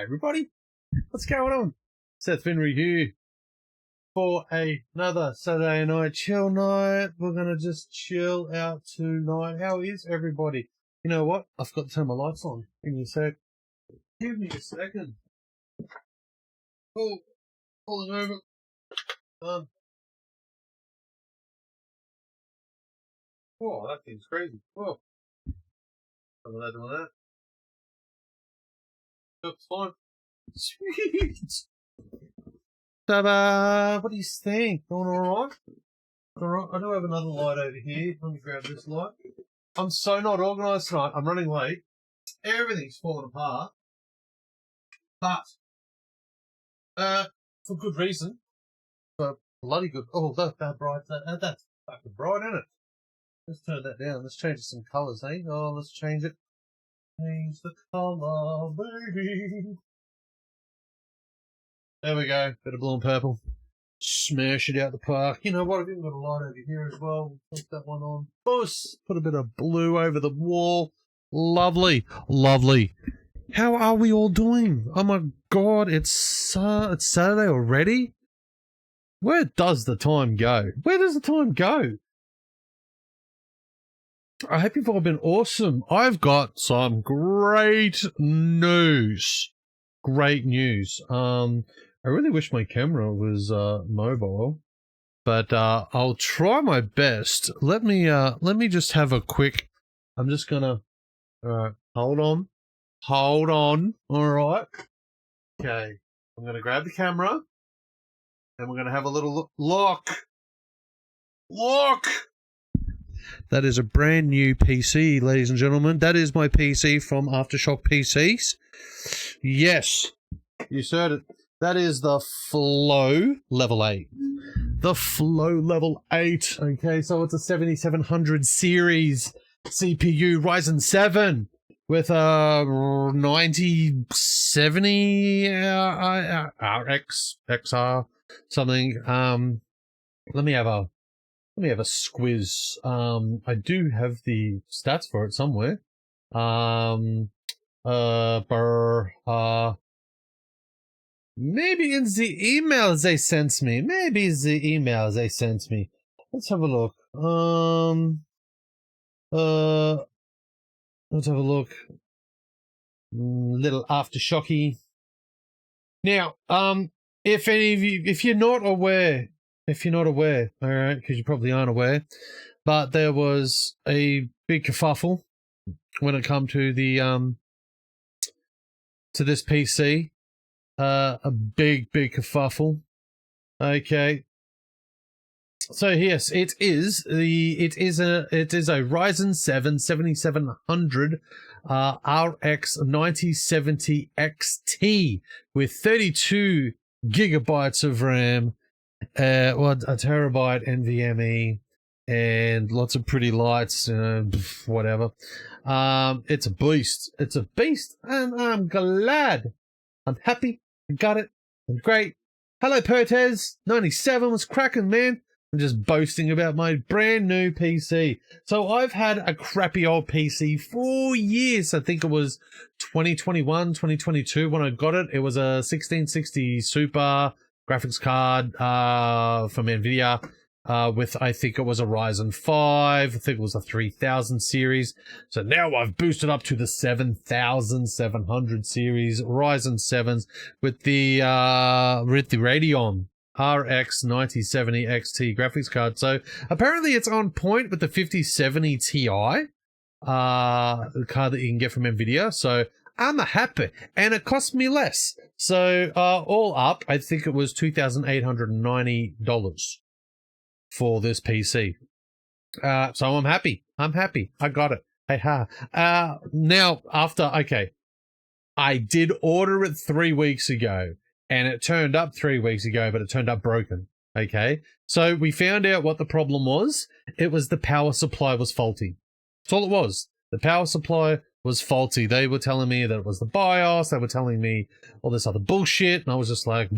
everybody. What's going on? Seth Vinree here for another Saturday night chill night. We're going to just chill out tonight. How is everybody? You know what? I've got to turn my lights on. Give me a sec. Give me a second. Oh, pulling over. Whoa, that thing's crazy. Whoa. I'm not doing that. Looks fine. Sweet. So, what do you think? Going alright? Alright, I do have another light over here. Let me grab this light. I'm so not organised tonight. I'm running late. Everything's falling apart. But, for good reason. For bloody good. Oh, that's bright. That's fucking bright, isn't it? Let's turn that down. Let's change some colours, eh? Oh, let's change it. Change the colour, baby. There we go. Bit of blue and purple. Smash it out the park. You know what? I've even got a light over here as well. We'll put that one on. Boss. Put a bit of blue over the wall. Lovely. Lovely. How are we all doing? Oh my God. It's Saturday already? Where does the time go? Where does the time go? I hope you've all been awesome. I've got some great news. Great news. I really wish my camera was mobile, but I'll try my best. Let me just have a quick. I'm just gonna. All right, hold on. All right. Okay, I'm gonna grab the camera, and we're gonna have a little look. Look. That is a brand new PC, ladies and gentlemen. That is my PC from Aftershock PCs. Yes, you heard it. That is the Flow Level 8. The Flow Level 8. Okay, so it's a 7700 series CPU Ryzen 7 with a 9070 RX XR something. Let me have a squiz. I do have the stats for it somewhere. Maybe in the emails they sent me. Let's have a look. Let's have a look. Little aftershocky. Now, if any of you, if you're not aware, all right, because you probably aren't aware, but there was a big kerfuffle when it come to the to this PC. A big kerfuffle. Okay. So yes, it is a Ryzen 7 7700 RX 9070 XT with 32 gigabytes of RAM, a terabyte NVMe, and lots of pretty lights, whatever. It's a beast. It's a beast, and I'm glad. I'm happy. I got it. I'm great. Hello, Pertez. 97 was cracking, man. I'm just boasting about my brand new PC. So I've had a crappy old PC for years. I think it was 2021, 2022 when I got it. It was a 1660 Super graphics card from NVIDIA with, I think it was a Ryzen 5. I think it was a 3000 series. So now I've boosted up to the 7700 series Ryzen 7s with the Radeon RX 9070 XT graphics card. So apparently it's on point with the 5070 Ti card that you can get from NVIDIA. So I'm happy, and it cost me less. So all up, I think it was $2,890 for this PC. So I'm happy. I got it. Hey ha. Now okay, I did order it 3 weeks ago, and it turned up 3 weeks ago, but it turned up broken. Okay, so we found out what the problem was. It was the power supply was faulty. That's all it was. The power supply was faulty. They were telling me that it was the BIOS. They were telling me all this other bullshit, and I was just like,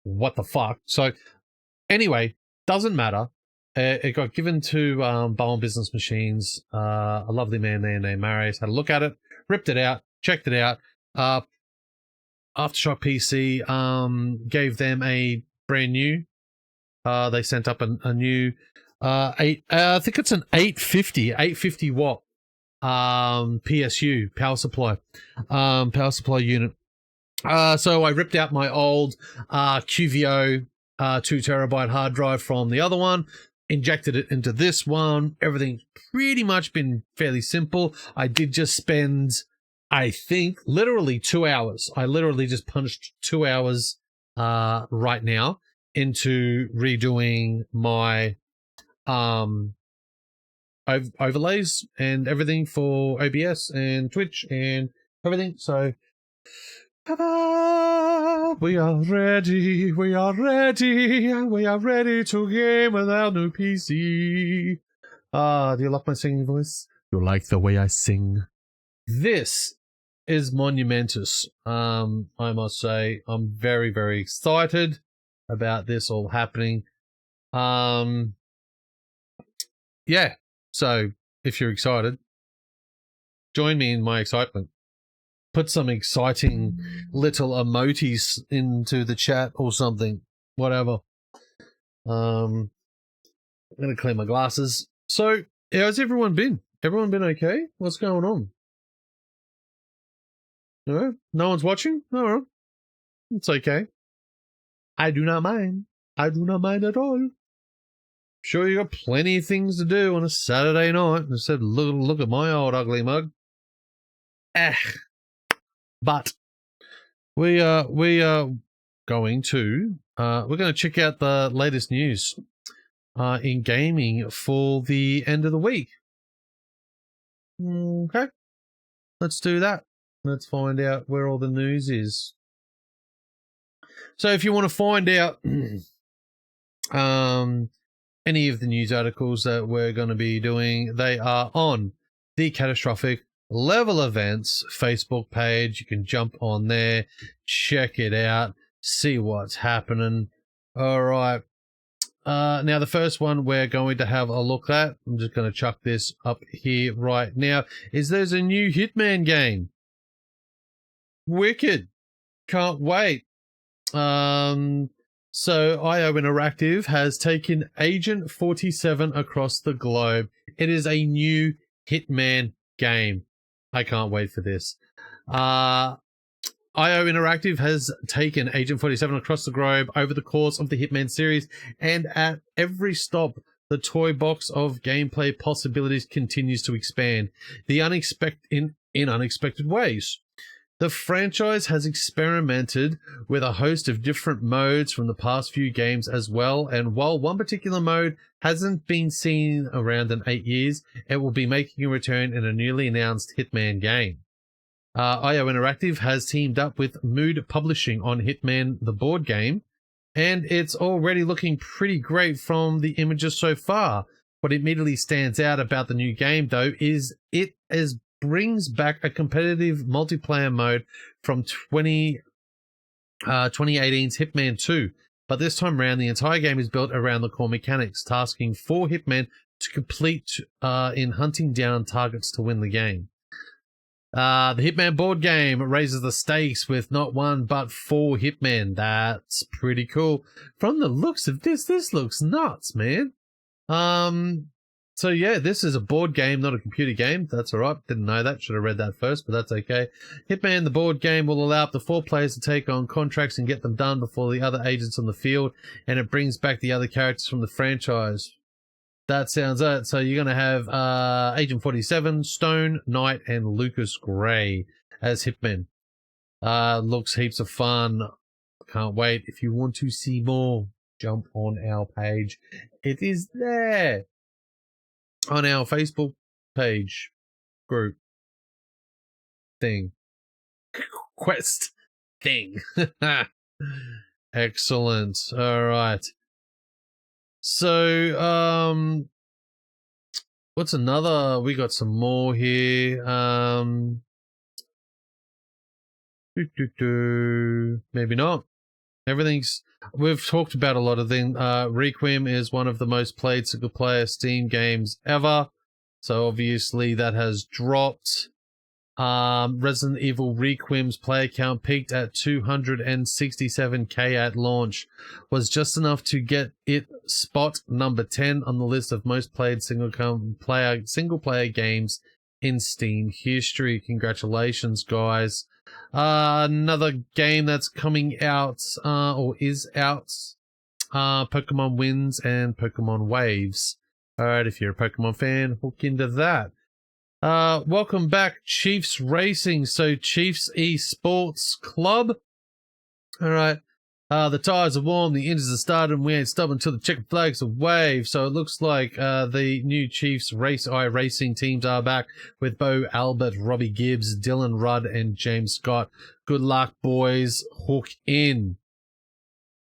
what the fuck? So anyway, doesn't matter. It got given to Bowen Business Machines. A lovely man there named Marius had a look at it, ripped it out, checked it out. Aftershock PC gave them a brand new. They sent up a new I think it's an 850 watt PSU power supply unit. So I ripped out my old QVO 2 terabyte hard drive from the other one, injected it into this one. Everything's pretty much been fairly simple. I did just spend, I think, literally 2 hours. I literally just punched 2 hours right now into redoing my overlays and everything for OBS and Twitch and everything. So ta-da! We are ready to game with our new PC. Do you like my singing voice? You like the way I sing? This is monumentous. I must say, I'm very, very excited about this all happening. Yeah, so if you're excited, join me in my excitement. Put some exciting little emojis into the chat or something, whatever. I'm gonna clean my glasses. So, how's everyone been? Everyone been okay? What's going on? No one's watching? All right. It's okay. I do not mind. I do not mind at all. Sure, you got plenty of things to do on a Saturday night. Instead, look at my old ugly mug. But we are going to check out the latest news in gaming for the end of the week. Okay, let's do that. Let's find out where all the news is. So if you want to find out any of the news articles that we're going to be doing, they are on the Catastrophic Level Events Facebook page. You can jump on there, check it out, see what's happening. All right. Now, the first one we're going to have a look at, I'm just going to chuck this up here right now, is there's a new Hitman game. Wicked. Can't wait. So IO Interactive has taken Agent 47 across the globe. It is a new Hitman game. I can't wait for this. IO Interactive has taken Agent 47 across the globe over the course of the Hitman series, and at every stop, the toy box of gameplay possibilities continues to expand in unexpected ways. The franchise has experimented with a host of different modes from the past few games as well, and while one particular mode hasn't been seen around in 8 years, it will be making a return in a newly announced Hitman game. IO Interactive has teamed up with Mood Publishing on Hitman the board game, and it's already looking pretty great from the images so far. What immediately stands out about the new game, though, is it brings back a competitive multiplayer mode from 2018's Hitman 2, but this time around the entire game is built around the core mechanics, tasking 4 hitmen to complete in hunting down targets to win the game. The Hitman board game raises the stakes with not 1 but 4 hitmen. That's pretty cool. From the looks of this looks nuts, man. So yeah, this is a board game, not a computer game. That's all right. Didn't know that. Should have read that first, but that's okay. Hitman, the board game, will allow up to 4 players to take on contracts and get them done before the other agents on the field, and it brings back the other characters from the franchise. That sounds it. So you're going to have Agent 47, Stone, Knight, and Lucas Gray as Hitmen. Looks heaps of fun. Can't wait. If you want to see more, jump on our page. It is there on our Facebook page, group, thing, quest, thing. Excellent. All right. So, what's another? We got some more here. Maybe not. We've talked about a lot of things. Requiem is one of the most played single-player Steam games ever. So obviously that has dropped. Resident Evil Requiem's player count peaked at 267k at launch, was just enough to get it spot number 10 on the list of most played single player games in Steam history. Congratulations, guys. Another game that's coming out, or is out, Pokemon Winds and Pokemon Waves. Alright, if you're a Pokemon fan, hook into that. Welcome back, Chiefs Racing. So, Chiefs Esports Club. Alright. The tires are warm, the engines are started, and we ain't stopping until the checkered flags are waved. So it looks like the new Chiefs Racing teams are back with Bo Albert, Robbie Gibbs, Dylan Rudd, and James Scott. Good luck, boys. Hook in.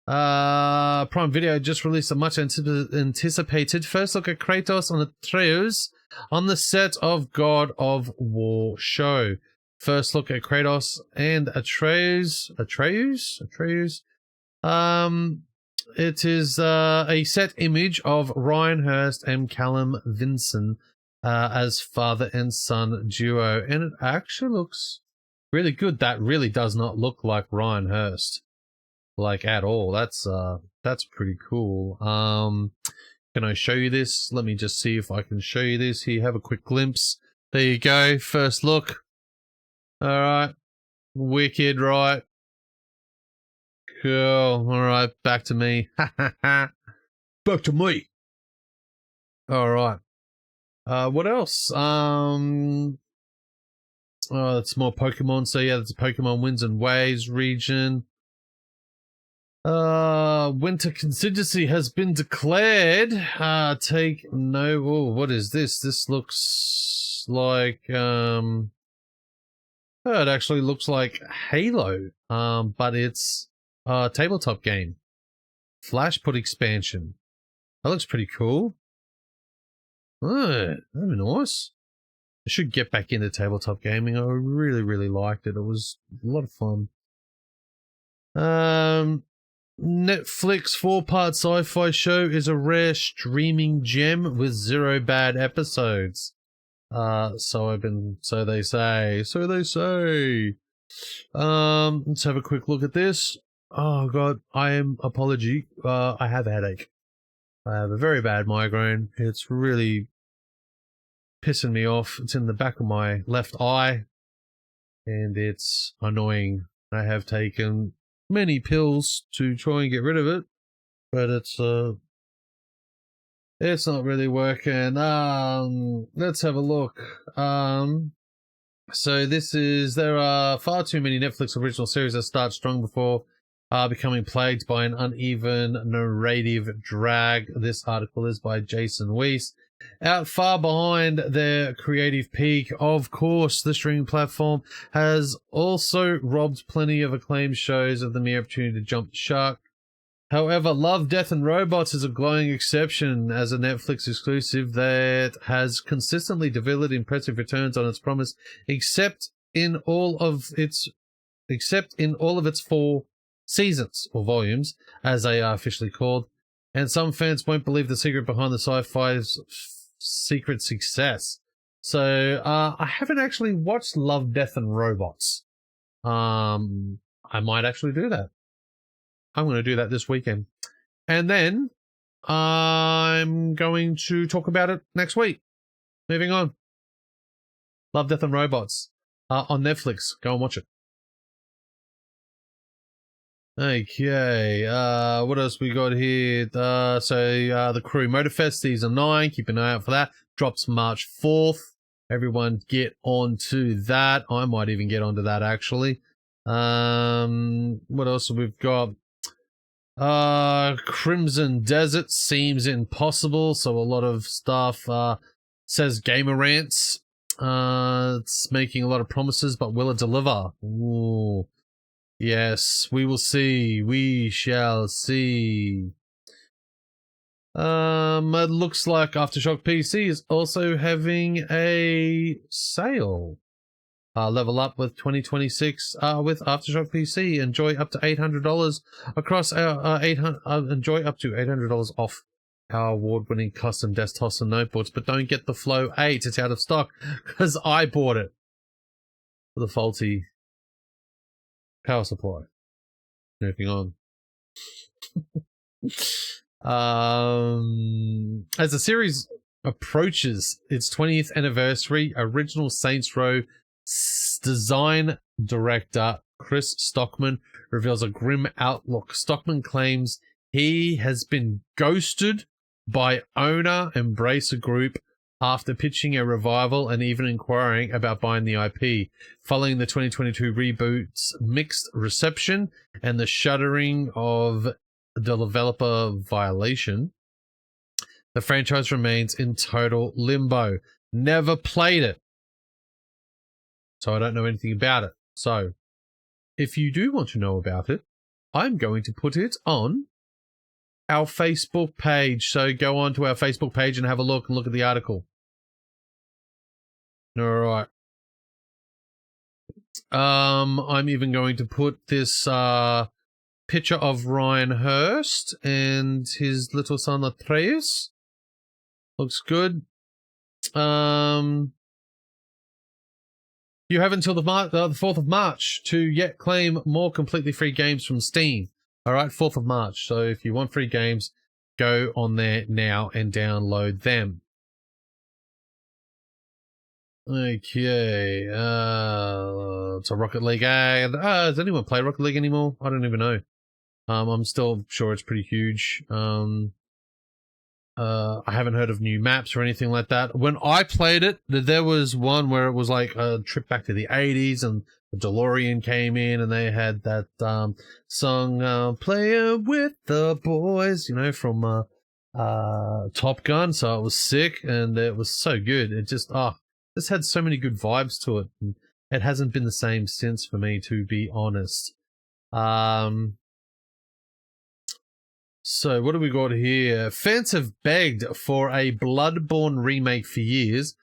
Prime Video just released a much anticipated first look at Kratos on Atreus on the set of God of War show. First look at Kratos and Atreus. It is a set image of Ryan Hurst and Callum Vinson as father and son duo, and it actually looks really good. That really does not look like Ryan Hurst, like, at all. That's pretty cool. Can I show you this? Let me just see if I can show you this here. Have a quick glimpse. There you go. First look. All right. Wicked, right? Cool. All right. Back to me. Back to me. All right. What else? Oh, it's more Pokemon. So yeah, that's Pokemon Winds and Waves region. Winter contingency has been declared. Take no. Oh, what is this? This looks like it actually looks like Halo. But it's a tabletop game. Flashput expansion. That looks pretty cool. That'd be nice. I should get back into tabletop gaming. I really liked it. It was a lot of fun. Netflix 4-part sci-fi show is a rare streaming gem with 0 bad episodes. So they say. Let's have a quick look at this. Oh god, I have a headache. I have a very bad migraine. It's really pissing me off. It's in the back of my left eye, and it's annoying. I have taken many pills to try and get rid of it, but it's not really working. Let's have a look. So there are far too many Netflix original series that start strong before becoming plagued by an uneven narrative drag. This article is by Jason Weiss. Out far behind their creative peak, of course, the streaming platform has also robbed plenty of acclaimed shows of the mere opportunity to jump the shark. However, Love, Death and Robots is a glowing exception as a Netflix exclusive that has consistently delivered impressive returns on its promise, except in all of its 4 seasons, or volumes, as they are officially called. And some fans won't believe the secret behind the sci-fi's secret success. So, I haven't actually watched Love, Death and Robots. I might actually do that. I'm going to do that this weekend. And then, I'm going to talk about it next week. Moving on. Love, Death and Robots. On Netflix. Go and watch it. Okay, what else we got here? The Crew Motorfest Season 9, keep an eye out for that. Drops March 4th. Everyone get onto that. I might even get onto that, actually. What else have we got? Crimson Desert seems impossible, so a lot of stuff, says Gamer Rants. It's making a lot of promises, but will it deliver? Ooh. Yes, we will see. We shall see. It looks like Aftershock PC is also having a sale. Level up with 2026 with Aftershock PC. Enjoy up to $800 across our enjoy up to $800 off our award-winning custom desktops and notebooks. But don't get the Flow 8; it's out of stock because I bought it. with a faulty power supply. Moving on. As the series approaches its 20th anniversary, original Saints Row design director Chris Stockman reveals a grim outlook. Stockman claims he has been ghosted by owner Embracer Group after pitching a revival and even inquiring about buying the IP. Following the 2022 reboot's mixed reception and the shuttering of the developer violation, the franchise remains in total limbo. Never played it, so I don't know anything about it. So, if you do want to know about it, I'm going to put it on our Facebook page. So go on to our Facebook page and have a look at the article. All right. I'm even going to put this picture of Ryan Hurst and his little son Atreus. Looks good. You have until the 4th of March to yet claim more completely free games from Steam. All right, 4th of March. So if you want free games, go on there now and download them. Okay. It's a Rocket League ad. Does anyone play Rocket League anymore? I don't even know. I'm still sure it's pretty huge. I haven't heard of new maps or anything like that. When I played it, there was one where it was like a trip back to the 80s and the DeLorean came in and they had that song Playing with the Boys, you know, from Top Gun. So it was sick and it was so good. It just, this had so many good vibes to it. And it hasn't been the same since for me, to be honest. So what do we got here? Fans have begged for a Bloodborne remake for years,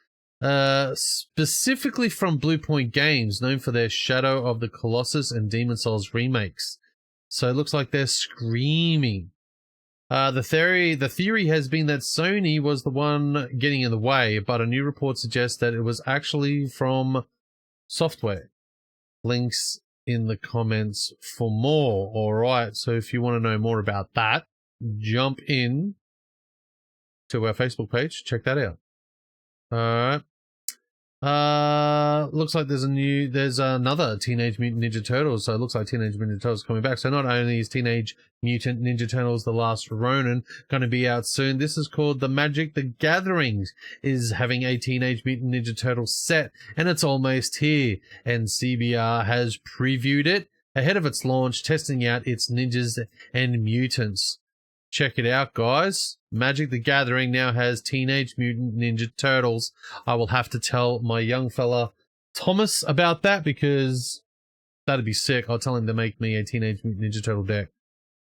specifically from Bluepoint Games, known for their Shadow of the Colossus and Demon Souls remakes. So it looks like they're screaming. The theory has been that Sony was the one getting in the way, but a new report suggests that it was actually from software. Links in the comments for more. All right, so if you want to know more about that, jump in to our Facebook page. Check that out. All right. Looks like there's another Teenage Mutant Ninja Turtles. So it looks like Teenage Mutant Ninja Turtles coming back. So not only is Teenage Mutant Ninja Turtles: The Last Ronin going to be out soon, this is called The Magic the Gathering is having a Teenage Mutant Ninja Turtles set, and it's almost here. And CBR has previewed it ahead of its launch, testing out its ninjas and mutants. Check it out, guys. Magic the Gathering now has Teenage Mutant Ninja Turtles. I will have to tell my young fella Thomas about that because that'd be sick. I'll tell him to make me a Teenage Mutant Ninja Turtle deck,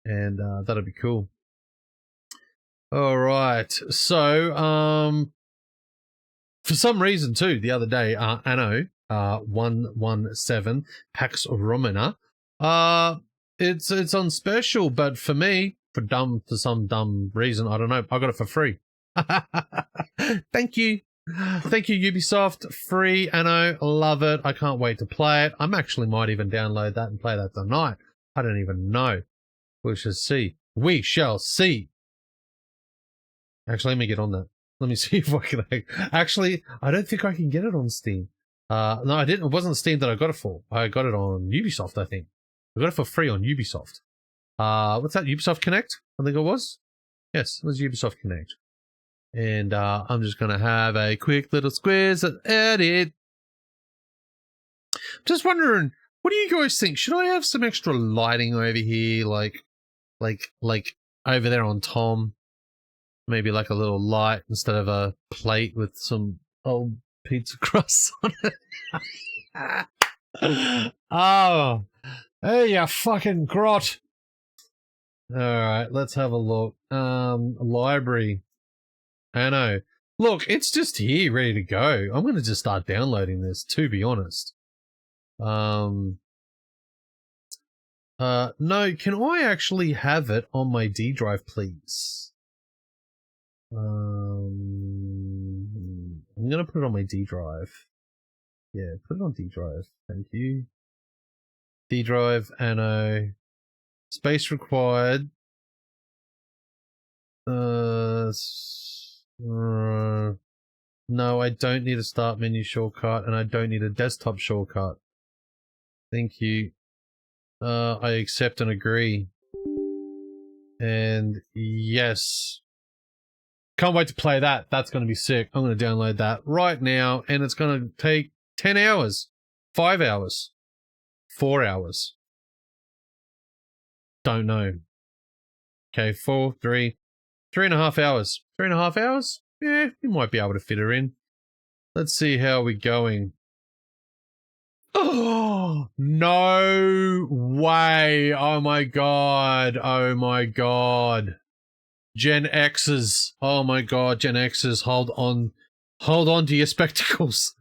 and that'd be cool. All right. So, for some reason too, the other day, Anno 117 Pax Romana, it's on special, but for me, for some dumb reason, I don't know, I got it for free. Thank you Ubisoft. Free Anno, love it. I can't wait to play it. Might even download that and play that tonight. I don't even know. We shall see. Actually, let me get on that. Let me see if I can. Actually, I don't think I can get it on Steam. No, I didn't. It wasn't Steam that I got it for. I got it on Ubisoft, I think. I got it for free on Ubisoft. What's that? Ubisoft Connect? I think it was. Yes, it was Ubisoft Connect. And I'm just going to have a quick little squiz at it. Just wondering, what do you guys think? Should I have some extra lighting over here? Like over there on Tom? Maybe like a little light instead of a plate with some old pizza crusts on it. Oh, hey, you fucking grot. All right, let's have a look. Library. Anno. Look, it's just here, ready to go. I'm going to just start downloading this, to be honest. No, can I actually have it on my D drive, please? I'm going to put it on my D drive. Yeah, put it on D drive. Thank you. D drive, Anno. Space required. No, I don't need a start menu shortcut, and I don't need a desktop shortcut. Thank you. I accept and agree. And yes. Can't wait to play that. That's going to be sick. I'm going to download that right now, and it's going to take 10 hours, 5 hours, 4 hours. Don't know. Okay, 3.5 hours. 3.5 hours? Yeah, you might be able to fit her in. Let's see how we're going. Oh, no way. Oh my God. Oh my God. Gen X's. Oh my God, Gen X's. Hold on to your spectacles.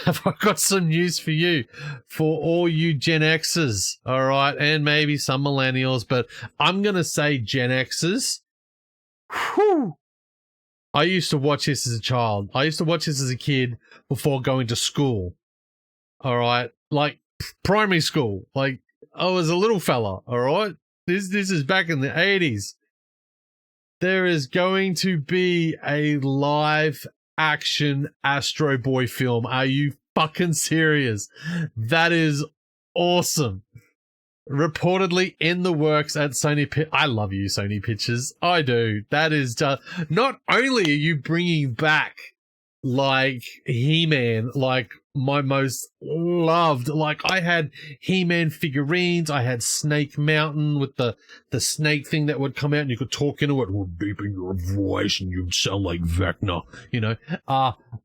Have I got some news for you, for all you Gen X's, all right, and maybe some millennials, but I'm going to say Gen X's. Whew. I used to watch this as a child. I used to watch this as a kid before going to school, all right, like primary school. Like, I was a little fella, all right? This is back in the 80s. There is going to be a live action Astro Boy film. Are you fucking serious? That is awesome. Reportedly in the works at Sony I love you, Sony Pictures. I do. That is just, not only are you bringing back like He-Man, like my most loved, like I had He-Man figurines, I had Snake Mountain with the snake thing that would come out and you could talk into it with beeping your voice and you'd sound like Vecna, you know.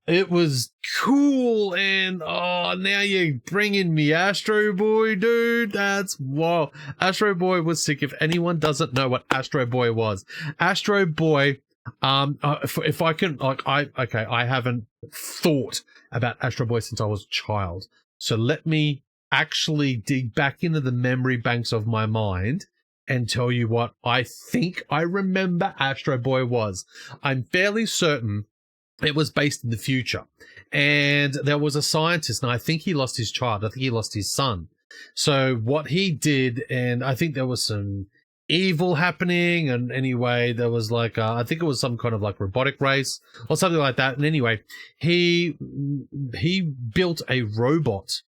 It was cool, and now you're bringing me Astro Boy, dude. That's wow. Astro Boy was sick. If anyone doesn't know what Astro Boy was, Astro Boy, if I can, like, I haven't thought about Astro Boy since I was a child. So let me actually dig back into the memory banks of my mind and tell you what I think I remember Astro Boy was. I'm fairly certain it was based in the future. And there was a scientist, and I think he lost his child. I think he lost his son. So what he did, and I think there was some evil happening, and anyway there was like I think it was some kind of like robotic race or something like that, and anyway he built a robot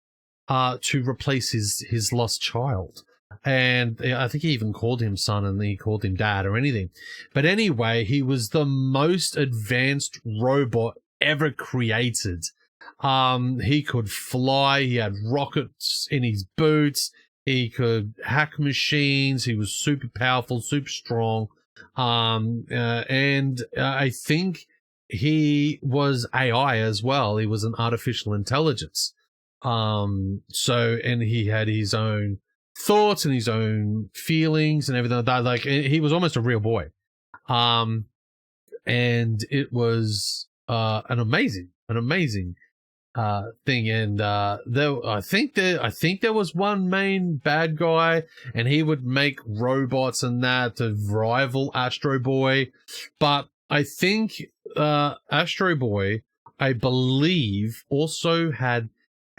to replace his lost child, and I think he even called him son and he called him dad or anything, but anyway he was the most advanced robot ever created. He could fly, he had rockets in his boots, he could hack machines. He was super powerful, super strong. And I think he was AI as well. He was an artificial intelligence. And he had his own thoughts and his own feelings and everything like that. Like, he was almost a real boy. And it was an amazing thing, and I think there was one main bad guy, and he would make robots and that to rival Astro Boy. But I think Astro Boy, I believe, also had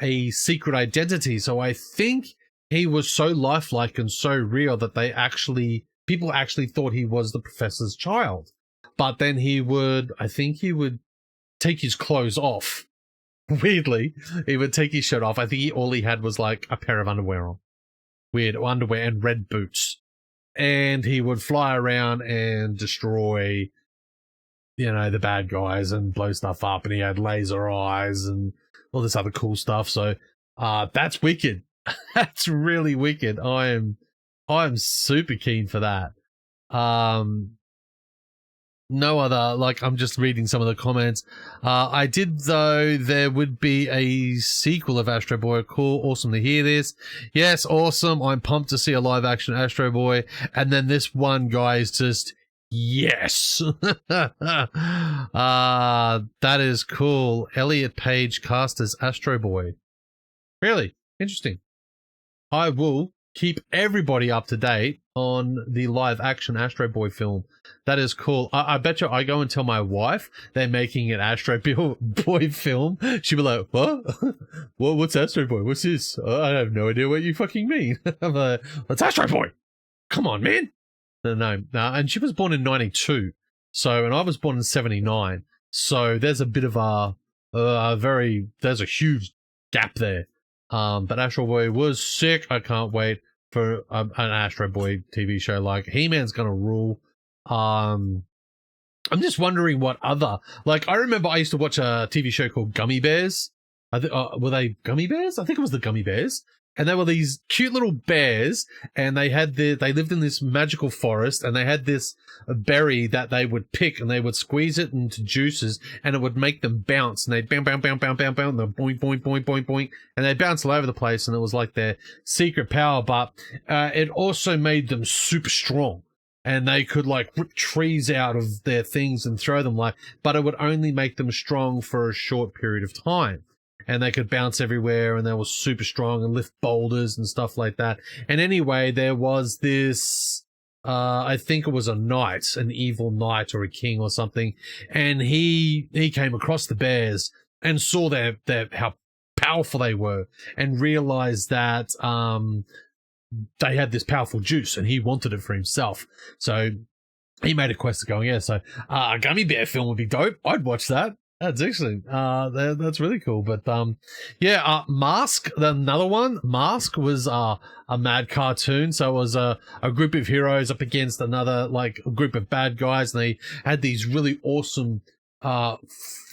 a secret identity. So I think he was so lifelike and so real that people actually thought he was the professor's child. But then he would take his clothes off. Weirdly, he would take his shirt off. I think all he had was like a pair of underwear on. Weird underwear and red boots. And he would fly around and destroy, the bad guys and blow stuff up. And he had laser eyes and all this other cool stuff. So that's wicked. That's really wicked. I'm super keen for that. No other, like, I'm just reading some of the comments. I did, though, there would be a sequel of Astro Boy. Cool, awesome to hear this. Yes, awesome. I'm pumped to see a live action Astro Boy. And then this one guy is just, yes. That is cool. Elliot Page cast as Astro Boy. Really? Interesting. I will keep everybody up to date on the live action Astro Boy film. That is cool. I bet you I go and tell my wife they're making an Astro Boy film. She'll be like, what? What's Astro Boy? What's this? I have no idea what you fucking mean. I'm like, it's Astro Boy. Come on, man. No. And she was born in 92. So, and I was born in 79. So there's a bit of there's a huge gap there. But Astro Boy was sick. I can't wait for an Astro Boy TV show. Like, He-Man's gonna rule. I'm just wondering what other, like, I remember I used to watch a TV show called Gummy Bears. Were they Gummy Bears? I think it was the Gummy Bears. And they were these cute little bears, and they lived in this magical forest, and they had this berry that they would pick, and they would squeeze it into juices, and it would make them bounce, and they'd bounce, and they'd boink, boink, boink, boink, boink, and they'd bounce all over the place, and it was like their secret power, but it also made them super strong. And they could, like, rip trees out of their things and throw them, like, but it would only make them strong for a short period of time. And they could bounce everywhere, and they were super strong and lift boulders and stuff like that. And anyway, there was this, I think it was a knight, an evil knight or a king or something, and he came across the bears and saw how powerful they were, and realized that they had this powerful juice, and he wanted it for himself. So he made a quest of going, yeah, so a Gummy Bear film would be dope. I'd watch that. That's excellent. That's really cool. But Mask, another one. Mask was a mad cartoon. So it was a group of heroes up against another, like, a group of bad guys, and they had these really awesome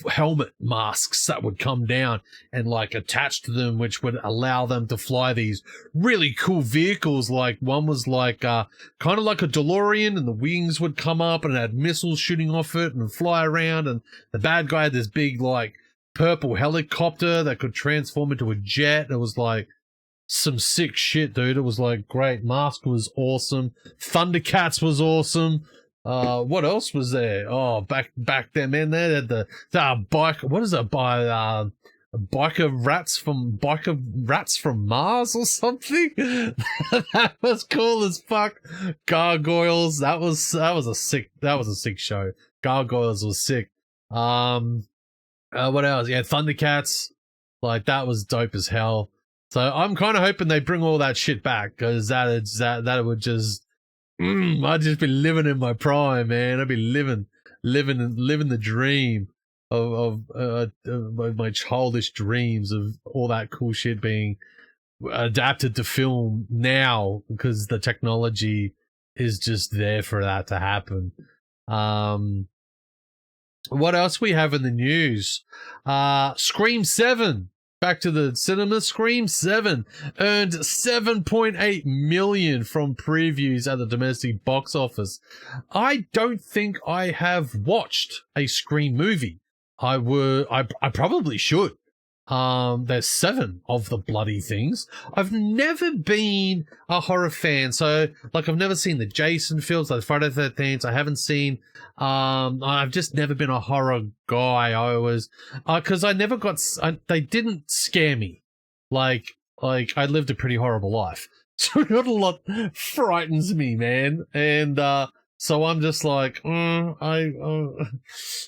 helmet masks that would come down and, like, attach to them, which would allow them to fly these really cool vehicles. Like, one was like kind of like a DeLorean, and the wings would come up and it had missiles shooting off it and fly around, and the bad guy had this big, like, purple helicopter that could transform into a jet. It was like some sick shit, dude. It was like great. Mask was awesome. Thundercats was awesome. What else was there? Oh, back then, man, they had the bike. What is it? Biker rats from Mars or something. That was cool as fuck. Gargoyles. That was a sick show. Gargoyles was sick. What else? Yeah, Thundercats. Like, that was dope as hell. So I'm kind of hoping they bring all that shit back, because that would just. I'd just be living in my prime, man. I'd be living the dream of my childish dreams of all that cool shit being adapted to film now, because the technology is just there for that to happen. What else we have in the news? Scream 7. Back to the cinema. Scream 7 earned $7.8 million from previews at the domestic box office. I don't think I have watched a Scream movie. I probably should. There's 7 of the bloody things. I've never been a horror fan, so, like, I've never seen the Jason films, like Friday the 13th. I haven't seen, I've just never been a horror guy. I was, cause I never got, they didn't scare me. Like I lived a pretty horrible life. So not a lot frightens me, man. And, so I'm just like, there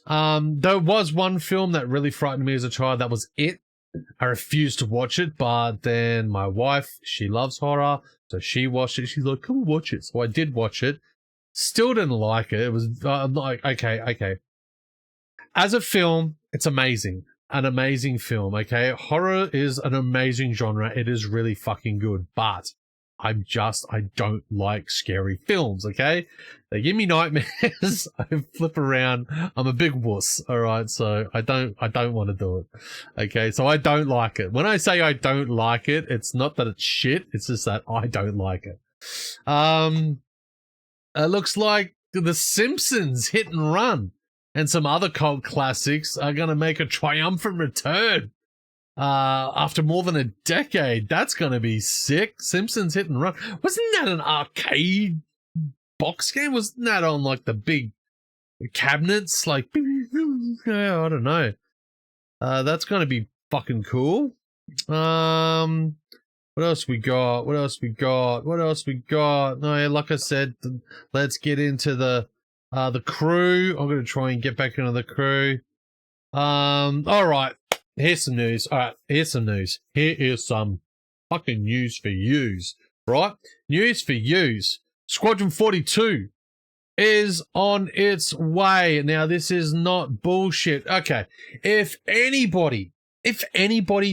was one film that really frightened me as a child. That was It. I refused to watch it, but then my wife, she loves horror, so she watched it. She's like, come watch it. So I did watch it. Still didn't like it. It was like, okay. As a film, it's amazing. An amazing film, okay? Horror is an amazing genre. It is really fucking good, but I don't like scary films, okay? They give me nightmares. I flip around. I'm a big wuss, all right? So I don't want to do it, okay? So I don't like it. When I say I don't like it, it's not that it's shit. It's just that I don't like it. It looks like The Simpsons Hit and Run and some other cult classics are going to make a triumphant return. After more than a decade. That's gonna be sick. Simpsons Hit and Run. Wasn't that an arcade box game? Wasn't that on, like, the big cabinets? Like, yeah, I don't know. That's gonna be fucking cool. What What else we got? What else we got? What else we got? No, yeah, like I said, let's get into the crew. I'm gonna try and get back into the crew. All right. Here's some news. All right, here's some news. Here is some fucking news for yous, right? News for yous. Squadron 42 is on its way. Now, this is not bullshit. Okay, if anybody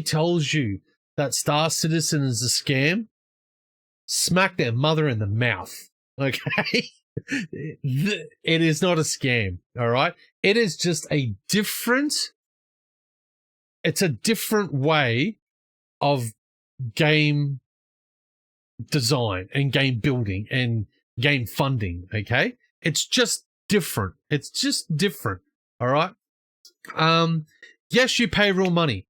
tells you that Star Citizen is a scam, smack their mother in the mouth, okay? It is not a scam, all right? It is just a different way of game design and game building and game funding, okay? It's just different. It's just different, all right? Yes, you pay real money,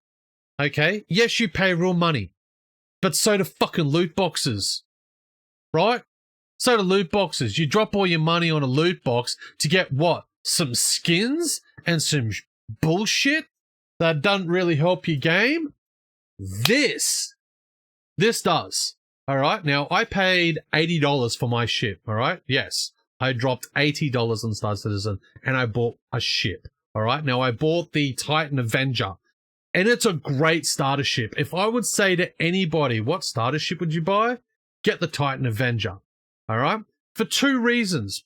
okay? Yes, you pay real money, but so do fucking loot boxes, right? So do loot boxes. You drop all your money on a loot box to get what? Some skins and some bullshit that doesn't really help your game? This does. All right. Now, I paid $80 for my ship. All right. Yes. I dropped $80 on Star Citizen and I bought a ship. All right. Now, I bought the Titan Avenger and it's a great starter ship. If I would say to anybody, what starter ship would you buy? Get the Titan Avenger. All right. For 2 reasons.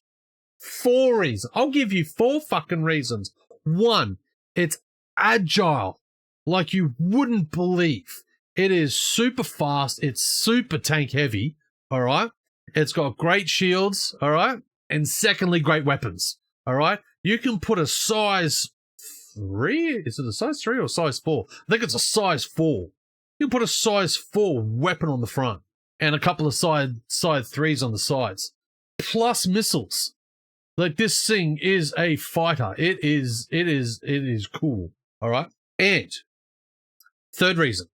4 reasons. I'll give you 4 fucking reasons. 1, it's agile like you wouldn't believe. It is super fast. It's super tank heavy. All right. It's got great shields. All right. And secondly, great weapons. All right. You can put a size 3. Is it a size 3 or size 4? I think it's a size 4. You can put a size 4 weapon on the front and a couple of side 3s on the sides, plus missiles. Like, this thing is a fighter. It is cool. All right. And 3rd reason,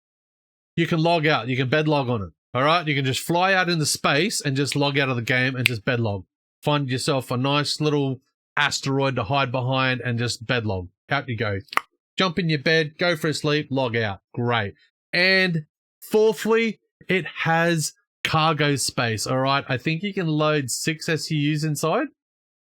you can log out. You can bed log on it. All right. You can just fly out into space and just log out of the game and just bed log. Find yourself a nice little asteroid to hide behind and just bed log. Out you go. Jump in your bed, go for a sleep, log out. Great. And 4thly, it has cargo space. All right. I think you can load 6 SUs inside.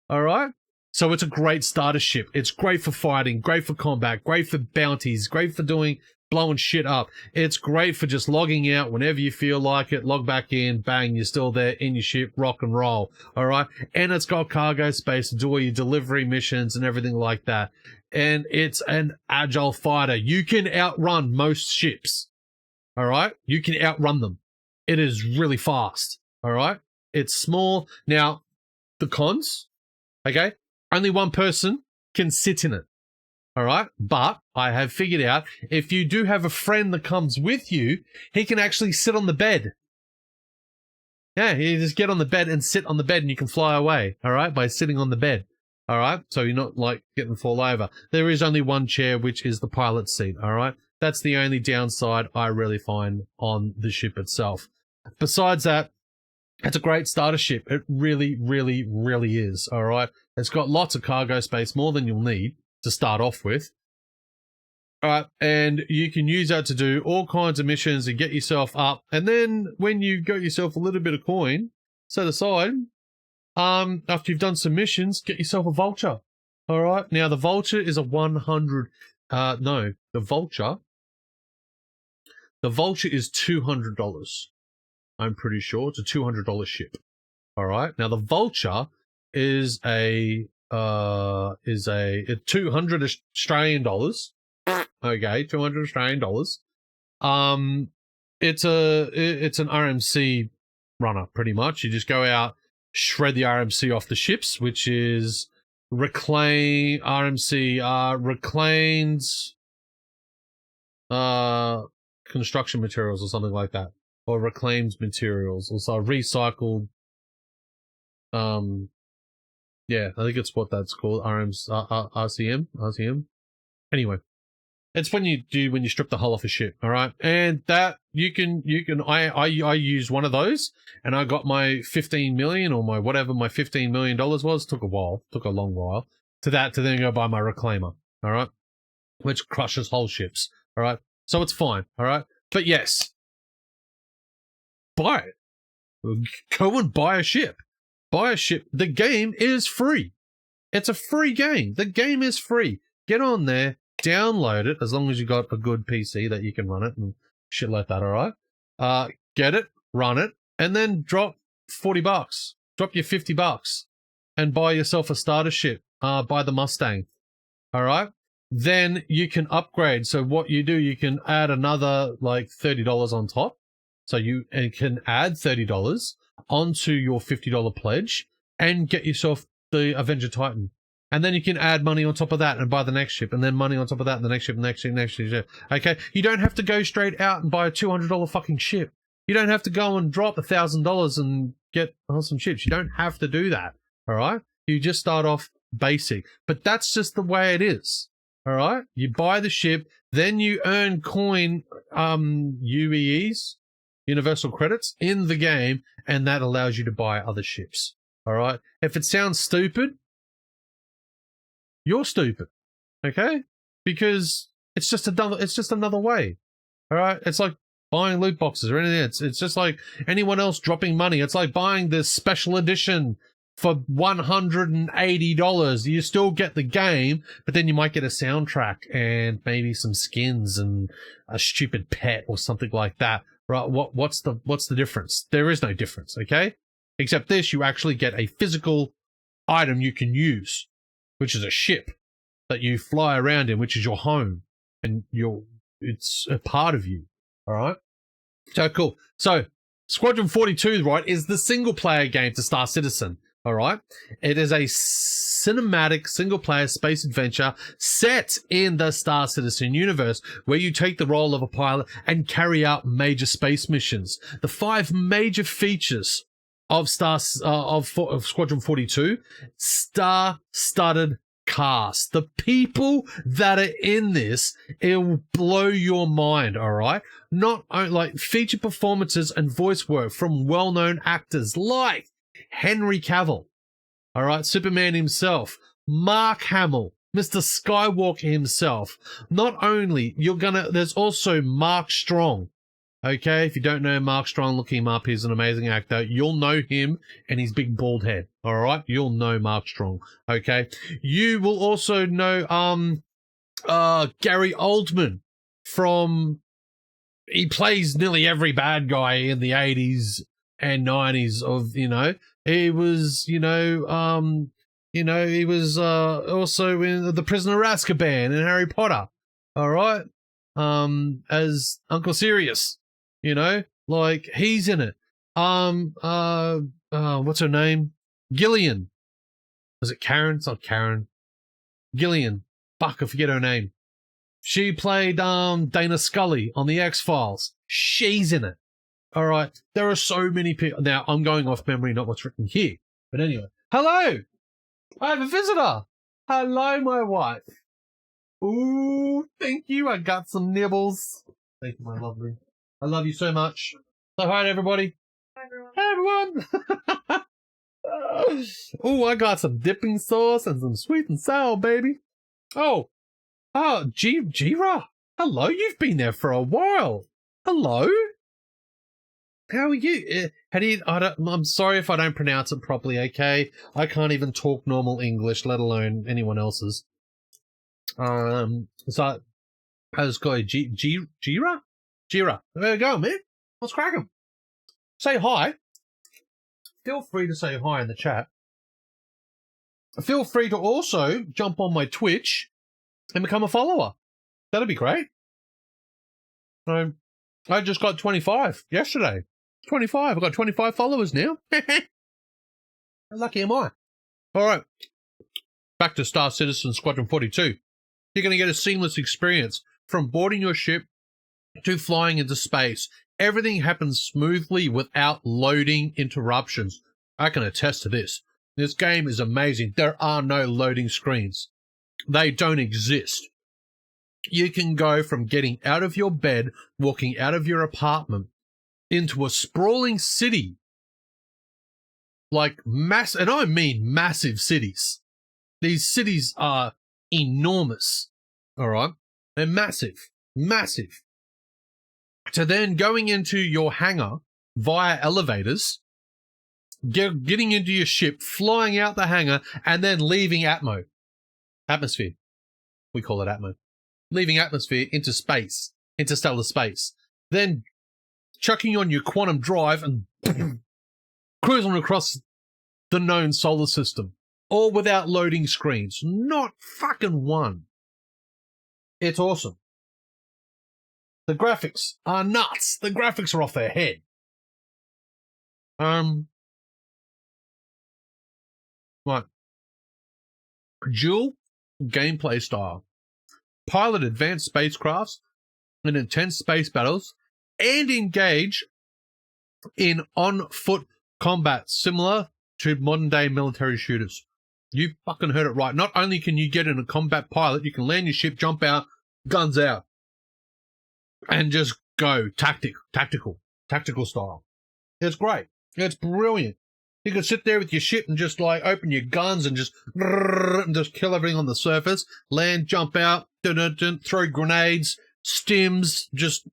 All right. So it's a great starter ship. It's great for fighting, great for combat, great for bounties, great for blowing shit up. It's great for just logging out whenever you feel like it, log back in, bang, you're still there in your ship, rock and roll. All right. And it's got cargo space to do all your delivery missions and everything like that. And it's an agile fighter. You can outrun most ships. All right. You can outrun them. It is really fast. All right. It's small. Now, the cons, okay? Only one person can sit in it. All right. But I have figured out if you do have a friend that comes with you, he can actually sit on the bed. Yeah, you just get on the bed and sit on the bed and you can fly away. All right. By sitting on the bed. All right. So you're not like getting fall over. There is only one chair, which is the pilot's seat. All right. That's the only downside I really find on the ship itself. Besides that, it's a great starter ship. It really, really, really is. All right. It's got lots of cargo space, more than you'll need to start off with. All right. And you can use that to do all kinds of missions and get yourself up. And then when you got yourself a little bit of coin set aside, after you've done some missions, get yourself a vulture. All right. Now, the vulture is a 100. No, the vulture is $200. I'm pretty sure it's a $200 ship. All right. Now the vulture is a 200 Australian dollars. Okay, 200 Australian dollars. It's an RMC runner pretty much. You just go out, shred the RMC off the ships, which is reclaimed construction materials or something like that. Or reclaimed materials, also recycled. Yeah, I think it's what that's called. RCM. Anyway, it's when you strip the hull off a ship. All right, and that you can. I used one of those, and I got my 15 million or my whatever my $15 million was. Took a long while to then go buy my reclaimer. All right, which crushes whole ships. All right, so it's fine. All right, but yes. buy it. Go and buy a ship. Buy a ship. The game is free. It's a free game. The game is free. Get on there, download it, as long as you got a good PC that you can run it and shit like that, all right? Get it, run it, and then drop $40. Drop your $50 and buy yourself a starter ship. Buy the Mustang, all right? Then you can upgrade. So what you do, you can add another like $30 on top. So you can add $30 onto your $50 pledge and get yourself the Avenger Titan. And then you can add money on top of that and buy the next ship, and then money on top of that and the next ship, next ship. Okay? You don't have to go straight out and buy a $200 fucking ship. You don't have to go and drop $1,000 and get awesome ships. You don't have to do that. All right? You just start off basic. But that's just the way it is. All right? You buy the ship, then you earn coin UEEs, Universal Credits, in the game, and that allows you to buy other ships. All right? If it sounds stupid, you're stupid, okay? Because it's just another way, all right? It's like buying loot boxes or anything. It's just like anyone else dropping money. It's like buying this special edition for $180. You still get the game, but then you might get a soundtrack and maybe some skins and a stupid pet or something like that, right? What's the difference? There is no difference, okay? Except this, you actually get a physical item you can use, which is a ship that you fly around in, which is your home, and it's a part of you. All right. So cool. So Squadron 42, right, is the single player game to Star Citizen. All right. It is a cinematic single player space adventure set in the Star Citizen universe, where you take the role of a pilot and carry out major space missions. The 5 major features of Squadron 42: star-studded cast. The people that are in this, it will blow your mind, all right? Not only like feature performances and voice work from well-known actors like Henry Cavill, all right, Superman himself, Mark Hamill, Mr. Skywalker himself. Not only, there's also Mark Strong. Okay, if you don't know Mark Strong, look him up. He's an amazing actor. You'll know him and his big bald head. All right, you'll know Mark Strong. Okay, you will also know Gary Oldman from. He plays nearly every bad guy in the 80s and 90s of He was he was also in The Prisoner of Azkaban and Harry Potter. All right, as Uncle Sirius. Like he's in it. What's her name? Gillian. Was it Karen? It's not Karen. Gillian. Fuck, I forget her name. She played Dana Scully on the X-Files. She's in it. All right. There are so many people. Now, I'm going off memory, not what's written here. But anyway. Hello! I have a visitor. Hello, my wife. Ooh, thank you. I got some nibbles. Thank you, my lovely. I love you so much. So hi to everybody. Hi, everyone. Hey, everyone. Oh, I got some dipping sauce and some sweet and sour, baby. Oh, Jira. Hello, you've been there for a while. Hello. How are you? I'm sorry if I don't pronounce it properly, okay? I can't even talk normal English, let alone anyone else's. So, how's it going? Jira? Jira, there you go, man. What's cracking? Say hi. Feel free to say hi in the chat. Feel free to also jump on my Twitch and become a follower. That'd be great. I just got 25 yesterday. 25. I've got 25 followers now. How lucky am I? All right. Back to Star Citizen Squadron 42. You're going to get a seamless experience from boarding your ship to flying into space. Everything happens smoothly without loading interruptions. I can attest to this. This game is amazing. There are no loading screens. They don't exist. You can go from getting out of your bed, walking out of your apartment, into a sprawling city. Like and I mean massive cities. These cities are enormous. All right? They're massive. Massive. To then going into your hangar via elevators, getting into your ship, flying out the hangar, and then leaving atmosphere. We call it atmo. Leaving atmosphere into space, interstellar space. Then chucking on your quantum drive and cruising across the known solar system. All without loading screens. Not fucking one. It's awesome. The graphics are nuts. The graphics are off their head. Right. Dual gameplay style. Pilot advanced spacecrafts in intense space battles and engage in on-foot combat similar to modern-day military shooters. You fucking heard it right. Not only can you get in a combat pilot, you can land your ship, jump out, guns out, and just go tactical style. It's great. It's brilliant. You can sit there with your ship and just like open your guns and just kill everything on the surface. Land, jump out, throw grenades, stims, just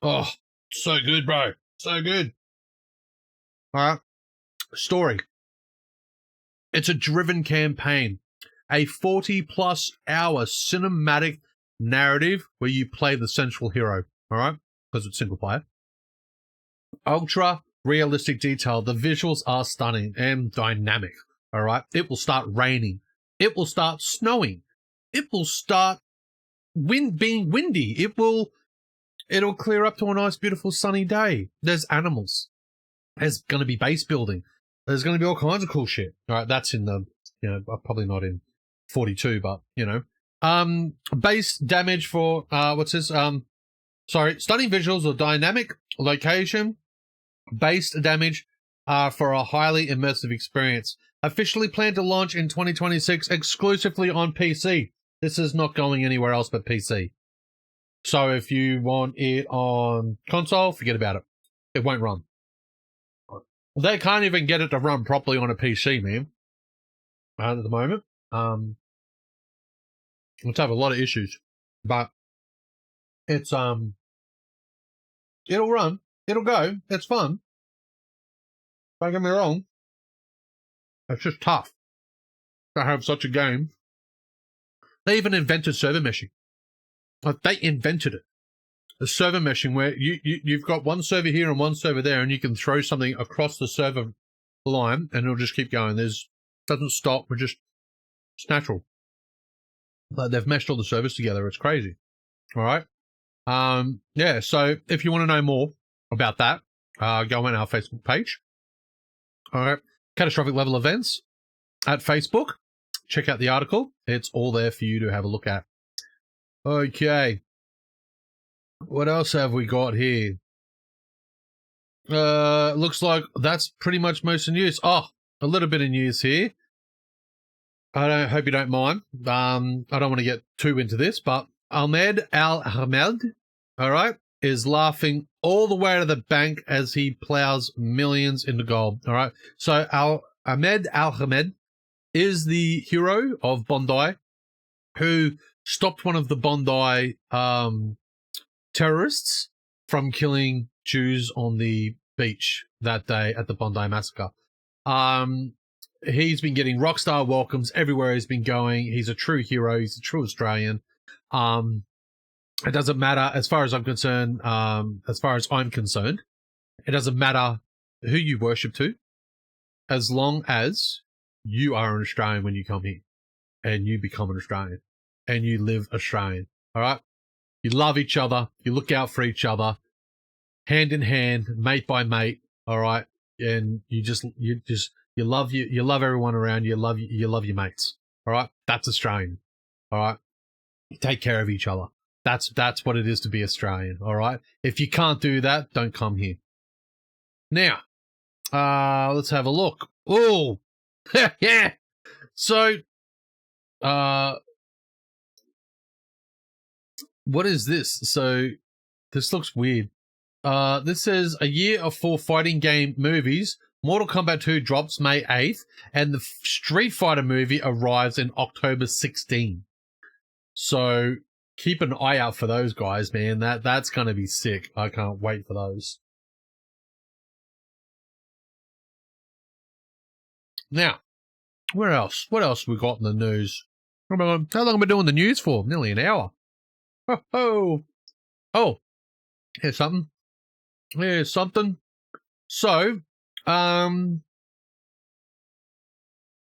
oh, so good, bro. So good. All right. Story. It's a driven campaign. A 40-plus hour cinematic narrative where you play the central hero. All right? Because it's single player. Ultra realistic detail. The visuals are stunning and dynamic. All right? It will start raining. It will start snowing. It will start being windy. It'll clear up to a nice, beautiful, sunny day. There's animals. There's going to be base building. There's going to be all kinds of cool shit. All right, that's in the, probably not in 42, but, base damage for, what's this? Stunning visuals or dynamic location. Base damage for a highly immersive experience. Officially planned to launch in 2026 exclusively on PC. This is not going anywhere else but PC. So if you want it on console, forget about it. It won't run. They can't even get it to run properly on a PC, man. At the moment. It's have a lot of issues. But it's it'll run. It'll go. It's fun. Don't get me wrong. It's just tough to have such a game. They even invented server meshing. Like, they invented it. A server meshing where you've got one server here and one server there, and you can throw something across the server line and it'll just keep going. Doesn't stop. It's natural. Like, they've meshed all the servers together. It's crazy. All right. Yeah. So if you want to know more about that, go on our Facebook page. All right. Catastrophic level events at Facebook. Check out the article. It's all there for you to have a look at. Okay. What else have we got here? Looks like that's pretty much most of the news. Oh, a little bit of news here. I hope you don't mind. I don't want to get too into this, but Ahmed Al-Hamed, all right, is laughing all the way to the bank as he plows millions into gold. All right. So Ahmed Al-Hamed is the hero of Bondi, who stopped one of the Bondi terrorists from killing Jews on the beach that day at the Bondi massacre. He's been getting rockstar welcomes everywhere he's been going. He's a true hero. He's a true Australian. It doesn't matter, as far as I'm concerned, it doesn't matter who you worship to, as long as you are an Australian when you come here and you become an Australian and you live Australian. All right. You love each other. You look out for each other, hand in hand, mate by mate. All right, and you love everyone around you. You love your mates. All right, that's Australian. All right, you take care of each other. That's what it is to be Australian. All right. If you can't do that, don't come here. Now, let's have a look. Oh, yeah. So, what is this? So this looks weird. This says a year of 4 fighting game movies. Mortal Kombat 2 drops May 8th, and the Street Fighter movie arrives in October 16th. So keep an eye out for those guys, man. That's gonna be sick. I can't wait for those. Now, where else? What else we got in the news? How long have I been doing the news for? Nearly an hour. Oh, here's something. So,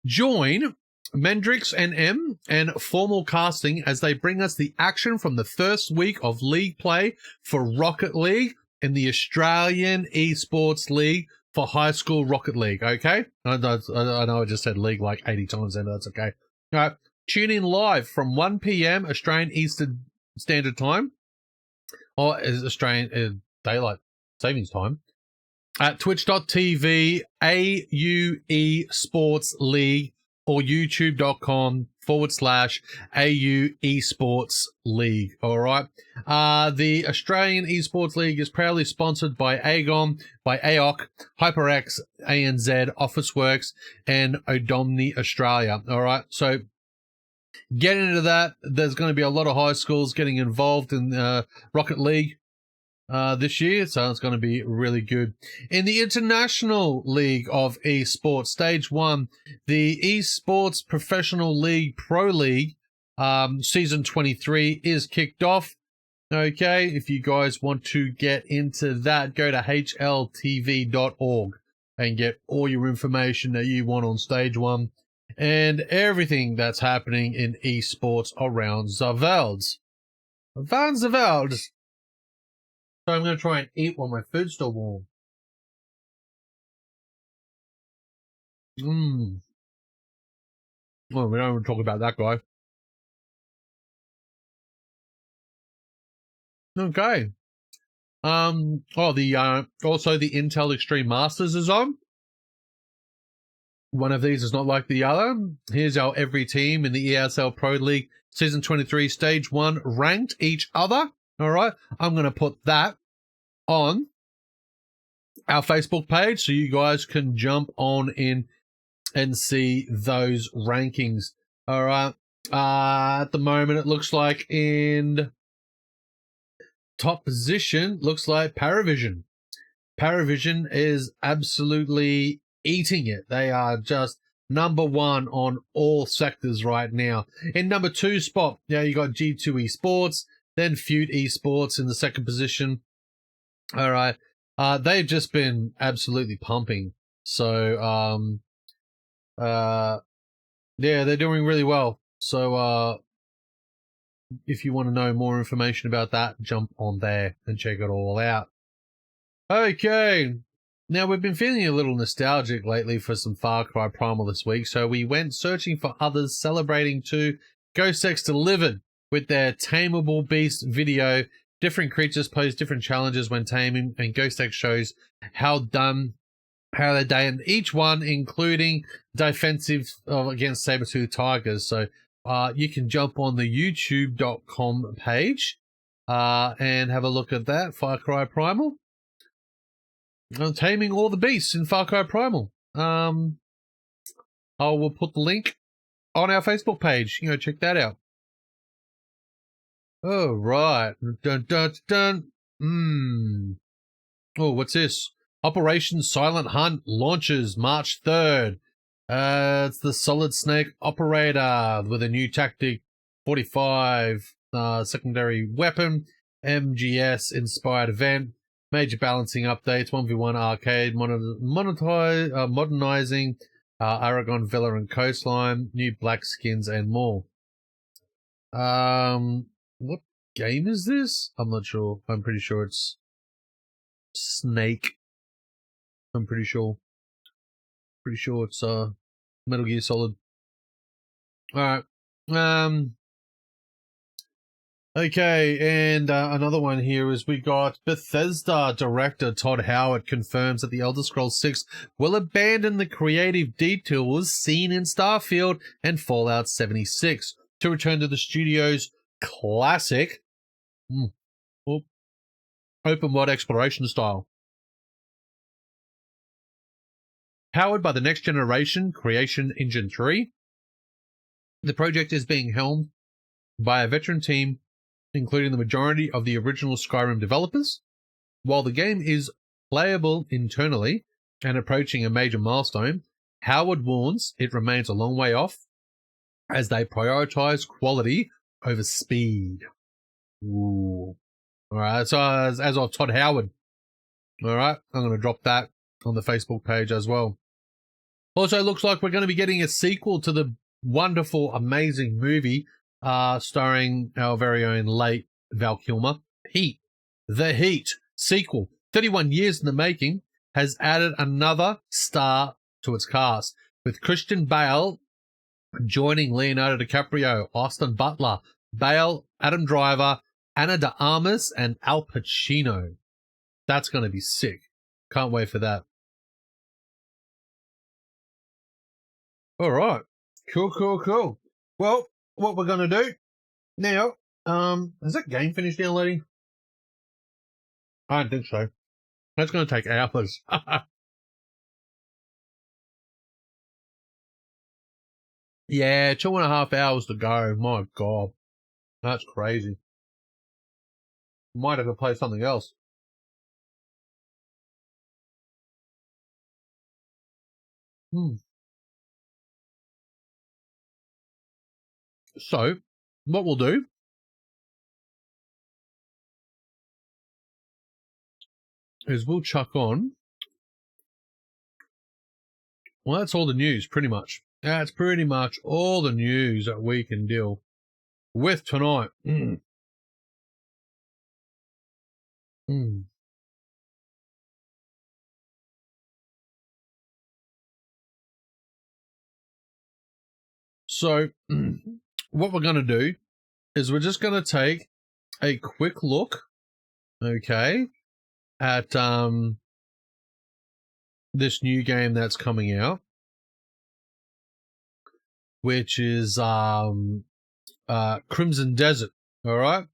join Mendrix and M and formal casting as they bring us the action from the first week of league play for Rocket League in the Australian Esports League for High School Rocket League, okay? I know I just said league like 80 times, and that's okay. All right, tune in live from 1 p.m. Australian Eastern Standard Time, or is Australian Daylight Savings Time, at twitch.tv AU Esports League or youtube.com/AU Esports League. All right. The Australian Esports League is proudly sponsored by Aegon, by AOC, HyperX, ANZ, Officeworks, and Odomni Australia. All right. So get into that. There's going to be a lot of high schools getting involved in Rocket League this year, so it's going to be really good. In the International League of Esports, Stage 1, the Esports Professional League Pro League Season 23 is kicked off. Okay, if you guys want to get into that, go to hltv.org and get all your information that you want on Stage 1 and everything that's happening in esports around the world. Van the world. So I'm going to try and eat while my food's still warm. Well, we don't want to talk about that guy. Okay. Also the Intel Extreme Masters is on. One of these is not like the other. Here's our every team in the ESL Pro League Season 23 Stage 1 ranked each other. All right. I'm going to put that on our Facebook page so you guys can jump on in and see those rankings. All right. At the moment, it looks like in top position, looks like Paravision. Paravision is absolutely eating it. They are just number one on all sectors right now. In number 2 spot, you got G2 Esports, then Feud Esports in the second position. All right. They've just been absolutely pumping. So, yeah, they're doing really well. So, if you want to know more information about that, jump on there and check it all out. Okay. Now, we've been feeling a little nostalgic lately for some Far Cry Primal this week, so we went searching for others celebrating too. Ghost X Delivered with their Tameable Beast video. Different creatures pose different challenges when taming, and Ghost X shows how they're done each one, including defensive against saber-tooth tigers. So you can jump on the youtube.com page and have a look at that, Far Cry Primal. Taming all the beasts in Far Cry Primal. I will put the link on our Facebook page. Check that out. Oh, right. Dun, dun, dun. Oh, what's this? Operation Silent Hunt launches March 3rd. It's the Solid Snake Operator with a new tactic, 45 secondary weapon, MGS-inspired event, major balancing updates, 1v1 arcade, modernizing Aragon Villa and Coastline, new black skins, and more. What game is this? I'm not sure. I'm pretty sure it's Snake. I'm pretty sure. Pretty sure it's Metal Gear Solid. Alright. Okay, and another one here is we got Bethesda director Todd Howard confirms that the Elder Scrolls 6 will abandon the creative details seen in Starfield and Fallout 76 to return to the studio's classic open world exploration style. Powered by the next generation Creation Engine 3, the project is being helmed by a veteran team, including the majority of the original Skyrim developers. While the game is playable internally and approaching a major milestone, Howard warns it remains a long way off as they prioritize quality over speed. Ooh. All right, so as of Todd Howard. All right, I'm going to drop that on the Facebook page as well. Also, looks like we're going to be getting a sequel to the wonderful, amazing movie starring our very own late Val Kilmer, Heat. The Heat sequel, 31 years in the making, has added another star to its cast, with Christian Bale joining Leonardo DiCaprio, Austin Butler, Bale, Adam Driver, Ana de Armas, and Al Pacino. That's going to be sick. Can't wait for that. All right. Cool. Well, what we're going to do now, has that game finished downloading? I don't think so. That's going to take hours. Yeah, 2.5 hours to go. My God. That's crazy. Might have to play something else. So, what we'll do is we'll chuck on. Well, that's all the news, pretty much. That's pretty much all the news that we can deal with tonight. So, what we're going to do is we're just going to take a quick look, okay, at this new game that's coming out, which is Crimson Desert. All right,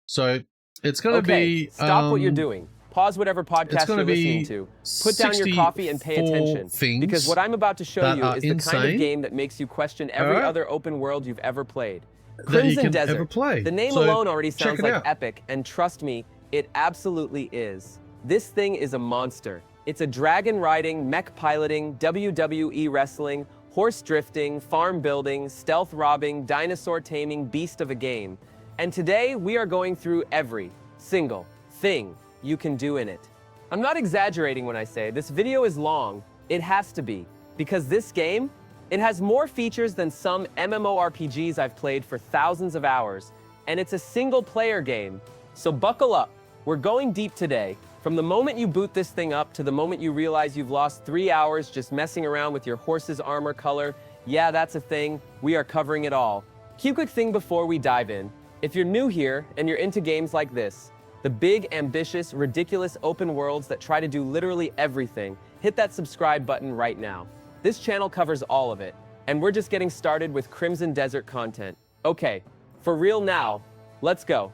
so it's going to be stop what you're doing. Pause whatever podcast you're listening to. Put down your coffee and pay attention, because what I'm about to show you is the kind of game that makes you question every other open world you've ever played. Crimson Desert. The name alone already sounds like epic, and trust me, it absolutely is. This thing is a monster. It's a dragon riding, mech piloting, WWE wrestling, horse drifting, farm building, stealth robbing, dinosaur taming beast of a game. And today we are going through every single thing you can do in it. I'm not exaggerating when I say this video is long. It has to be, because this game, it has more features than some MMORPGs I've played for thousands of hours, and it's a single-player game. So buckle up. We're going deep today. From the moment you boot this thing up to the moment you realize you've lost 3 hours just messing around with your horse's armor color, yeah, that's a thing. We are covering it all. Cute quick thing before we dive in. If you're new here and you're into games like this, the big, ambitious, ridiculous open worlds that try to do literally everything, hit that subscribe button right now. This channel covers all of it, and we're just getting started with Crimson Desert content. Okay, for real now, let's go.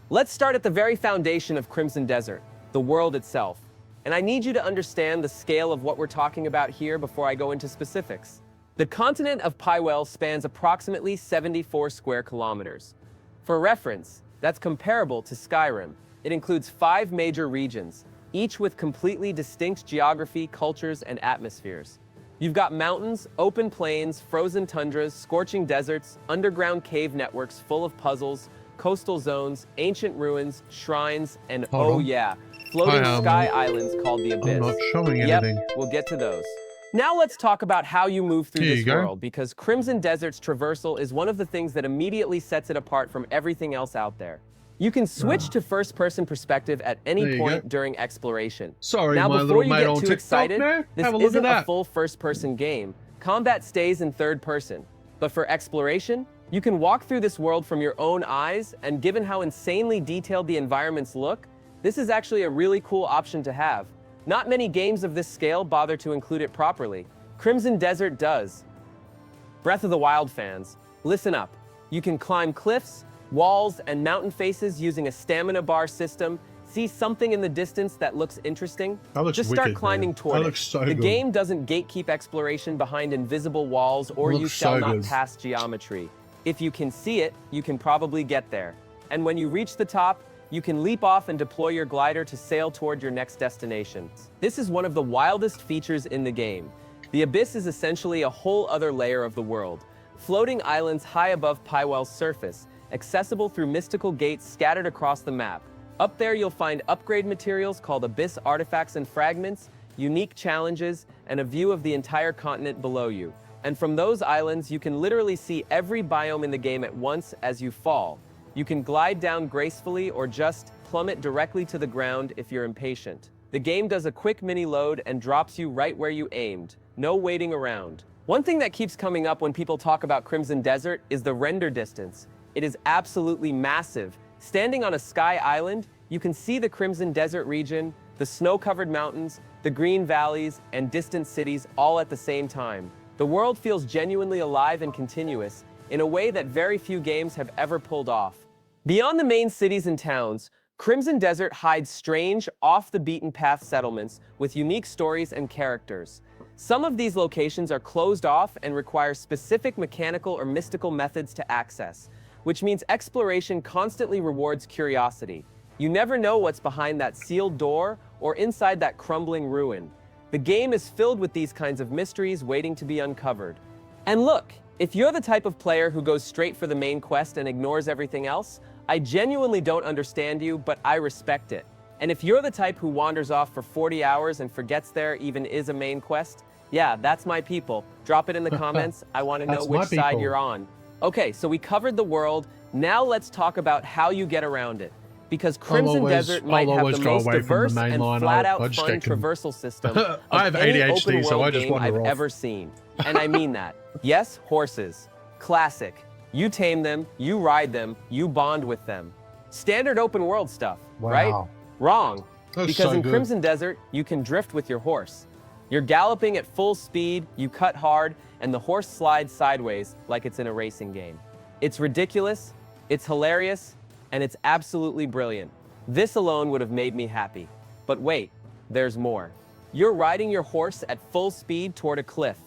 Let's start at the very foundation of Crimson Desert, the world itself. And I need you to understand the scale of what we're talking about here before I go into specifics. The continent of Pywell spans approximately 74 square kilometers. For reference, that's comparable to Skyrim. It includes 5 major regions, each with completely distinct geography, cultures, and atmospheres. You've got mountains, open plains, frozen tundras, scorching deserts, underground cave networks full of puzzles, coastal zones, ancient ruins, shrines, and floating sky islands called the Abyss. I'm not showing anything. Yep, we'll get to those. Now let's talk about how you move through this world, because Crimson Desert's traversal is one of the things that immediately sets it apart from everything else out there. You can switch to first-person perspective at any point during exploration. Sorry, now, my before little you mate get on too TikTok excited, there. this isn't a full first-person game. Combat stays in third person. But for exploration, you can walk through this world from your own eyes, and given how insanely detailed the environments look, this is actually a really cool option to have. Not many games of this scale bother to include it properly. Crimson Desert does. Breath of the Wild fans, listen up. You can climb cliffs, walls, and mountain faces using a stamina bar system. See something in the distance that looks interesting? Just start climbing toward it. The game doesn't gatekeep exploration behind invisible walls, or you shall not pass geometry. If you can see it, you can probably get there. And when you reach the top, you can leap off and deploy your glider to sail toward your next destination. This is one of the wildest features in the game. The Abyss is essentially a whole other layer of the world. Floating islands high above Pywell's surface, accessible through mystical gates scattered across the map. Up there you'll find upgrade materials called Abyss artifacts and fragments, unique challenges, and a view of the entire continent below you. And from those islands, you can literally see every biome in the game at once as you fall. You can glide down gracefully or just plummet directly to the ground if you're impatient. The game does a quick mini load and drops you right where you aimed. No waiting around. One thing that keeps coming up when people talk about Crimson Desert is the render distance. It is absolutely massive. Standing on a sky island, you can see the Crimson Desert region, the snow-covered mountains, the green valleys, and distant cities all at the same time. The world feels genuinely alive and continuous in a way that very few games have ever pulled off. Beyond the main cities and towns, Crimson Desert hides strange, off-the-beaten-path settlements with unique stories and characters. Some of these locations are closed off and require specific mechanical or mystical methods to access, which means exploration constantly rewards curiosity. You never know what's behind that sealed door or inside that crumbling ruin. The game is filled with these kinds of mysteries waiting to be uncovered. And look, if you're the type of player who goes straight for the main quest and ignores everything else, I genuinely don't understand you, but I respect it. And if you're the type who wanders off for 40 hours and forgets there even is a main quest, yeah, that's my people. Drop it in the comments. I want to know which side you're on. Okay, so we covered the world. Now let's talk about how you get around it. Because Crimson Desert might have the most diverse and flat-out fun traversal system of any open world game I've ever seen. And I mean that. Yes, horses. Classic. You tame them, you ride them, you bond with them. Standard open world stuff, right? Wrong. Because in Crimson Desert, you can drift with your horse. You're galloping at full speed, you cut hard, and the horse slides sideways like it's in a racing game. It's ridiculous, it's hilarious, and it's absolutely brilliant. This alone would have made me happy. But wait, there's more. You're riding your horse at full speed toward a cliff.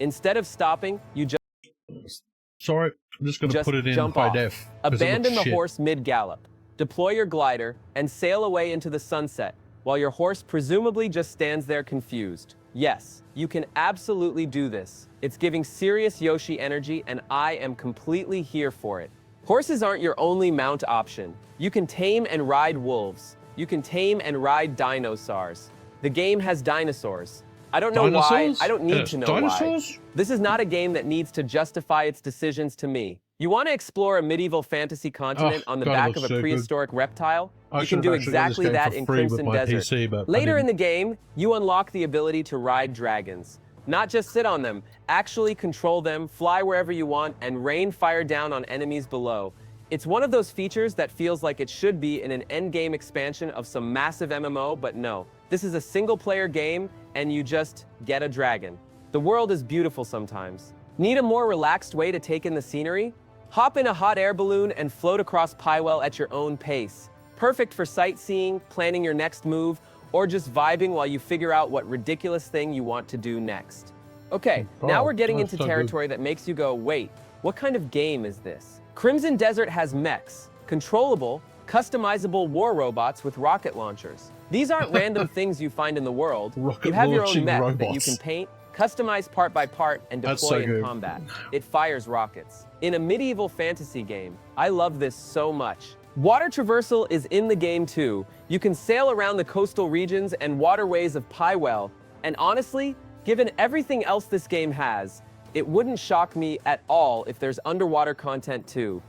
Instead of stopping, you just... Sorry, I'm just going to put it in high def. Abandon the horse mid-gallop. Deploy your glider and sail away into the sunset, while your horse presumably just stands there confused. Yes, you can absolutely do this. It's giving serious Yoshi energy, and I am completely here for it. Horses aren't your only mount option. You can tame and ride wolves. You can tame and ride dinosaurs. The game has dinosaurs. I don't know why. I don't need to know why. This is not a game that needs to justify its decisions to me. You want to explore a medieval fantasy continent on the back of a prehistoric reptile? You can do exactly that in Crimson Desert. Later in the game, you unlock the ability to ride dragons. Not just sit on them, actually control them, fly wherever you want, and rain fire down on enemies below. It's one of those features that feels like it should be in an endgame expansion of some massive MMO, but no. This is a single-player game, and you just get a dragon. The world is beautiful sometimes. Need a more relaxed way to take in the scenery? Hop in a hot air balloon and float across Pywell at your own pace. Perfect for sightseeing, planning your next move, or just vibing while you figure out what ridiculous thing you want to do next. Okay, now we're getting into territory that makes you go, wait, what kind of game is this? Crimson Desert has mechs, controllable, customizable war robots with rocket launchers. These aren't random things you find in the world. You have your own mech that you can paint, customize part by part, and deploy in combat. It fires rockets. In a medieval fantasy game, I love this so much. Water traversal is in the game too. You can sail around the coastal regions and waterways of Pywell, and honestly, given everything else this game has, it wouldn't shock me at all if there's underwater content too.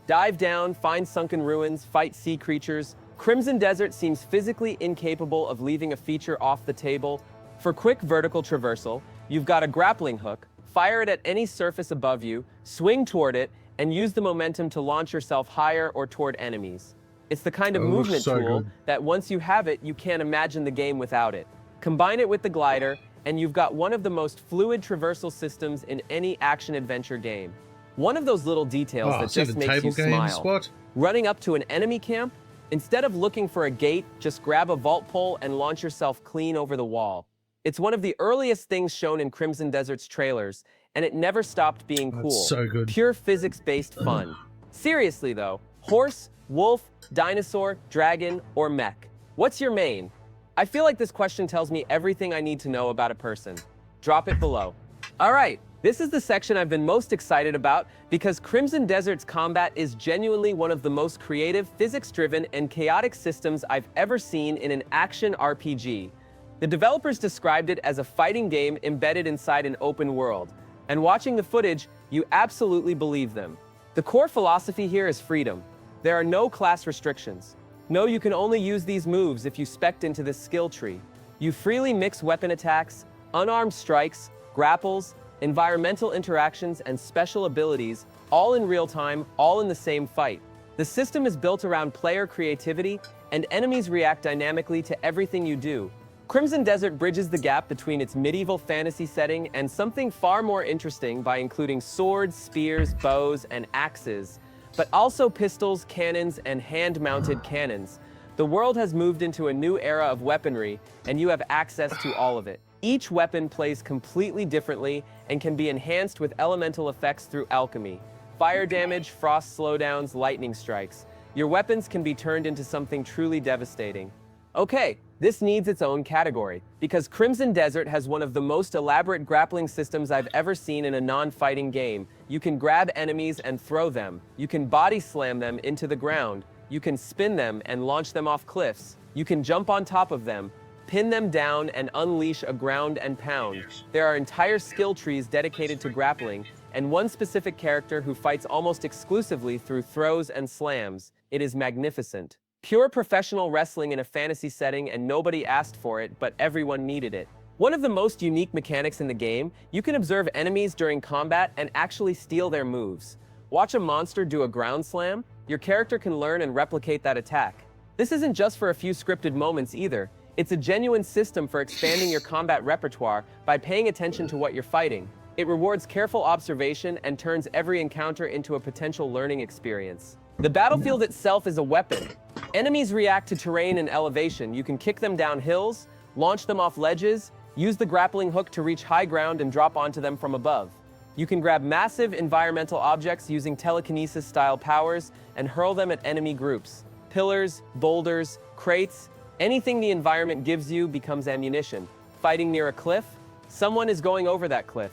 Dive down, find sunken ruins, fight sea creatures. Crimson Desert seems physically incapable of leaving a feature off the table. For quick vertical traversal, you've got a grappling hook, fire it at any surface above you, swing toward it, and use the momentum to launch yourself higher or toward enemies. It's the kind of movement tool that once you have it, you can't imagine the game without it. Combine it with the glider, and you've got one of the most fluid traversal systems in any action-adventure game. One of those little details that just makes you smile. Running up to an enemy camp, instead of looking for a gate, just grab a vault pole and launch yourself clean over the wall. It's one of the earliest things shown in Crimson Desert's trailers, and it never stopped being cool. So good. Pure physics-based fun. Seriously though, horse, wolf, dinosaur, dragon, or mech? What's your main? I feel like this question tells me everything I need to know about a person. Drop it below. All right, this is the section I've been most excited about because Crimson Desert's combat is genuinely one of the most creative, physics-driven, and chaotic systems I've ever seen in an action RPG. The developers described it as a fighting game embedded inside an open world, and watching the footage, you absolutely believe them. The core philosophy here is freedom. There are no class restrictions. No, you can only use these moves if you spec'd into this skill tree. You freely mix weapon attacks, unarmed strikes, grapples, environmental interactions, and special abilities, all in real time, all in the same fight. The system is built around player creativity, and enemies react dynamically to everything you do. Crimson Desert bridges the gap between its medieval fantasy setting and something far more interesting by including swords, spears, bows, and axes, but also pistols, cannons, and hand-mounted cannons. The world has moved into a new era of weaponry, and you have access to all of it. Each weapon plays completely differently and can be enhanced with elemental effects through alchemy. Fire damage, frost slowdowns, lightning strikes. Your weapons can be turned into something truly devastating. Okay, this needs its own category, because Crimson Desert has one of the most elaborate grappling systems I've ever seen in a non-fighting game. You can grab enemies and throw them. You can body slam them into the ground. You can spin them and launch them off cliffs. You can jump on top of them, pin them down, and unleash a ground and pound. There are entire skill trees dedicated to grappling, and one specific character who fights almost exclusively through throws and slams. It is magnificent. Pure professional wrestling in a fantasy setting, and nobody asked for it, but everyone needed it. One of the most unique mechanics in the game, you can observe enemies during combat and actually steal their moves. Watch a monster do a ground slam, your character can learn and replicate that attack. This isn't just for a few scripted moments either. It's a genuine system for expanding your combat repertoire by paying attention to what you're fighting. It rewards careful observation and turns every encounter into a potential learning experience. The battlefield itself is a weapon. Enemies react to terrain and elevation. You can kick them down hills, launch them off ledges, use the grappling hook to reach high ground and drop onto them from above. You can grab massive environmental objects using telekinesis-style powers and hurl them at enemy groups. Pillars, boulders, crates, anything the environment gives you becomes ammunition. Fighting near a cliff? Someone is going over that cliff.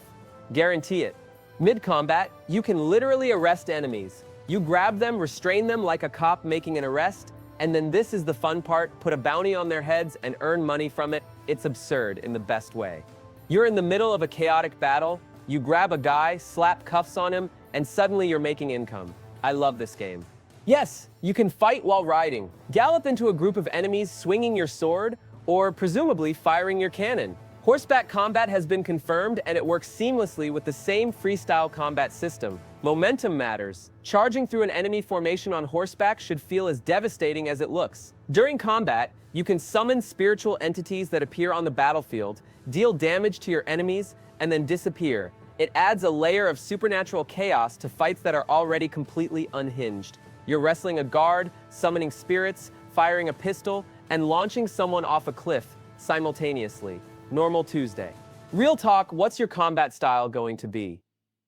Guarantee it. Mid-combat, you can literally arrest enemies. You grab them, restrain them like a cop making an arrest, and then this is the fun part, put a bounty on their heads and earn money from it. It's absurd in the best way. You're in the middle of a chaotic battle, you grab a guy, slap cuffs on him, and suddenly you're making income. I love this game. Yes, you can fight while riding. Gallop into a group of enemies swinging your sword, or presumably firing your cannon. Horseback combat has been confirmed, and it works seamlessly with the same freestyle combat system. Momentum matters. Charging through an enemy formation on horseback should feel as devastating as it looks. During combat, you can summon spiritual entities that appear on the battlefield, deal damage to your enemies, and then disappear. It adds a layer of supernatural chaos to fights that are already completely unhinged. You're wrestling a guard, summoning spirits, firing a pistol, and launching someone off a cliff simultaneously. Normal Tuesday. Real talk, what's your combat style going to be?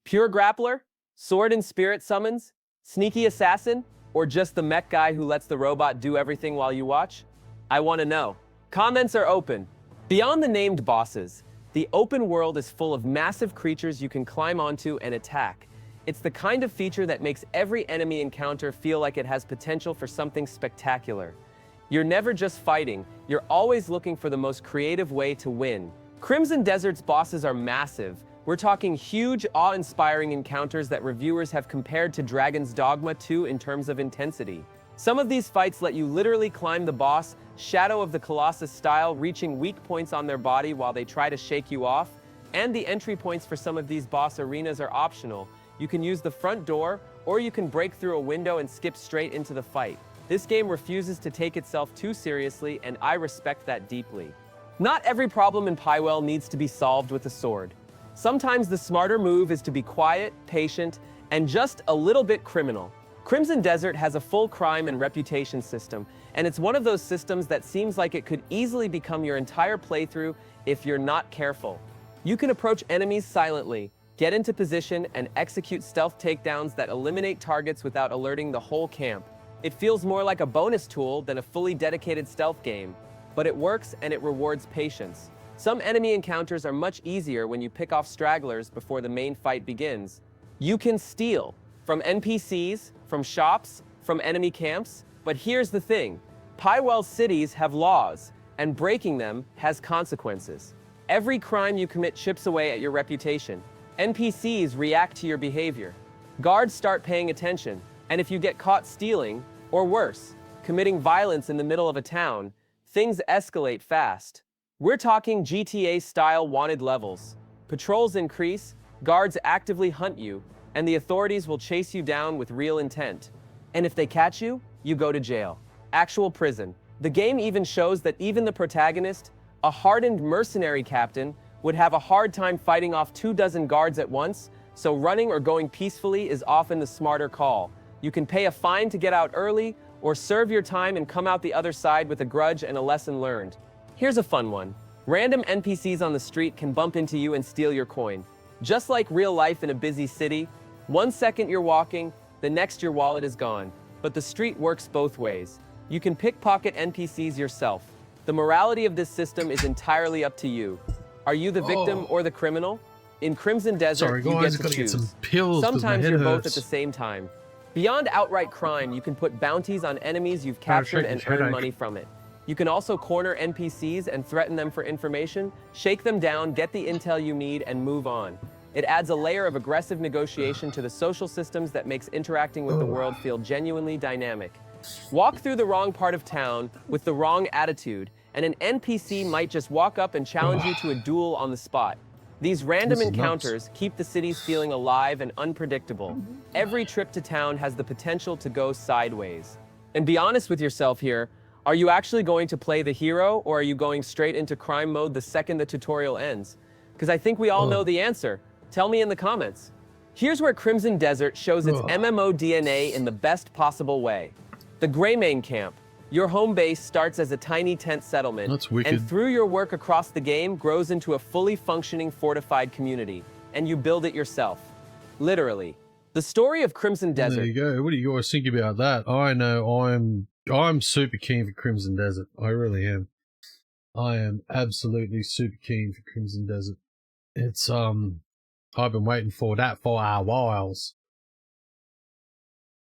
Pure grappler? Sword and spirit summons? Sneaky assassin? Or just the mech guy who lets the robot do everything while you watch? I want to know. Comments are open. Beyond the named bosses, the open world is full of massive creatures you can climb onto and attack. It's the kind of feature that makes every enemy encounter feel like it has potential for something spectacular. You're never just fighting, you're always looking for the most creative way to win. Crimson Desert's bosses are massive. We're talking huge, awe-inspiring encounters that reviewers have compared to Dragon's Dogma 2 in terms of intensity. Some of these fights let you literally climb the boss, Shadow of the Colossus style, reaching weak points on their body while they try to shake you off. And the entry points for some of these boss arenas are optional. You can use the front door, or you can break through a window and skip straight into the fight. This game refuses to take itself too seriously, and I respect that deeply. Not every problem in Pywell needs to be solved with a sword. Sometimes the smarter move is to be quiet, patient, and just a little bit criminal. Crimson Desert has a full crime and reputation system, and it's one of those systems that seems like it could easily become your entire playthrough if you're not careful. You can approach enemies silently, get into position, and execute stealth takedowns that eliminate targets without alerting the whole camp. It feels more like a bonus tool than a fully dedicated stealth game, but it works and it rewards patience. Some enemy encounters are much easier when you pick off stragglers before the main fight begins. You can steal from NPCs, from shops, from enemy camps, but here's the thing. Pywell cities have laws, and breaking them has consequences. Every crime you commit chips away at your reputation. NPCs react to your behavior. Guards start paying attention, and if you get caught stealing, or worse, committing violence in the middle of a town, things escalate fast. We're talking GTA-style wanted levels. Patrols increase, guards actively hunt you, and the authorities will chase you down with real intent. And if they catch you, you go to jail. Actual prison. The game even shows that even the protagonist, a hardened mercenary captain, would have a hard time fighting off 24 guards at once, so running or going peacefully is often the smarter call. You can pay a fine to get out early, or serve your time and come out the other side with a grudge and a lesson learned. Here's a fun one. Random NPCs on the street can bump into you and steal your coin. Just like real life in a busy city, 1 second you're walking, the next your wallet is gone. But the street works both ways. You can pickpocket NPCs yourself. The morality of this system is entirely up to you. Are you the victim or the criminal? In Crimson Desert, you get to choose. Sometimes you're both at the same time. Beyond outright crime, you can put bounties on enemies you've captured and earn money from it. You can also corner NPCs and threaten them for information, shake them down, get the intel you need, and move on. It adds a layer of aggressive negotiation to the social systems that makes interacting with the world feel genuinely dynamic. Walk through the wrong part of town with the wrong attitude, and an NPC might just walk up and challenge you to a duel on the spot. These random encounters keep the cities feeling alive and unpredictable. Every trip to town has the potential to go sideways. And be honest with yourself here, are you actually going to play the hero, or are you going straight into crime mode the second the tutorial ends? Because I think we all know the answer. Tell me in the comments. Here's where Crimson Desert shows its MMO DNA in the best possible way. The Greymane Camp. Your home base starts as a tiny tent settlement, and through your work across the game grows into a fully functioning fortified community, and you build it yourself. Literally. The story of Crimson Desert. There you go. What do you guys think about that? I know I'm super keen for Crimson Desert. I really am. I am absolutely super keen for Crimson Desert. It's I've been waiting for that for a whiles.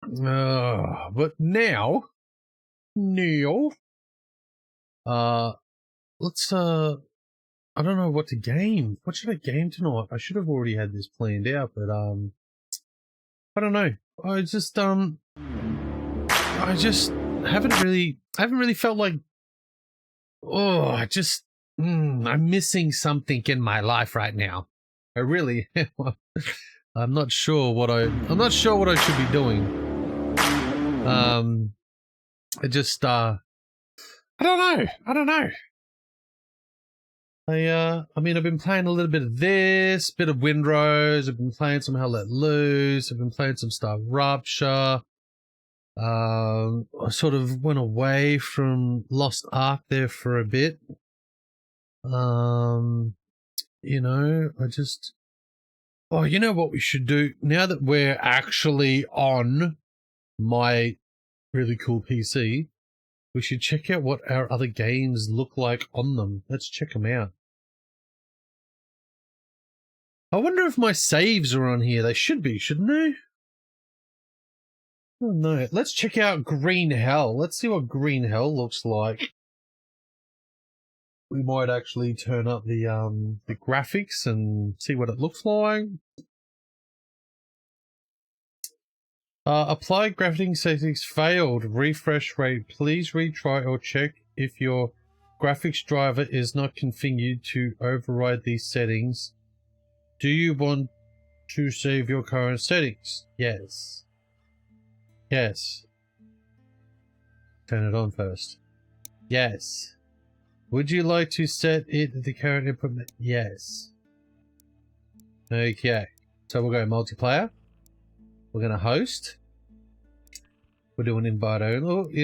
But now, let's I don't know what to game. What should I game tonight? I should have already had this planned out, but I don't know. I just haven't really felt like, I'm missing something in my life right now. I really am. I'm not sure what I should be doing. I just I don't know. I mean, I've been playing a little bit of this, bit of Windrose. I've been playing some Hell Let Loose. I've been playing some Star Rupture. I sort of went away from Lost Ark there for a bit. You know, you know what we should do now that we're actually on my really cool PC? We should check out what our other games look like on them. Let's check them out. I wonder if my saves are on here. They should be, shouldn't they? Oh no. Let's check out Green Hell. Let's see what Green Hell looks like. We might actually turn up the graphics and see what it looks like. Apply graphics settings failed. Refresh rate. Please retry or check if your graphics driver is not configured to override these settings. Do you want to save your current settings? Yes. Yes. Turn it on first. Yes. Would you like to set it at the current input? Yes. Okay. So we'll go multiplayer. We're going to host. We're doing invite only.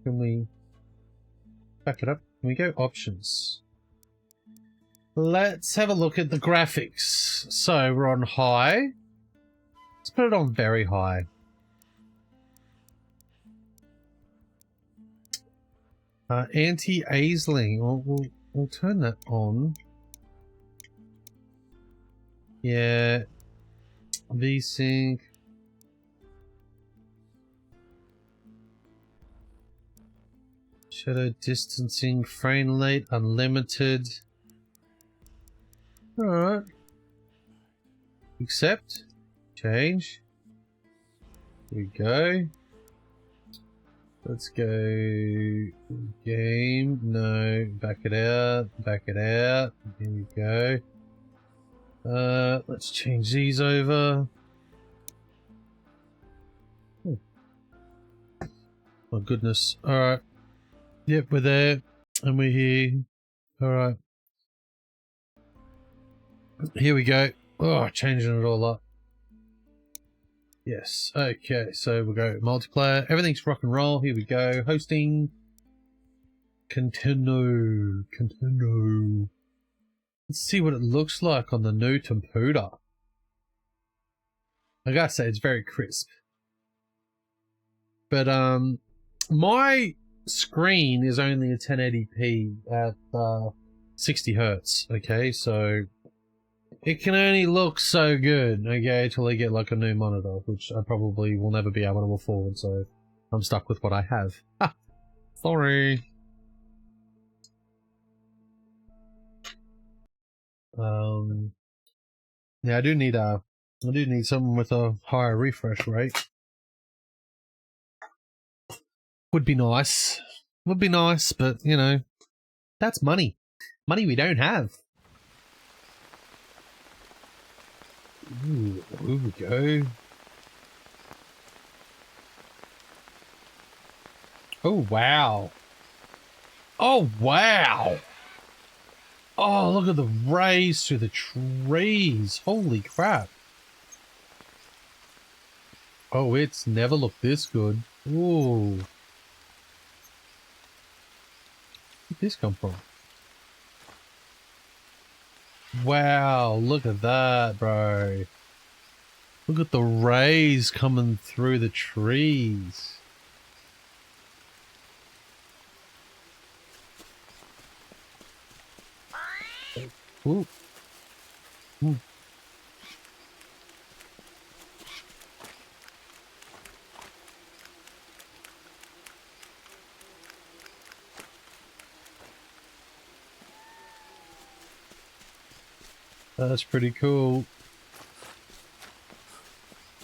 Can we back it up? Can we go options? Let's have a look at the graphics. So we're on high. Let's put it on very high. Anti-aisling. We'll turn that on. Yeah. V-Sync. Shadow distancing, frame rate, unlimited. Alright. Accept. Change. Here we go. Let's go. Game. No. Back it out. Back it out. Here we go. Let's change these over. Oh. My goodness. Alright. Yep, we're there. And we're here. Alright. Here we go. Oh, changing it all up. Yes. Okay, so we'll go multiplayer. Everything's rock and roll. Here we go. Hosting. Continue. Continue. Let's see what it looks like on the new computer. I gotta say, it's very crisp. But, my screen is only a 1080p at 60 hertz. Okay, so it can only look so good, okay, till I get like a new monitor, which I probably will never be able to afford, so I'm stuck with what I have. Ha! Sorry. Yeah, I do need something with a higher refresh rate. Would be nice. Would be nice, but you know, that's money. Money we don't have. Ooh, here we go. Oh wow. Oh wow. Oh, look at the rays through the trees. Holy crap. Oh, it's never looked this good. Ooh. Where'd this come from? Wow, look at that, bro. Look at the rays coming through the trees. Ooh. Ooh. That's pretty cool.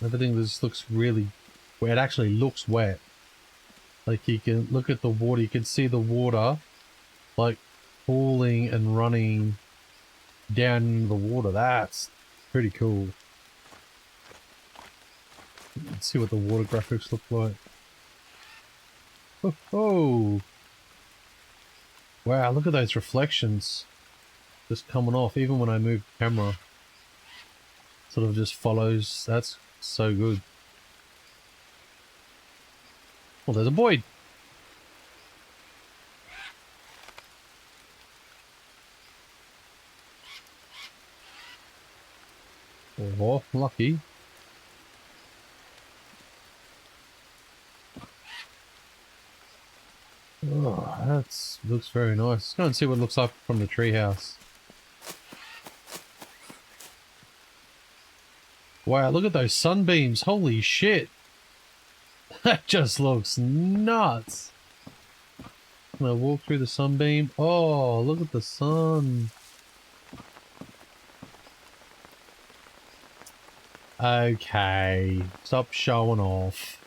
Everything just looks really wet. It actually looks wet. Like you can look at the water, you can see the water like falling and running down in the water. That's pretty cool. Let's see what the water graphics look like. Oh, wow, look at those reflections just coming off. Even when I move the camera, sort of just follows. That's so good. Oh, there's a void. Oh, lucky. Oh, that looks very nice. Let's go and see what it looks like from the treehouse. Wow, look at those sunbeams. Holy shit. That just looks nuts. I'm gonna walk through the sunbeam. Oh, look at the sun. Okay, stop showing off.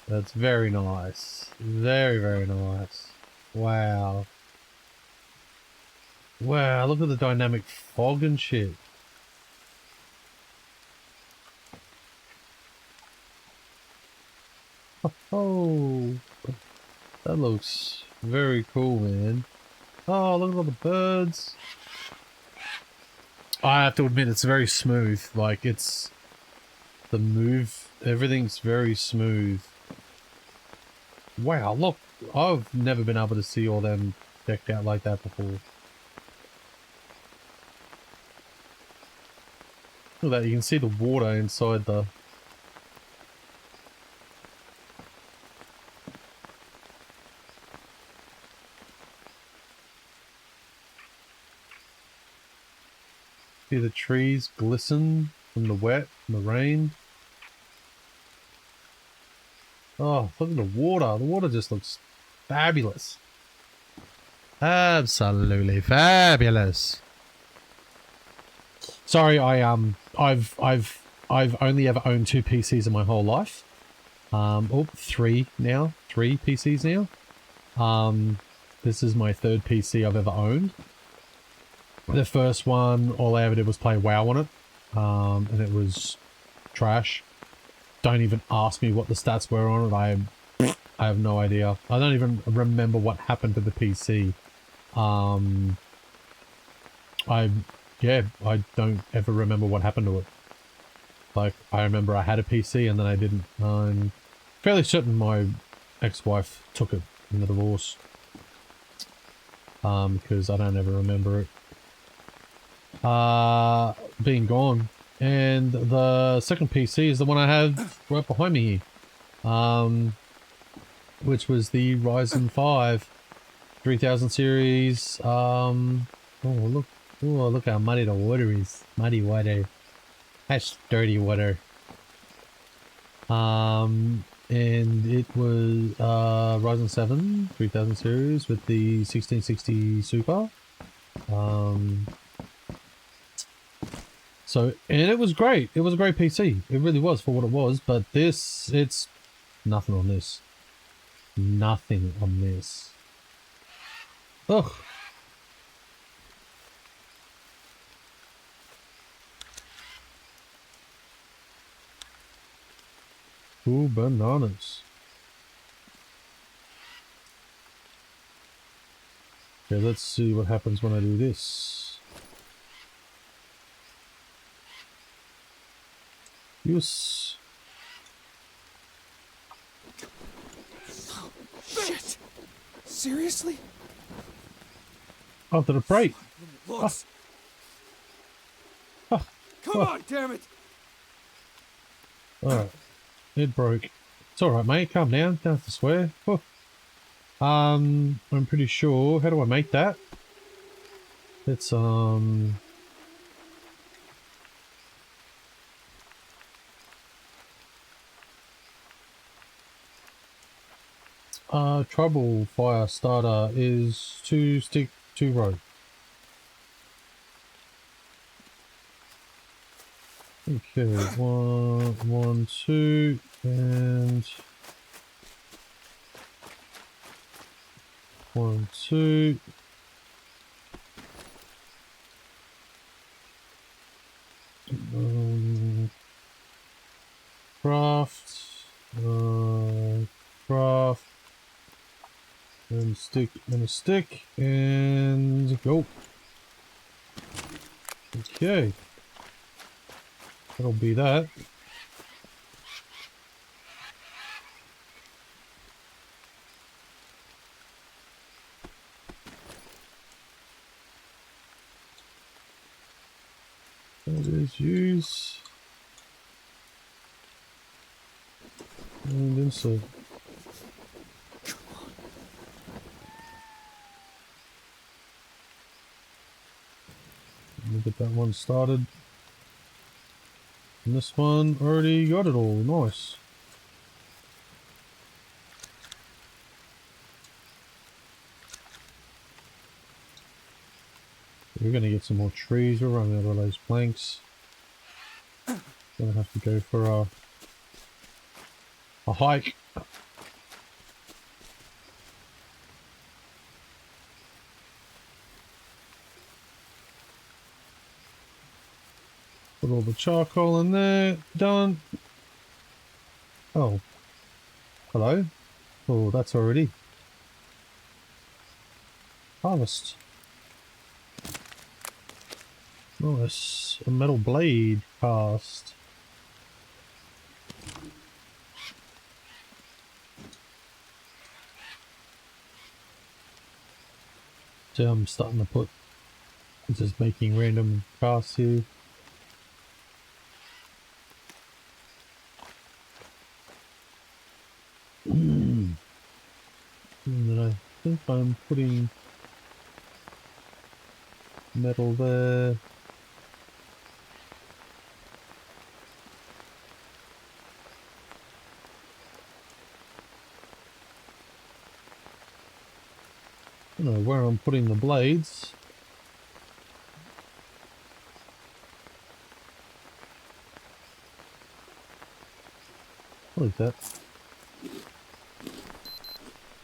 That's very nice. Very, very nice. Wow. Wow, look at the dynamic fog and shit. Oh, that looks very cool, man. Oh, look at all the birds. I have to admit, it's very smooth. Like, it's the move, everything's very smooth. Wow, look, I've never been able to see all them decked out like that before. Look at that, you can see the water inside the... See the trees glisten from the wet and the rain. Oh, look at the water. The water just looks fabulous. Absolutely fabulous. Sorry, I've only ever owned 2 PCs in my whole life. Oh, 3 now. 3 PCs now. This is my 3rd PC I've ever owned. The first one, all I ever did was play WoW on it. And it was trash. Don't even ask me what the stats were on it. I have no idea. I don't even remember what happened to the PC. I don't ever remember what happened to it. Like, I remember I had a PC and then I didn't. I'm fairly certain my ex-wife took it in the divorce. Because I don't ever remember it being gone. And the second PC is the one I have right behind me here. Which was the Ryzen 5 3000 series. Oh look how muddy the water is. Muddy water. That's dirty water. And it was Ryzen 7 3000 series with the 1660 Super. So, and it was great. It was a great PC. It really was for what it was. But this, it's nothing on this. Nothing on this. Ugh. Ooh, bananas. Okay, let's see what happens when I do this. Use. Shit! Seriously? Oh, did it break? Oh. Oh. Come on, damn it! Alright. It broke. It's alright, mate. Calm down. Don't have to swear. Oh. I'm pretty sure. How do I make that? It's, trouble fire starter is 2 stick, 2 rope. Okay, 1, 2, and 1, 2. Craft, craft, and stick, and a stick, and go. Okay. That'll be that. That is use. And insert. Let me get that one started. And this one already got it all. Nice. We're gonna get some more trees. We're running out of those planks. Gonna have to go for a hike. Put all the charcoal in there. Done. Oh. Hello. Oh, that's already. Harvest. Nice. A metal blade cast. So I'm starting to put, just making random casts here. And then I think I'm putting metal there. I don't know where I'm putting the blades. What is that?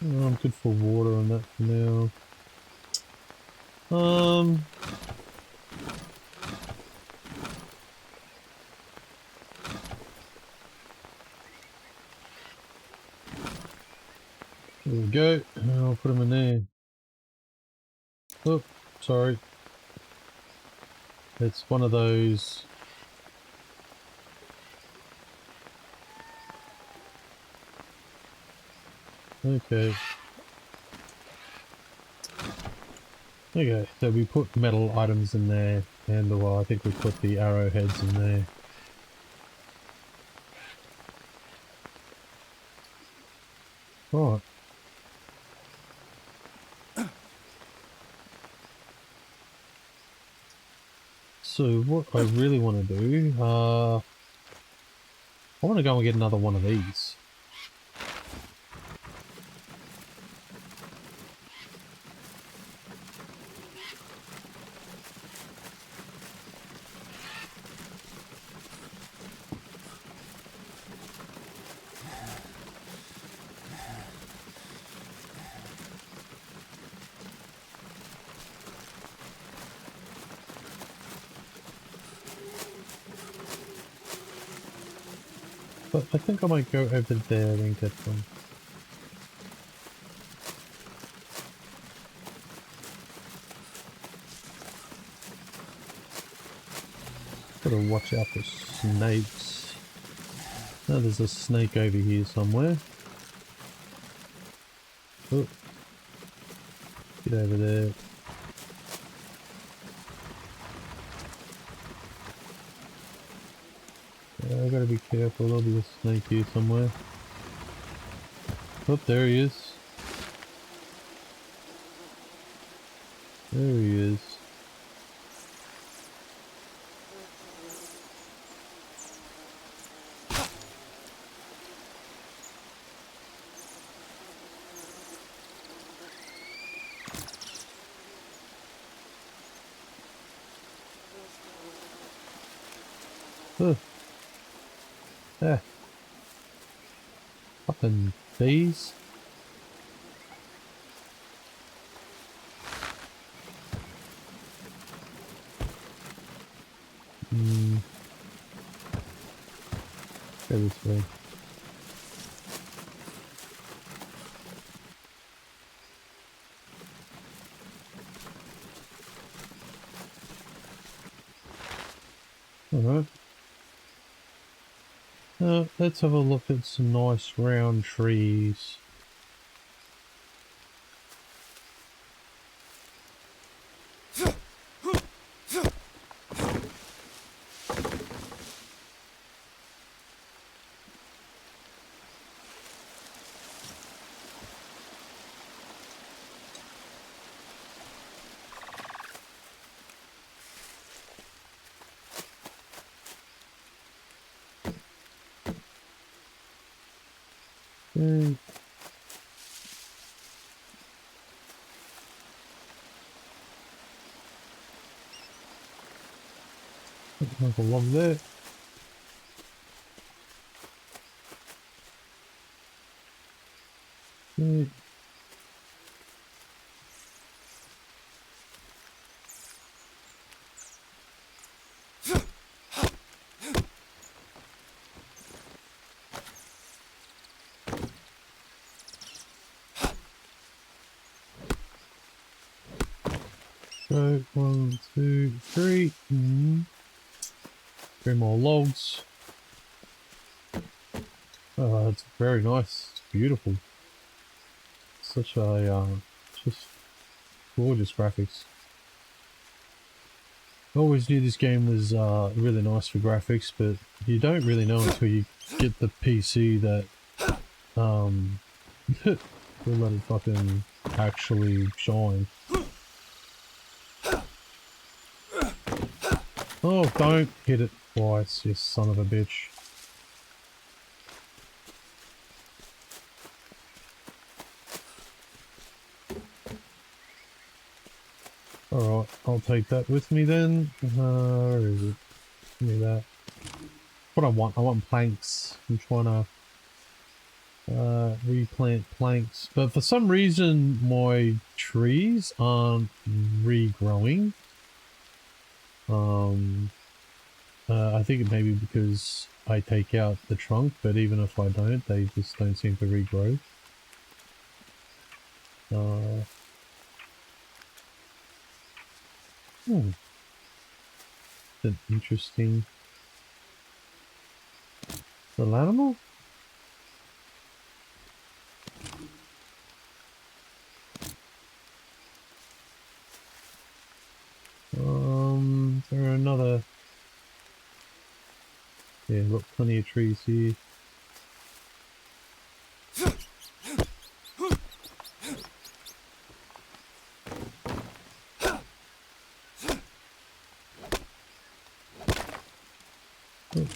Oh, I'm good for water on that for now. There we go. I'll put them in there. Oh, sorry. It's one of those. Okay. Okay, so we put metal items in there, and I think we put the arrowheads in there. Right. So what I really want to do, I want to go and get another one of these. But I think I might go over there and get them. Gotta watch out for snakes. Oh, there's a snake over here somewhere. Oh. Get over there. I gotta be careful, there'll be a snake here somewhere. Oh, there he is. There he is. Oh. Ah. Fucking bees. Go this way. Alright. Let's have a look at some nice round trees. Okay. Like along there. Okay. So, 1, 2, 3. 3 more logs. Oh, it's very nice. It's beautiful. Such a, just gorgeous graphics. I always knew this game was really nice for graphics, but you don't really know until you get the PC that will let it fucking actually shine. Oh, don't hit it twice, you son of a bitch. Alright, I'll take that with me then. Where is it? Give me that. What I want planks. I'm trying to replant planks. But for some reason my trees aren't regrowing. I think it may be because I take out the trunk, but even if I don't, they just don't seem to regrow. That's an interesting little animal. Is there another? Yeah, got plenty of trees here.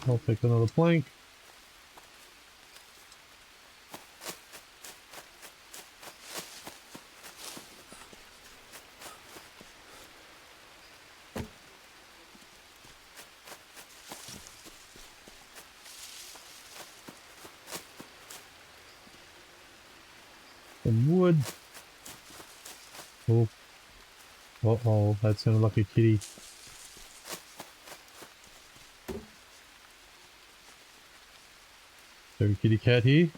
I'll pick another plank. Some wood. Oh. Uh-oh, that sounded like a kitty. There a kitty cat here?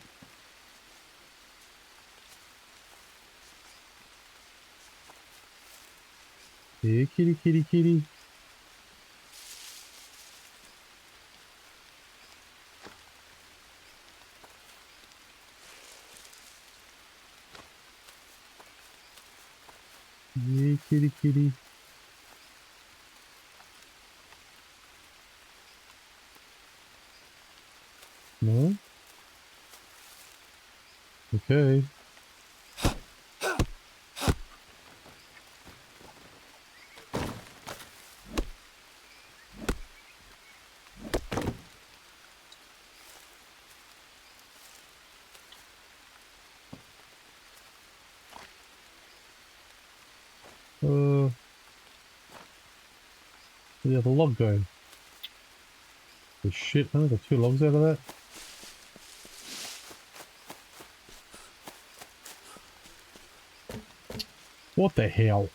Yeah, kitty, kitty, kitty. Yeah, kitty, kitty. No? Okay. Where'd the other log go? The shit, huh? Got 2 logs out of that? What the hell?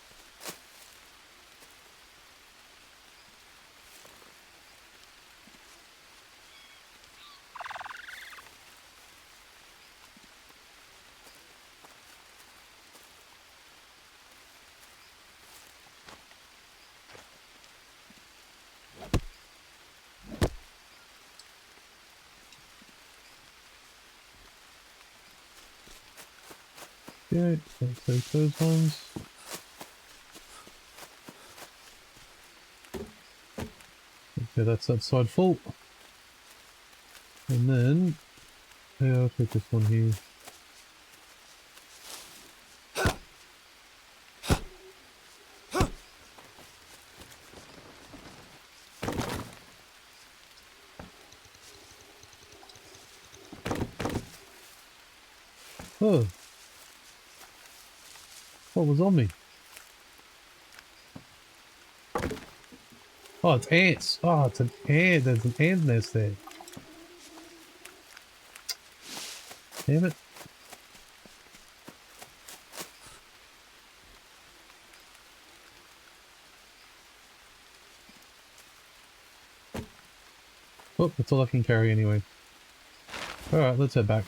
Okay, let's take those ones. Okay, that's that side full. And then, yeah, I'll take this one here. Oh. What was on me? Oh, it's ants. Oh, it's an ant. There's an ant nest there. Damn it. Oh, that's all I can carry anyway. Alright, let's head back.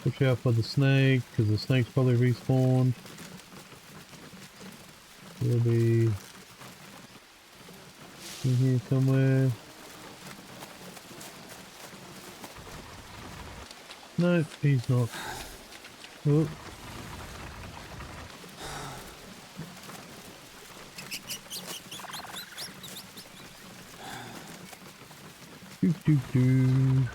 Watch out for the snake, because the snake's probably respawned. He'll be in here somewhere. No, he's not. Oh. Doo doo doo.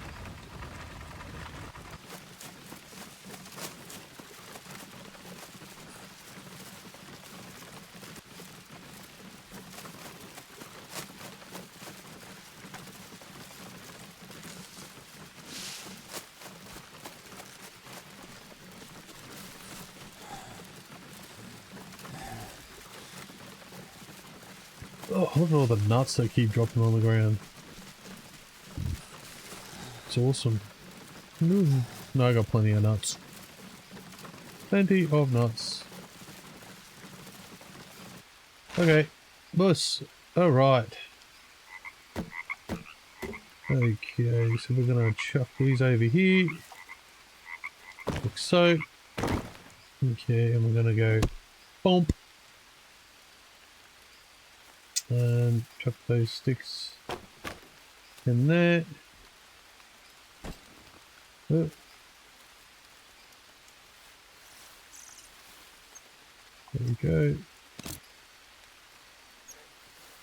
Oh, look at all the nuts that keep dropping on the ground. It's awesome. Ooh. No, I got plenty of nuts. Plenty of nuts. Okay, boss. Alright. Okay, so we're gonna chuck these over here. Like so. Okay, and we're gonna go bump. And chuck those sticks in there. Oh. There we go.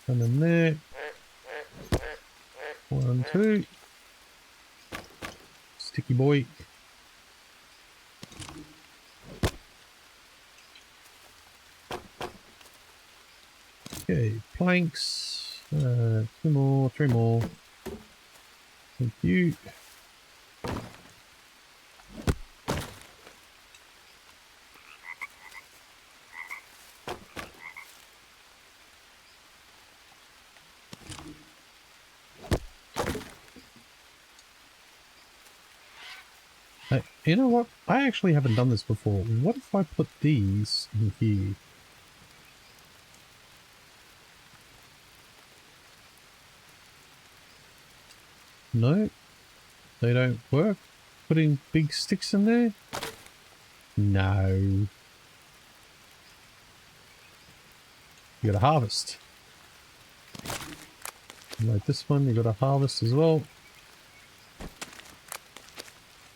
And then there. 1, 2. Sticky boy. Okay, planks. 2 more, 3 more. Thank you. Hey, you know what? I actually haven't done this before. What if I put these in here? No? They don't work? Putting big sticks in there? No. You gotta harvest. Like this one, you gotta harvest as well.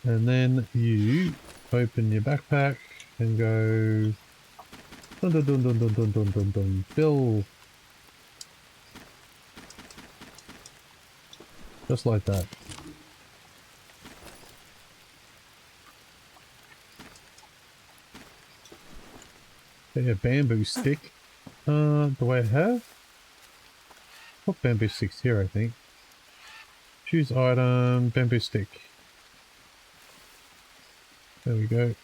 And then you open your backpack and go dun dun dun dun dun dun dun dun dun. Fill. Just like that. A bamboo stick. Do I have? What bamboo sticks here, I think. Choose item, bamboo stick. There we go.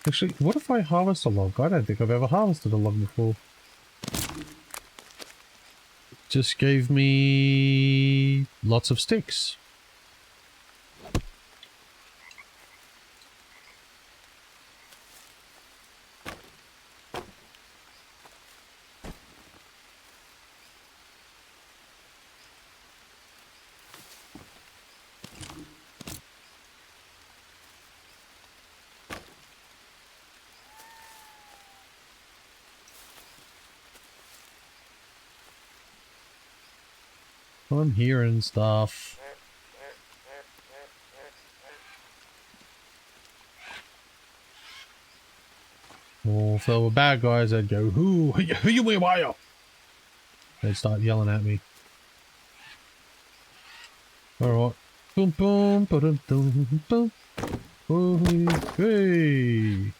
Actually, what if I harvest a log? I don't think I've ever harvested a log before. Just gave me lots of sticks. I'm hearing stuff. Well, if they were bad guys, I'd go, who you, where you? They'd start yelling at me. Alright. Boom, boom, ba-dum, dum, boom. Oh, hey.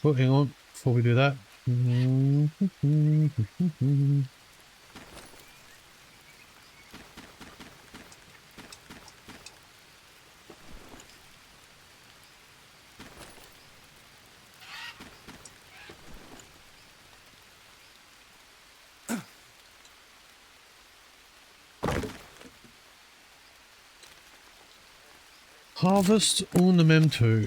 Oh, hang on. Before we do that. Harvest ornamento.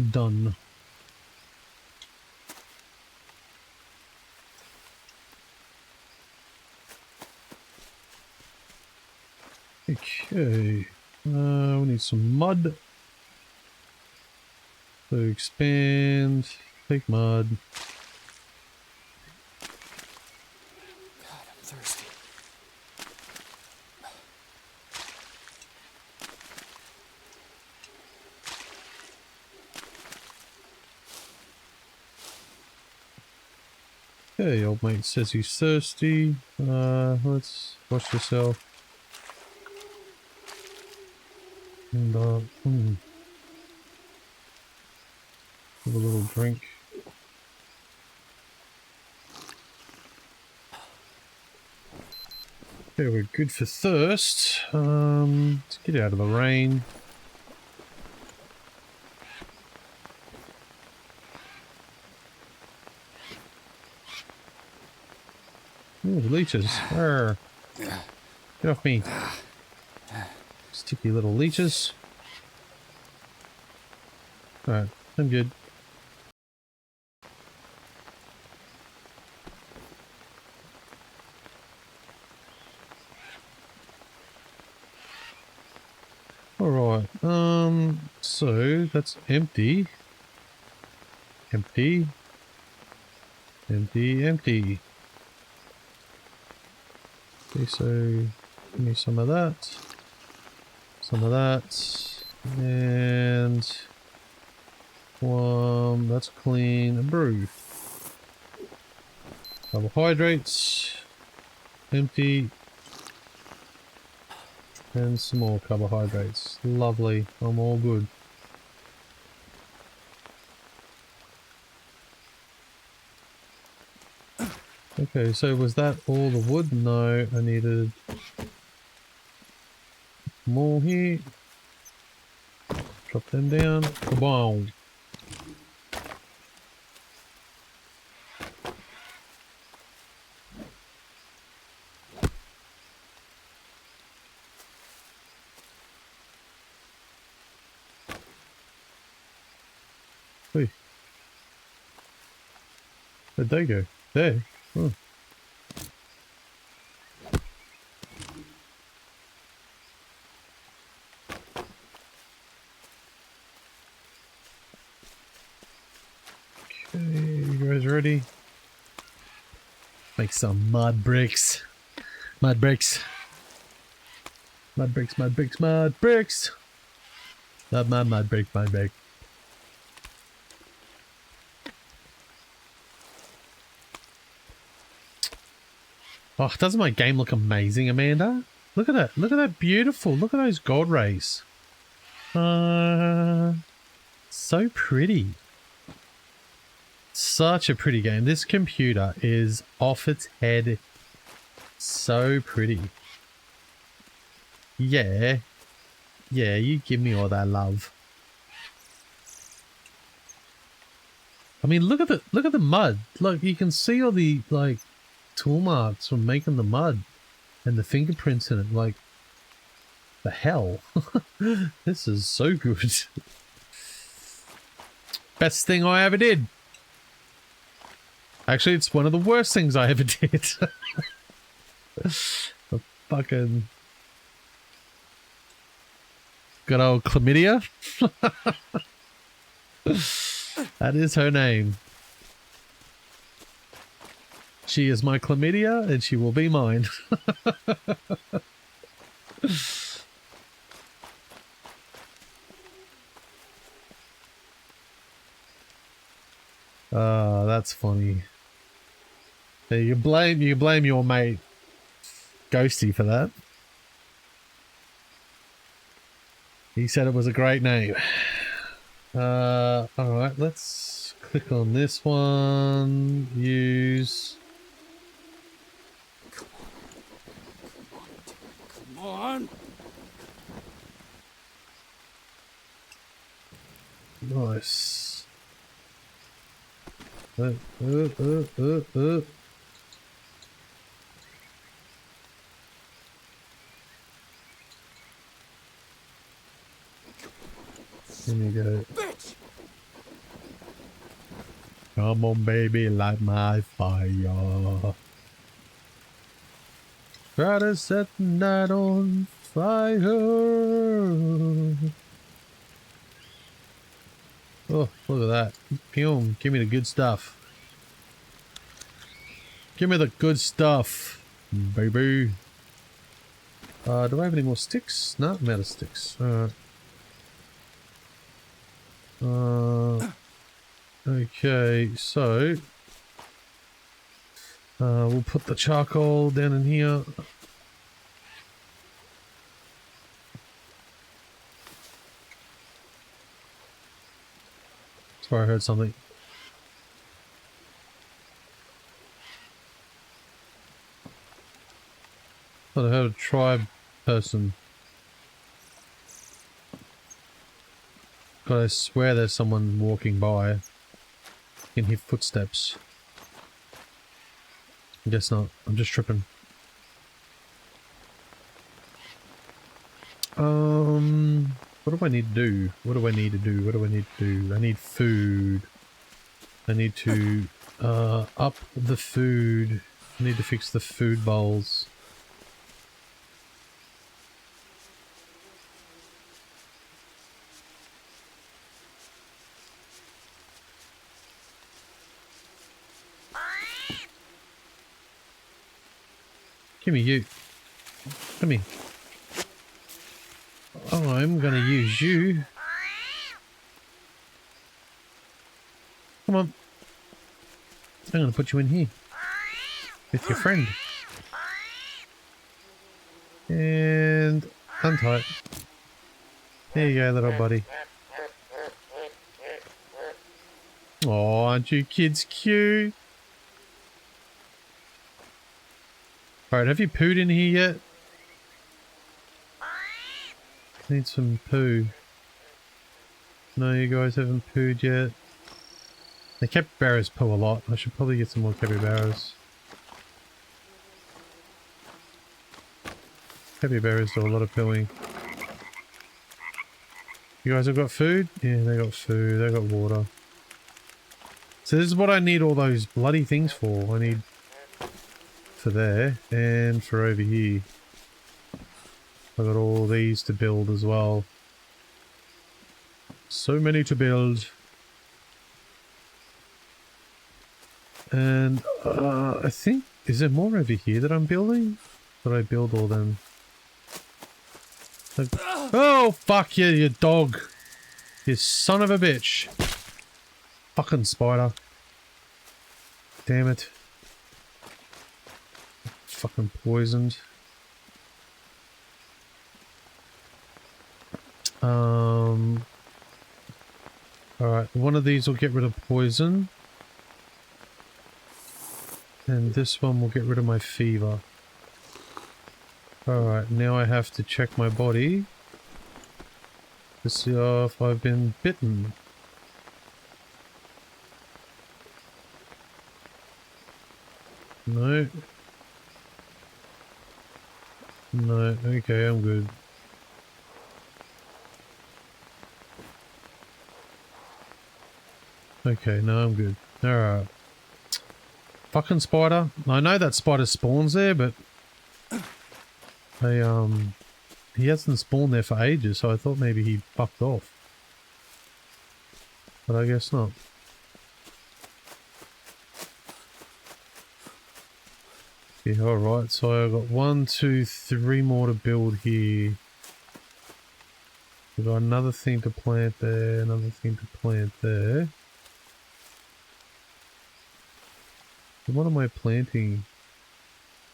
Done. Okay. We need some mud. So expand. Take mud. God, I'm thirsty. Okay, old mate says he's thirsty. Let's wash yourself. And have a little drink. Okay, we're good for thirst. Let's get out of the rain. Ooh, leeches. Arr. Get off me. Sticky little leeches. Alright, I'm good. Alright, so that's empty. Empty. Empty, empty. Okay, so give me some of that. Some of that. And one, that's clean and brew. Carbohydrates. Empty. And some more carbohydrates. Lovely. I'm all good. Okay, so was that all the wood? No, I needed more here. Drop them down. Kaboom. Wait. Where'd they go? There. Oh. Okay, you guys ready? Make some mud bricks. Mud bricks. Mud bricks, mud bricks, mud bricks. Mud brick, mud brick. Oh, doesn't my game look amazing, Amanda? Look at that. Look at that beautiful. Look at those gold rays. So pretty. Such a pretty game. This computer is off its head. So pretty. Yeah. Yeah, you give me all that love. I mean, look at the mud. Look, you can see all the like tool marks from making the mud and the fingerprints in it. Like, the hell. This is so good. Best thing I ever did. Actually, it's one of the worst things I ever did. The fucking good old chlamydia. That is her name. She is my chlamydia and she will be mine. Oh, that's funny. You blame your mate Ghosty for that. He said it was a great name. Alright, let's click on this one. Use. Come on. Nice. Let me go. Bitch. Come on, baby, light my fire. Try to set the night on fire. Oh, look at that. Pew, give me the good stuff. Give me the good stuff, baby. Do I have any more sticks? No, I'm out of sticks. Okay, so we'll put the charcoal down in here. Sorry, I heard something. Thought I heard a tribe person. God, I swear there's someone walking by. I can hear footsteps. I guess not. I'm just tripping. What do I need to do? What do I need to do? What do I need to do? I need food. I need to up the food. I need to fix the food bowls. Give me you. Come here. Oh, I'm gonna use you. Come on. I'm gonna put you in here. With your friend. And untie it. There you go, little buddy. Oh, aren't you kids cute? Alright, have you pooed in here yet? Need some poo. No, you guys haven't pooed yet. The capybaras poo a lot. I should probably get some more capybaras. Capybaras do a lot of pooing. You guys have got food? Yeah, they got food. They got water. So this is what I need all those bloody things for. I need for there and for over here. I got all these to build as well. So many to build. And I think, is there more over here that I'm building? Did I build all them? Like, oh fuck you, you dog. You son of a bitch. Fucking spider. Damn it. Fucking poisoned. Alright, one of these will get rid of poison. And this one will get rid of my fever. Alright, now I have to check my body to see if I've been bitten. No. No, okay, I'm good. Okay, no, I'm good. Alright. Fucking spider. I know that spider spawns there, but he hasn't spawned there for ages, so I thought maybe he fucked off. But I guess not. Yeah, alright, so I've got 1, 2, 3 more to build here. We've got another thing to plant there, another thing to plant there. What am I planting?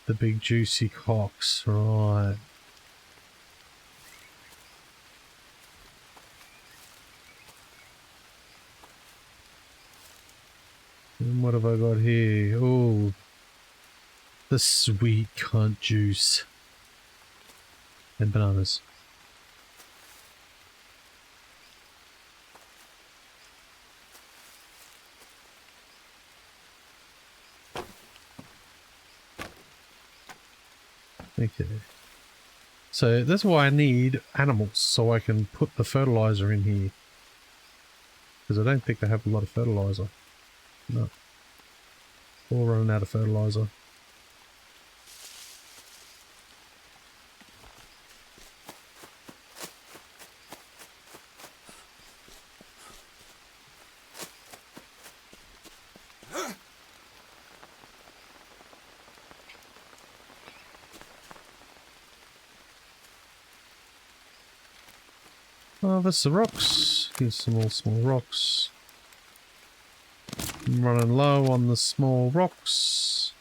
The big juicy cocks, right. And what have I got here? Oh, the sweet cunt juice. And bananas. Okay. So that's why I need animals, so I can put the fertilizer in here. Because I don't think they have a lot of fertilizer. No. We're running out of fertilizer. Oh, there's the rocks. Here's some more small rocks. I'm running low on the small rocks.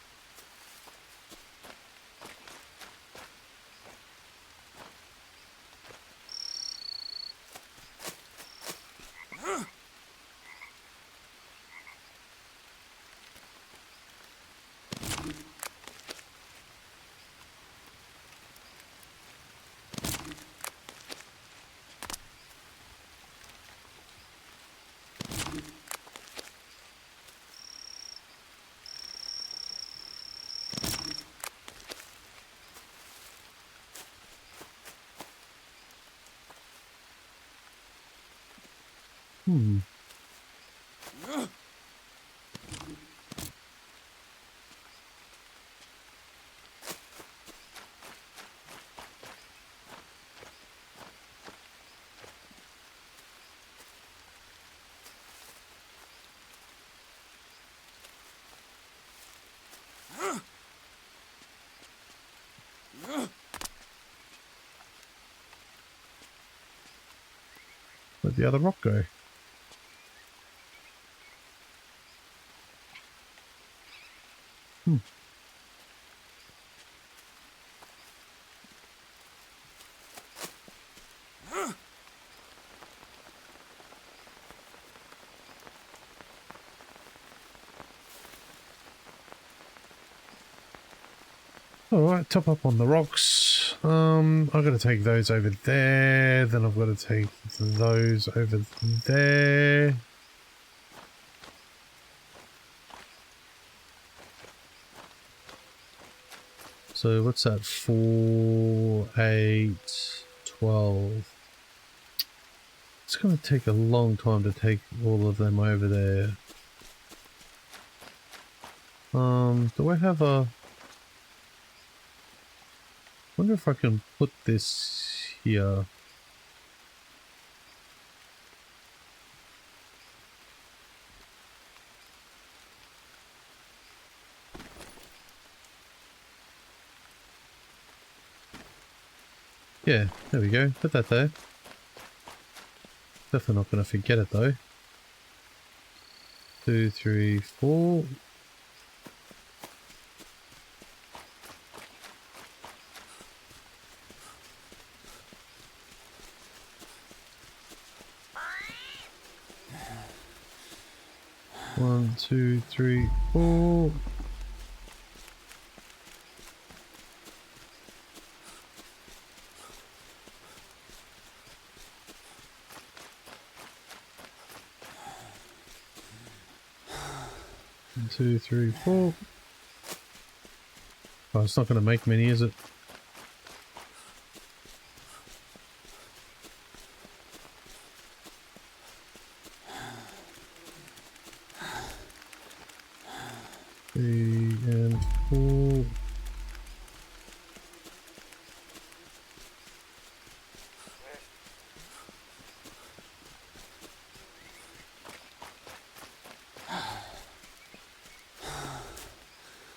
Where'd the other rock go? Alright, top up on the rocks. I've got to take those over there, then I've got to take those over there. So what's that? 4, 8, 12. It's going to take a long time to take all of them over there. Do I have a... wonder if I can put this here. Yeah, there we go. Put that there. Definitely not going to forget it though. 2, 3, 4. One, 2, 3, 4. One, 2, 3, 4. Oh, it's not going to make many, is it? And 4.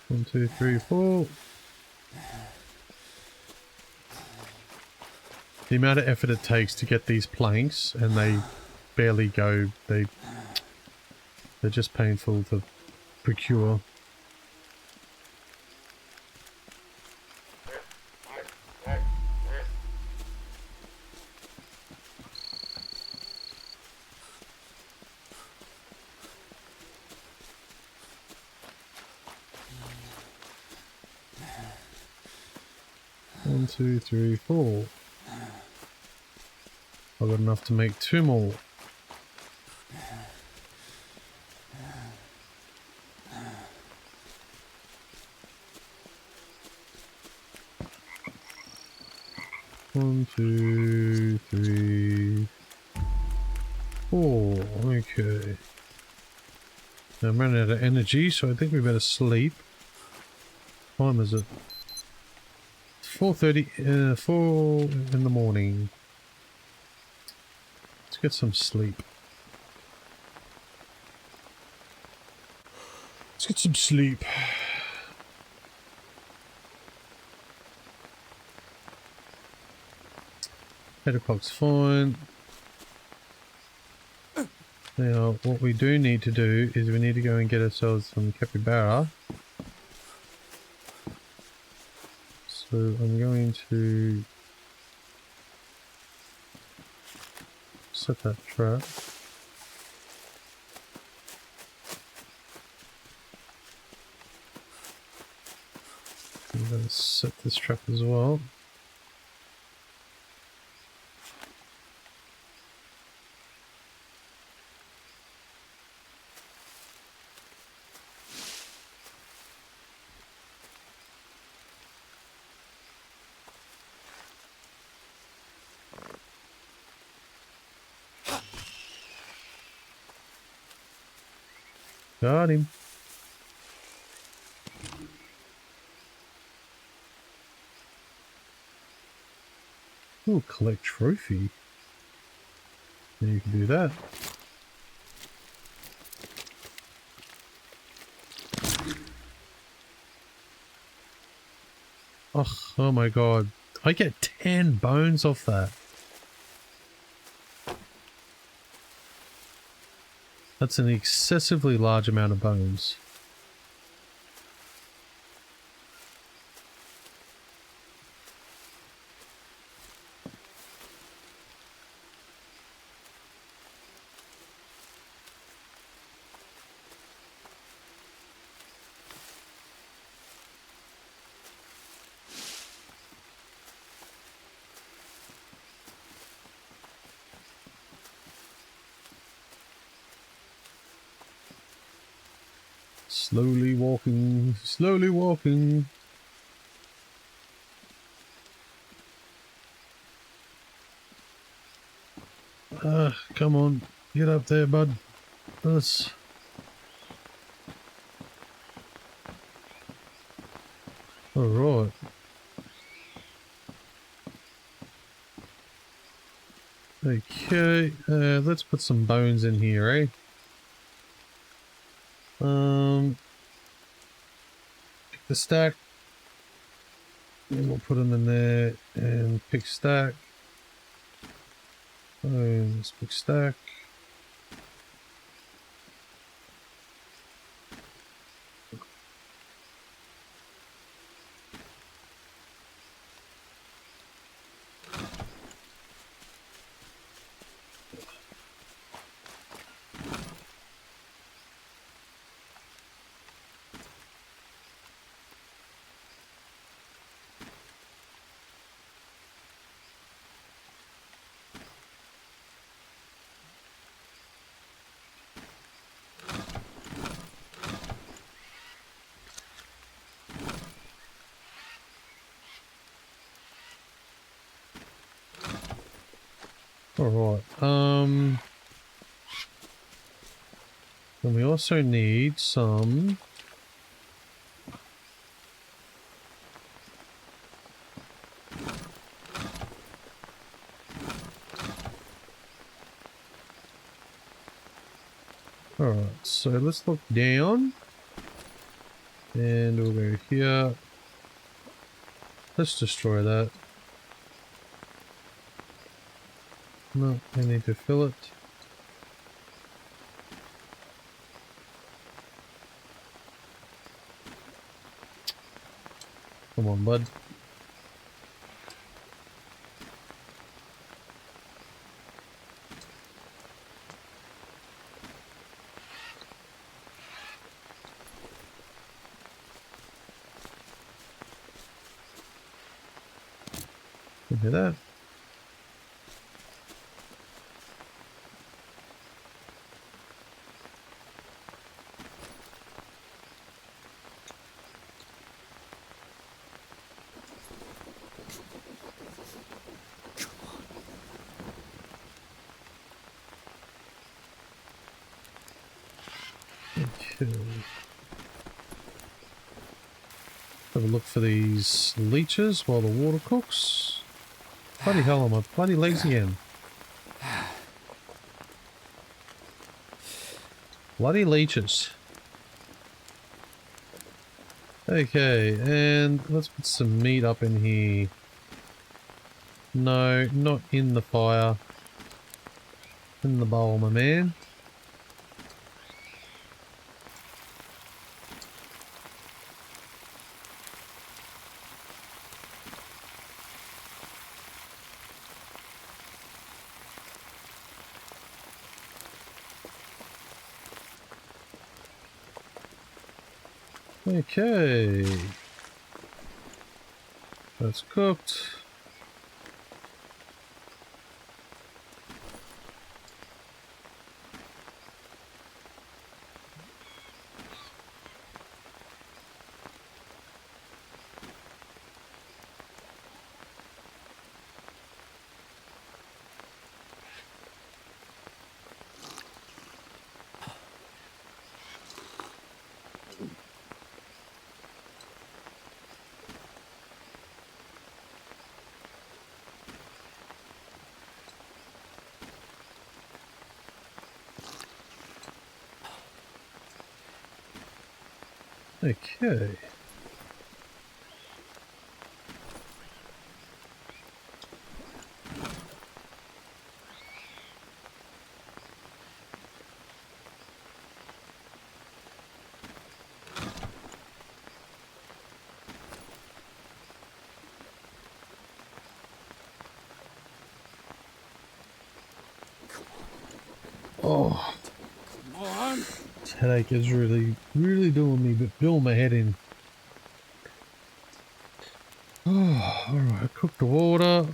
One, 2, 3, 4. The amount of effort it takes to get these planks, and they barely go. They're just painful to procure. One, 2, 3, 4. I've got enough to make 2 more. One, 2, 3, 4. Okay. I'm running out of energy, so I think we better sleep. What time is it? 4:30, 4 in the morning. Let's get some sleep. Let's get some sleep. 8 o'clock's fine. Now, what we do need to do is we need to go and get ourselves some capybara. So I'm going to set that trap. I'm going to set this trap as well. Got him. Ooh, collect trophy. Yeah, you can do that. Oh my god. I get 10 bones off that. That's an excessively large amount of bones. Slowly walking, slowly walking. Come on, get up there, bud. Us. All right. Okay, let's put some bones in here, eh? Pick the stack. And we'll put them in there and pick stack. Bones, pick stack. Alright, and we also need some alright, so let's look down and we'll go here. Let's destroy that. No, I need to fill it. Come on, bud. Look at that. Okay. Have a look for these leeches while the water cooks. Bloody hell, I'm a bloody legs again. Bloody leeches. Okay, and let's put some meat up in here. No, not in the fire. In the bowl, my man. Okay. That's cooked. Okay. Oh, Come on. this headache is really doing my head in. Oh, alright, cook the water.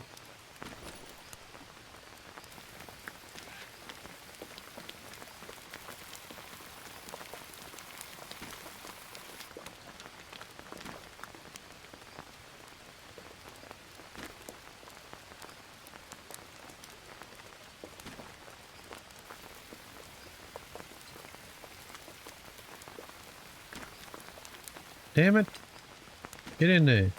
Damn it. Get in there.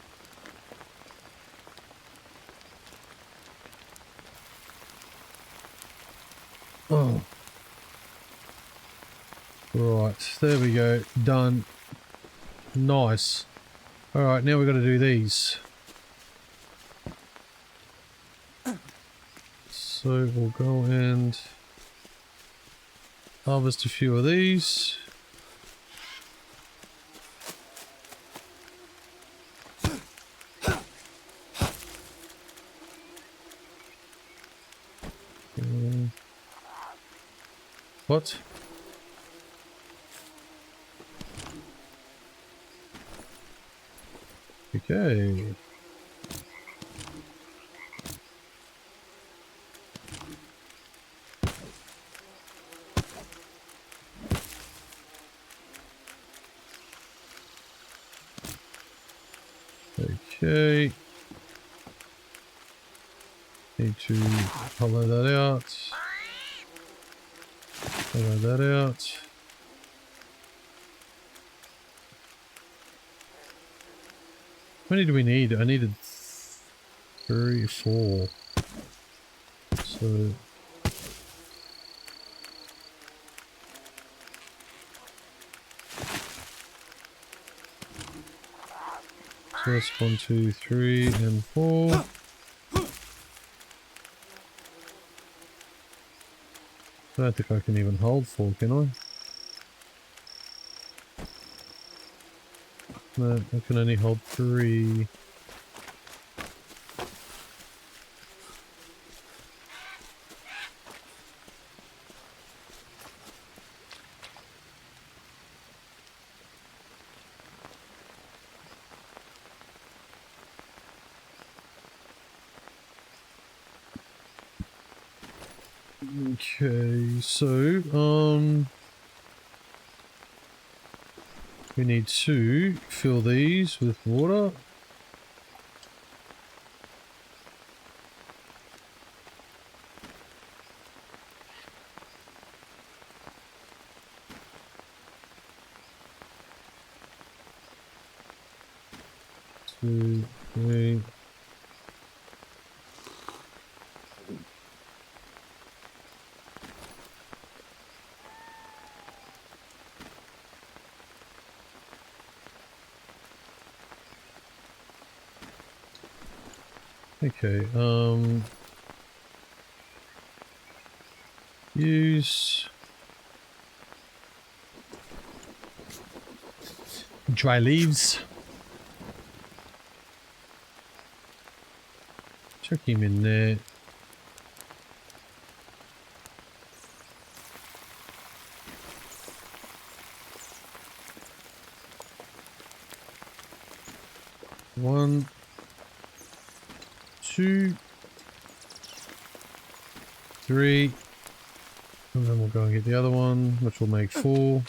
Oh. Right, there we go. Done. Nice. Alright, now we've got to do these. So we'll go and harvest a few of these. What? Okay. Okay. Need to hollow that out. Hollow that out. How many do we need? I needed 3 or 4. So that's 1, 2, 3, and 4. I don't think I can even hold 4, can I? No, I can only hold 3. Okay, so, we need to fill these with water. 2, 3. Okay, use dry leaves. Chuck him in there. One, 2, 3, and then we'll go and get the other one, which will make 4.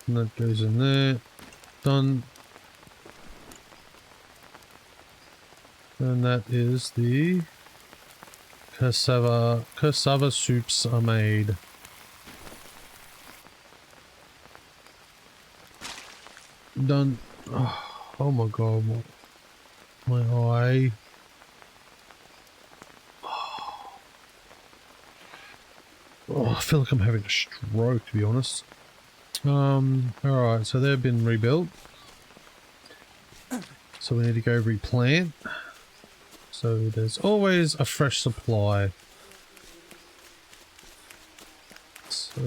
And that goes in there. Done. And that is the cassava soups are made. Done. Oh my god, my eye. Oh, I feel like I'm having a stroke, to be honest. Alright, so they've been rebuilt. So we need to go replant. So there's always a fresh supply. So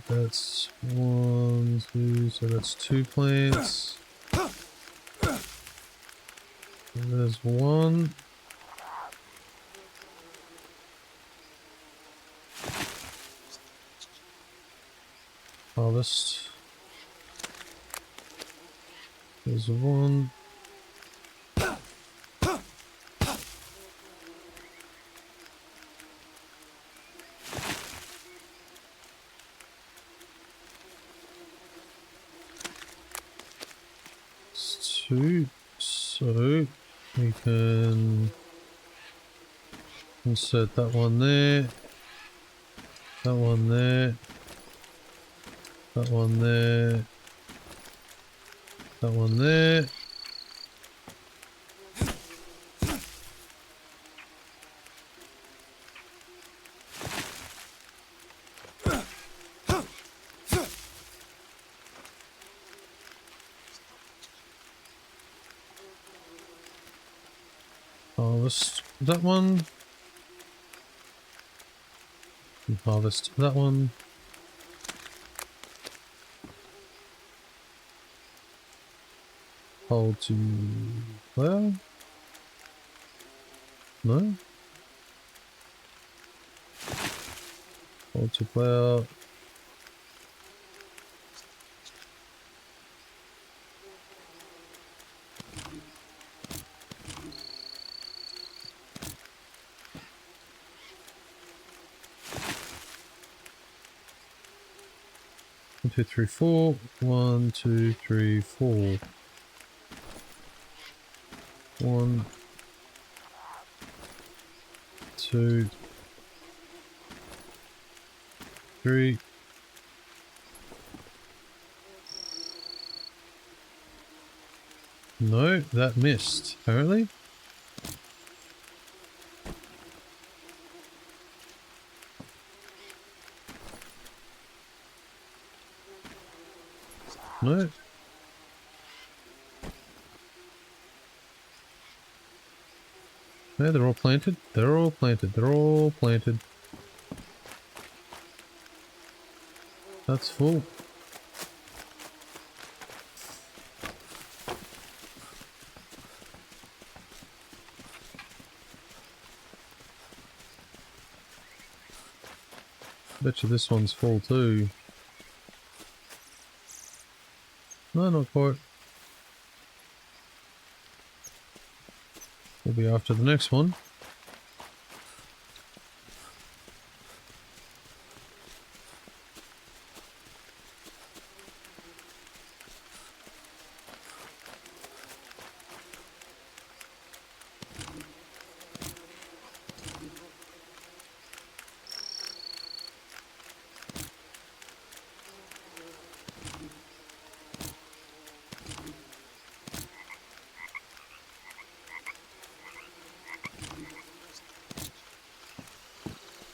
that's 1, 2, so that's 2 plants. And there's 1. Harvest. There's 1. It's 2. So we can insert that one there. That one there. That one there. That one there. Harvest that one. And harvest that one. Hold to well. No. Hold to plow. One, 2, 3, 4. 1, 2, 3, 4. 1, 2, 3. No, that missed, apparently. No. No, they're all planted. They're all planted. They're all planted. That's full. Bet you this one's full too. No, not quite. We'll be after the next one.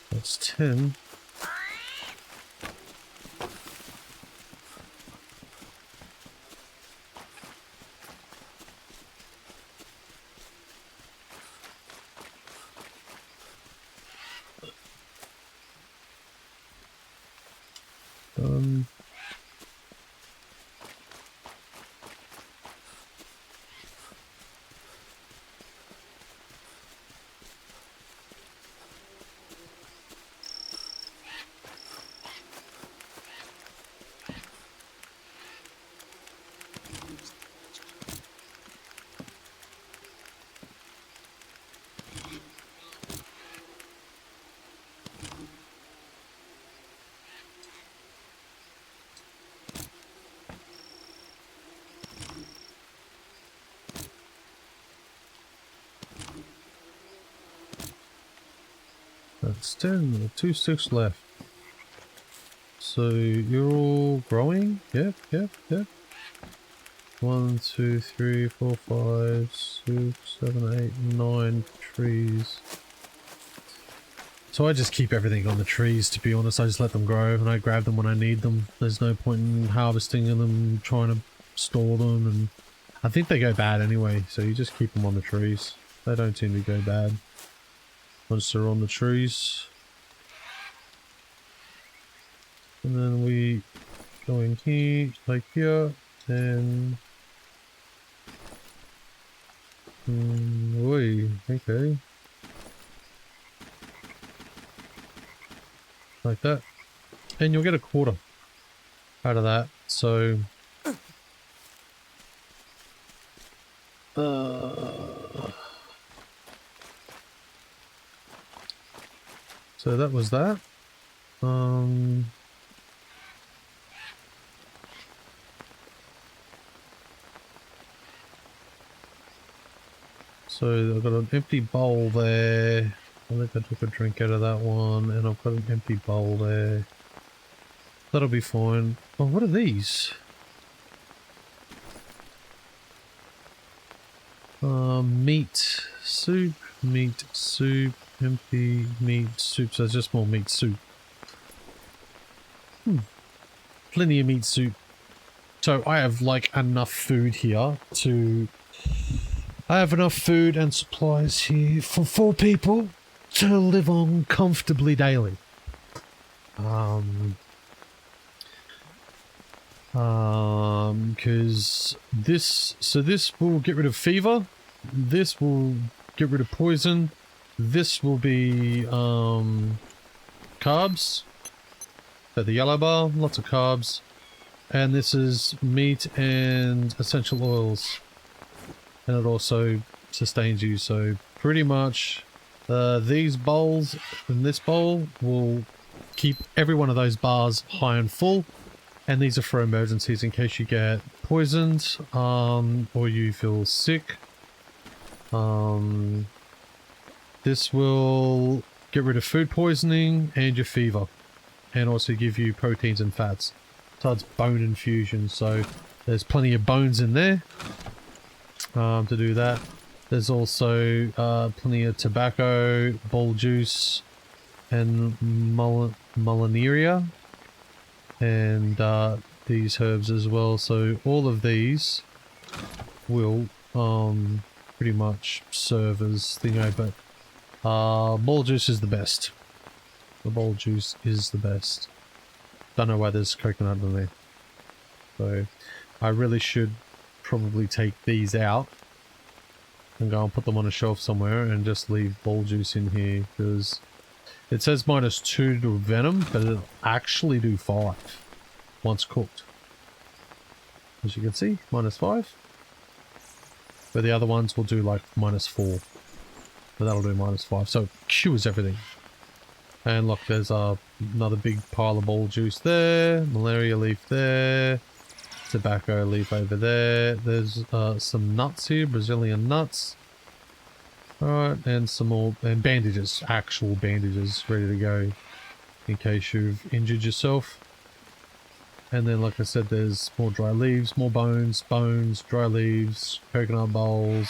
That's 10. That's 10, 2 sticks left. So you're all growing? Yep. 1, 2, 3, 4, 5, 6, 7, 8, 9 trees. So I just keep everything on the trees, to be honest. I just let them grow and I grab them when I need them. There's no point in harvesting them, trying to store them, and I think they go bad anyway, so you just keep them on the trees. They don't seem to go bad once they're on the trees. And then we go in here, like here, and oi, okay. Like that. And you'll get a quarter out of that, so so that was that. So I've got an empty bowl there. I think I took a drink out of that one, and I've got an empty bowl there. That'll be fine. Oh, what are these? Meat soup, empty meat soup. So it's just more meat soup. Plenty of meat soup. So I have like enough food here to... I have enough food and supplies here for 4 people to live on comfortably daily. Because this will get rid of fever, this will get rid of poison, this will be carbs. So the yellow bar, lots of carbs, and this is meat and essential oils. And it also sustains you, so pretty much these bowls and this bowl will keep every one of those bars high and full, and these are for emergencies in case you get poisoned or you feel sick. This will get rid of food poisoning and your fever, and also give you proteins and fats. So it's bone infusion, so there's plenty of bones in there. To do that. There's also plenty of tobacco, ball juice, and molineria, and these herbs as well. So all of these will pretty much serve as thingo, but ball juice is the best. The ball juice is the best. Don't know why there's coconut in there. So I really should probably take these out and go and put them on a shelf somewhere and just leave ball juice in here, because it says -2 to venom, but it'll actually do 5 once cooked. As you can see, -5. But the other ones will do like -4. But that'll do -5. So it cures everything. And look, there's another big pile of ball juice there. Malaria leaf there. Tobacco leaf over there. There's some nuts here, Brazilian nuts. Alright, and some more, and bandages, actual bandages ready to go in case you've injured yourself. And then, like I said, there's more dry leaves, more bones, dry leaves, coconut bowls,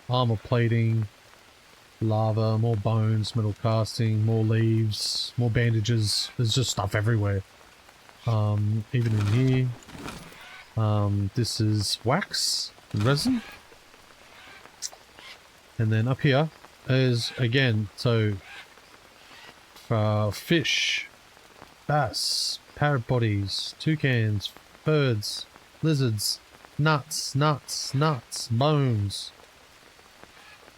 armor plating, lava, more bones, metal casting, more leaves, more bandages. There's just stuff everywhere. Even in here. This is wax, resin. And then up here is, again, so fish, bass, parrot bodies, toucans, birds, lizards, nuts, bones.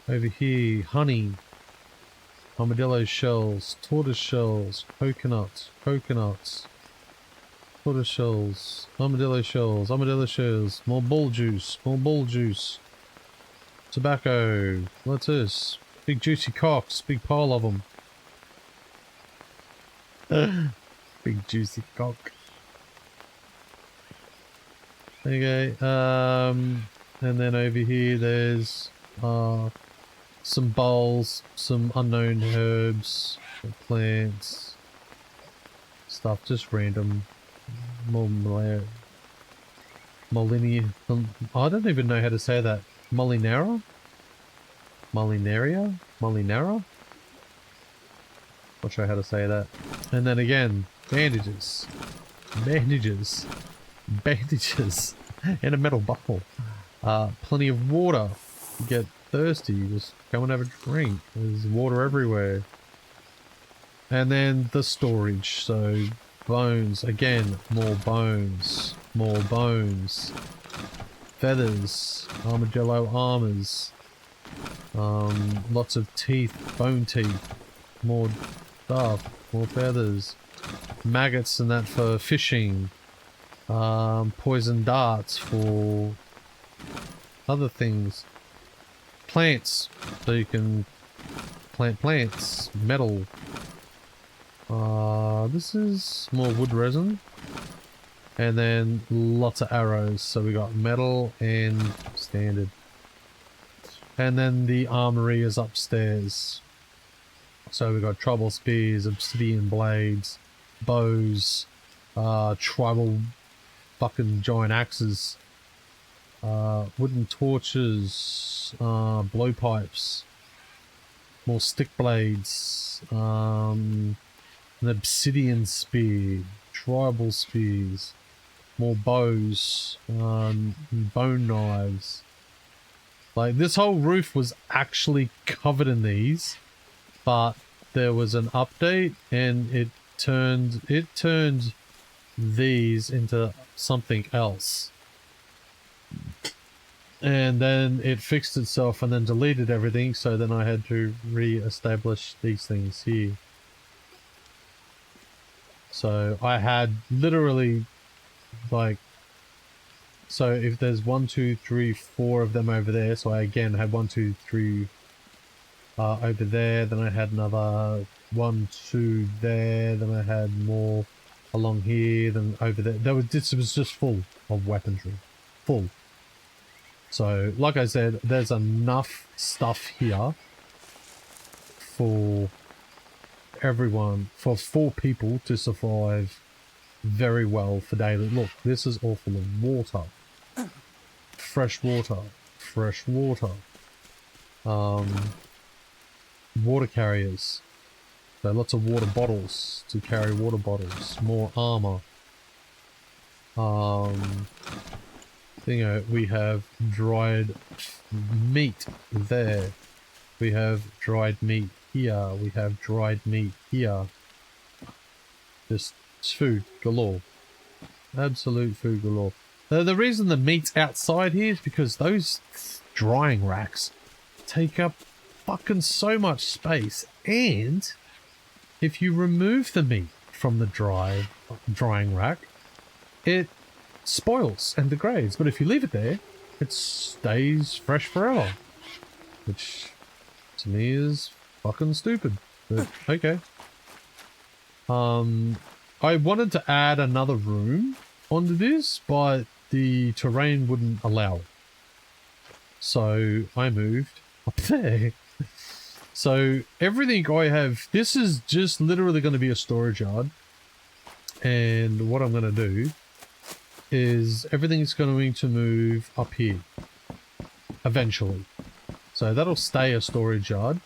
Over here, honey, armadillo shells, tortoise shells, coconuts, tortoise shells, armadillo shells, more bull juice, tobacco, what's this? Big juicy cocks, big pile of them. Big juicy cock. Okay, and then over here there's some bowls, some unknown herbs, plants, stuff, just random. More Molinia. I don't even know how to say that. Molinara? Molinara? Not sure how to say that. And then again, bandages. In a metal bottle. Plenty of water. You get thirsty, just go and have a drink. There's water everywhere. And then the storage. So bones, again, more bones. Feathers, armadillo armors, lots of teeth, bone teeth, more stuff, more feathers, maggots and that for fishing, poison darts for other things, plants, so you can plant plants, metal. This is more wood resin. And then lots of arrows. So we got metal and standard. And then the armory is upstairs. So we got tribal spears, obsidian blades, bows, tribal fucking giant axes, wooden torches, blowpipes, more stick blades, an obsidian spear, tribal spears, more bows, bone knives. Like, this whole roof was actually covered in these, but there was an update and it turned these into something else. And then it fixed itself and then deleted everything, so then I had to re-establish these things here. So I had literally, like, so if there's 1, 2, 3, 4 of them over there, so I again had 1, 2, 3 over there, then I had another 1, 2 there, then I had more along here, then over there. This was just full of weaponry. Full. So, like I said, there's enough stuff here for everyone, for 4 people to survive very well for daily. Look, this is all full of water. Fresh water. Water carriers. So lots of water bottles to carry water bottles. More armor. We have dried meat there. We have dried meat here. We have dried meat here. Just food galore. Absolute food galore. The reason the meat's outside here is because those drying racks take up fucking so much space, and if you remove the meat from the drying rack, it spoils and degrades. But if you leave it there, it stays fresh forever, which to me is fucking stupid. But okay. I wanted to add another room onto this, but the terrain wouldn't allow it. So I moved up there. So everything I have, this is just literally going to be a storage yard. And what I'm going to do is everything's going to move up here eventually. So that'll stay a storage yard.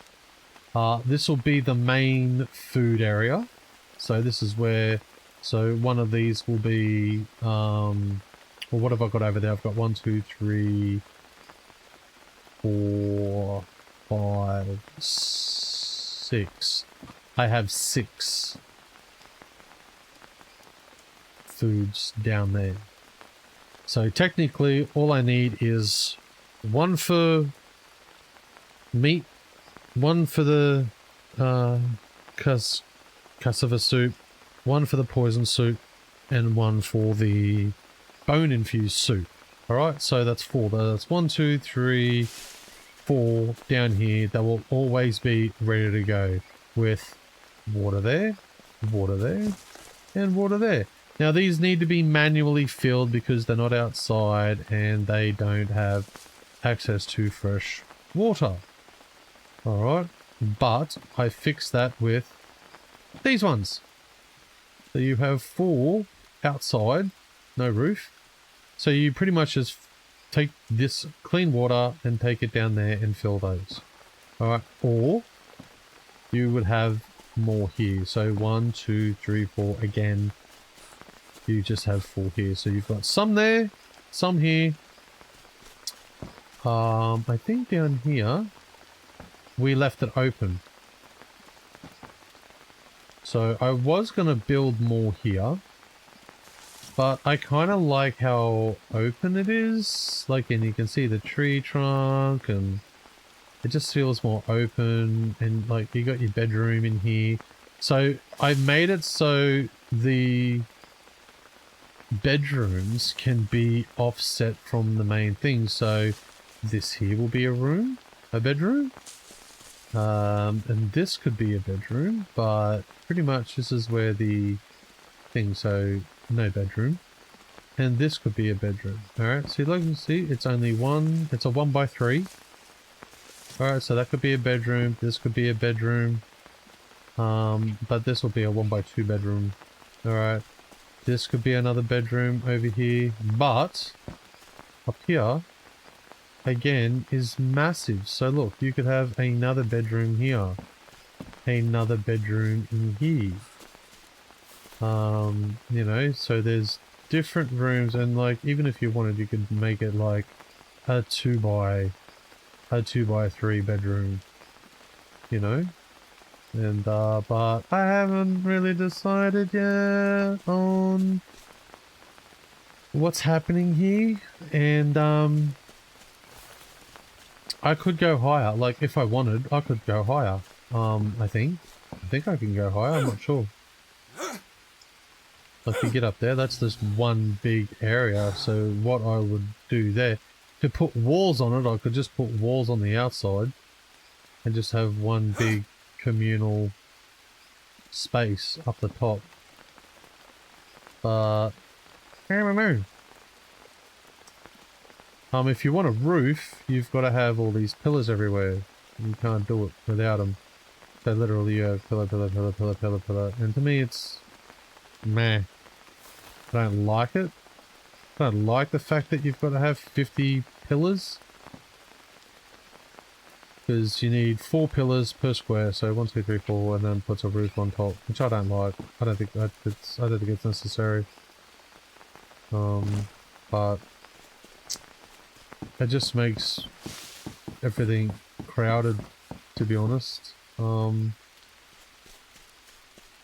This will be the main food area. So this is where, so one of these will be, well, what have I got over there? I've got 1, 2, 3, 4, 5, 6. I have 6 foods down there. So technically all I need is 1 for meat, 1 for the cassava soup, 1 for the poison soup, and 1 for the bone infused soup. Alright, so that's 4. That's 1, 2, 3, 4 down here. That will always be ready to go with water there, and water there. Now these need to be manually filled because they're not outside and they don't have access to fresh water. Alright, but I fixed that with these ones. So you have 4 outside, no roof. So you pretty much just take this clean water and take it down there and fill those. Alright, or you would have more here. So 1, 2, 3, 4 again. You just have 4 here. So you've got some there, some here. I think down here we left it open. So I was going to build more here, but I kind of like how open it is. Like, and you can see the tree trunk and it just feels more open, and like you got your bedroom in here. So I made it so the bedrooms can be offset from the main thing. So this here will be a room, a bedroom. And this could be a bedroom, but pretty much this is where the thing, so no bedroom. And this could be a bedroom. Alright, so like you can see, it's only one, it's a 1 by 3. Alright, so that could be a bedroom, this could be a bedroom. But this will be a 1 by 2 bedroom. Alright, this could be another bedroom over here, but up here again is massive. So look, you could have another bedroom here, another bedroom in here. You know, so there's different rooms, and like even if you wanted, you could make it like a 2 by 3 bedroom, you know. And but I haven't really decided yet on what's happening here, and I could go higher. Like if I wanted, I could go higher. I think I can go higher. I'm not sure. Like you get up there, that's just one big area. So what I would do there, to put walls on it, I could just put walls on the outside and just have one big communal space up the top. But I don't know. If you want a roof, you've got to have all these pillars everywhere. You can't do it without them. So literally you have pillar, pillar, pillar, pillar, pillar, pillar. And to me it's meh. I don't like it. I don't like the fact that you've got to have 50 pillars. Because you need 4 pillars per square, so 1, 2, 3, 4, and then puts a roof on top, which I don't like. I don't think it's necessary. But it just makes everything crowded, to be honest.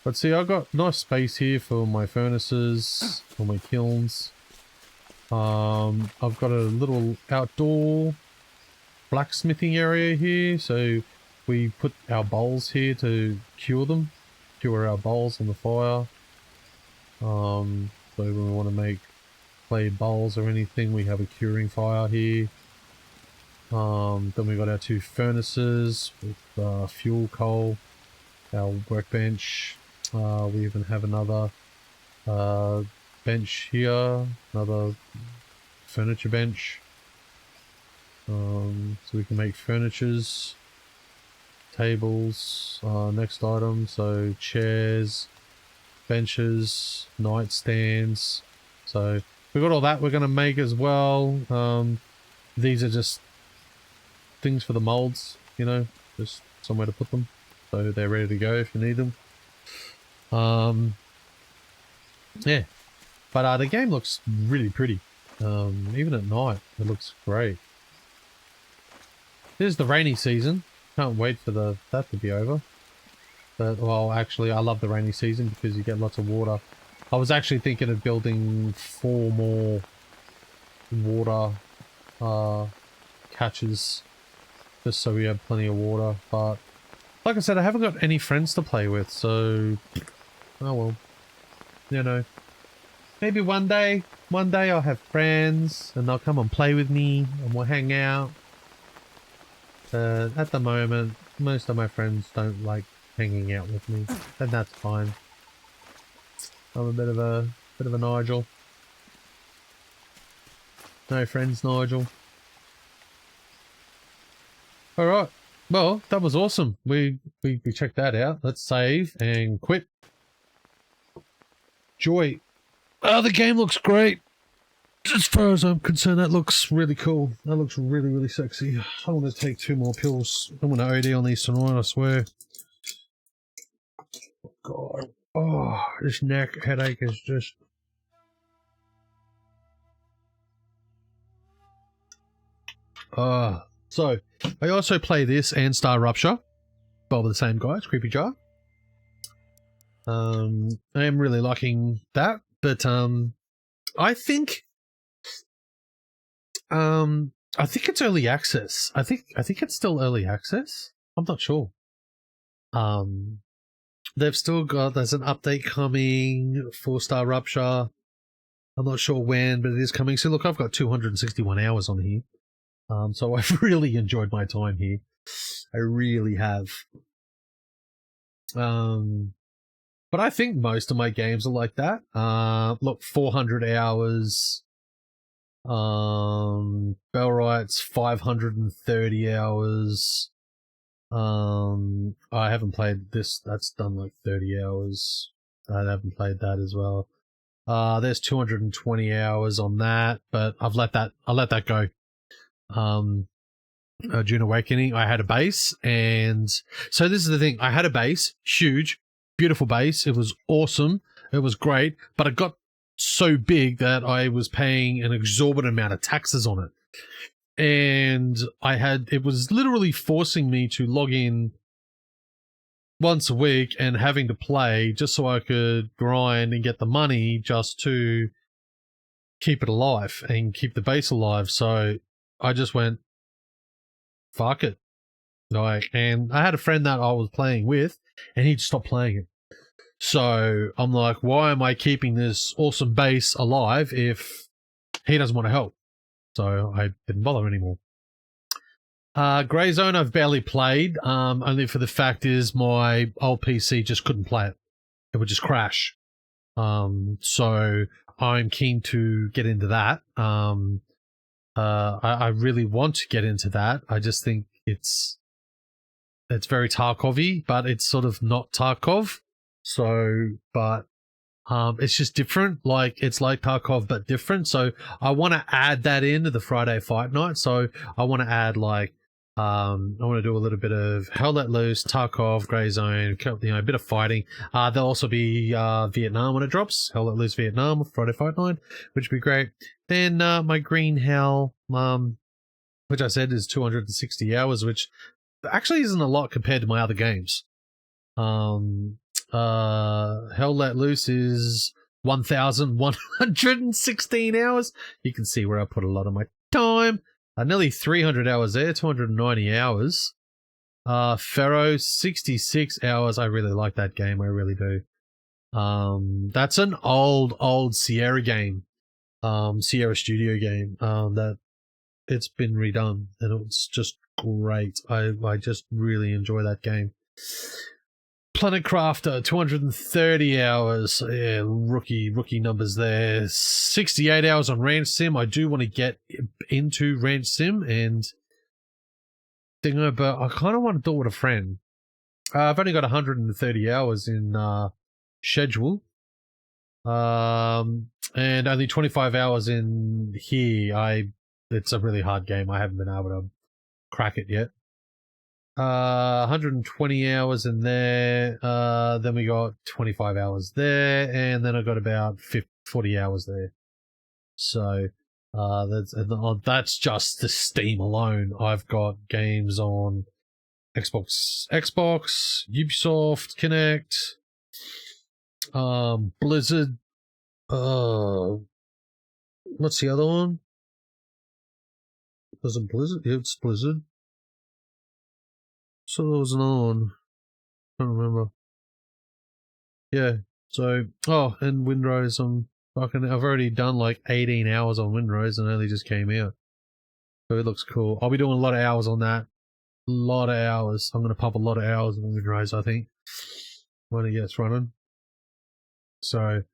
But see, I've got nice space here for my furnaces, for my kilns. I've got a little outdoor blacksmithing area here, so we put our bowls here to cure our bowls on the fire. So when we want to make clay bowls or anything, we have a curing fire here. Then we got our 2 furnaces with fuel coal, our workbench. We even have another bench here, another furniture bench. So we can make furnitures, tables, next item, so chairs, benches, nightstands. So we've got all that we're going to make as well. These are just things for the molds, you know, just somewhere to put them so they're ready to go if you need them. Yeah, but the game looks really pretty. Even at night it looks great. This is the rainy season. Can't wait for that to be over. But, well, actually I love the rainy season because you get lots of water. I was actually thinking of building 4 more water catches just so we have plenty of water, but like I said, I haven't got any friends to play with, so oh well, you know, maybe one day I'll have friends and they'll come and play with me and we'll hang out. At the moment most of my friends don't like hanging out with me, and that's fine. I'm a bit of a Nigel. No friends, Nigel. Alright, well, that was awesome. We checked that out. Let's save and quit. Joy. Oh, the game looks great. As far as I'm concerned, that looks really cool. That looks really, really sexy. I want to take 2 more pills. I'm going to OD on these tonight, I swear. God. Oh, this neck headache is just... So, I also play this and Star Rupture. Both of the same guys, Creepy Jar. I am really liking that, but I think it's early access. I think it's still early access. I'm not sure. They've still got, there's an update coming for Star Rupture. I'm not sure when, but it is coming. So look, I've got 261 hours on here. So I've really enjoyed my time here. I really have. But I think most of my games are like that. Look, 400 hours. Bellwright's 530 hours. I haven't played this. That's done like 30 hours. I haven't played that as well. There's 220 hours on that, but I'll let that go. Dune Awakening, I had a base, and so this is the thing. I had a base, huge, beautiful base. It was awesome. It was great, but it got so big that I was paying an exorbitant amount of taxes on it. And it was literally forcing me to log in once a week and having to play just so I could grind and get the money just to keep it alive and keep the base alive. So I just went, fuck it. And I had a friend that I was playing with and he'd stopped playing it. So I'm like, why am I keeping this awesome base alive if he doesn't want to help? So I didn't bother anymore. Grey Zone I've barely played, only for the fact is my old PC just couldn't play it. It would just crash. So I'm keen to get into that. I really want to get into that. I just think it's very Tarkov-y, but it's sort of not Tarkov. So, but it's just different. Like, it's like Tarkov, but different. So I want to add that into the Friday Fight Night. So I want to add, like, I want to do a little bit of Hell Let Loose, Tarkov, Grey Zone, you know, a bit of fighting. There'll also be Vietnam when it drops. Hell Let Loose Vietnam, Friday Fight Night, which would be great. Then my Green Hell, which I said is 260 hours, which actually isn't a lot compared to my other games. Hell Let Loose is 1,116 hours. You can see where I put a lot of my time. Nearly 300 hours there, 290 hours. Pharaoh, 66 hours. I really like that game. I really do. That's an old Sierra game. Sierra Studio game. That it's been redone, and it's just great. I just really enjoy that game. Planet Crafter, 230 hours. Yeah, rookie numbers there. 68 hours on Ranch Sim. I do want to get into Ranch Sim and but I kind of want to do it with a friend. I've only got 130 hours in schedule. And only 25 hours in here. It's a really hard game. I haven't been able to crack it yet. 120 hours in there. Then we got 25 hours there, and then I got about 40 hours there. So that's just the Steam alone. I've got games on Xbox, Ubisoft, Kinect, Blizzard. What's the other one? Was it Blizzard? Yeah, it's Blizzard. So there was another one. I don't remember. Yeah. So, and Windrose. I've already done like 18 hours on Windrose and it only just came out. So it looks cool. I'll be doing a lot of hours on that. A lot of hours. I'm going to pump a lot of hours on Windrose, I think, when it gets running. So,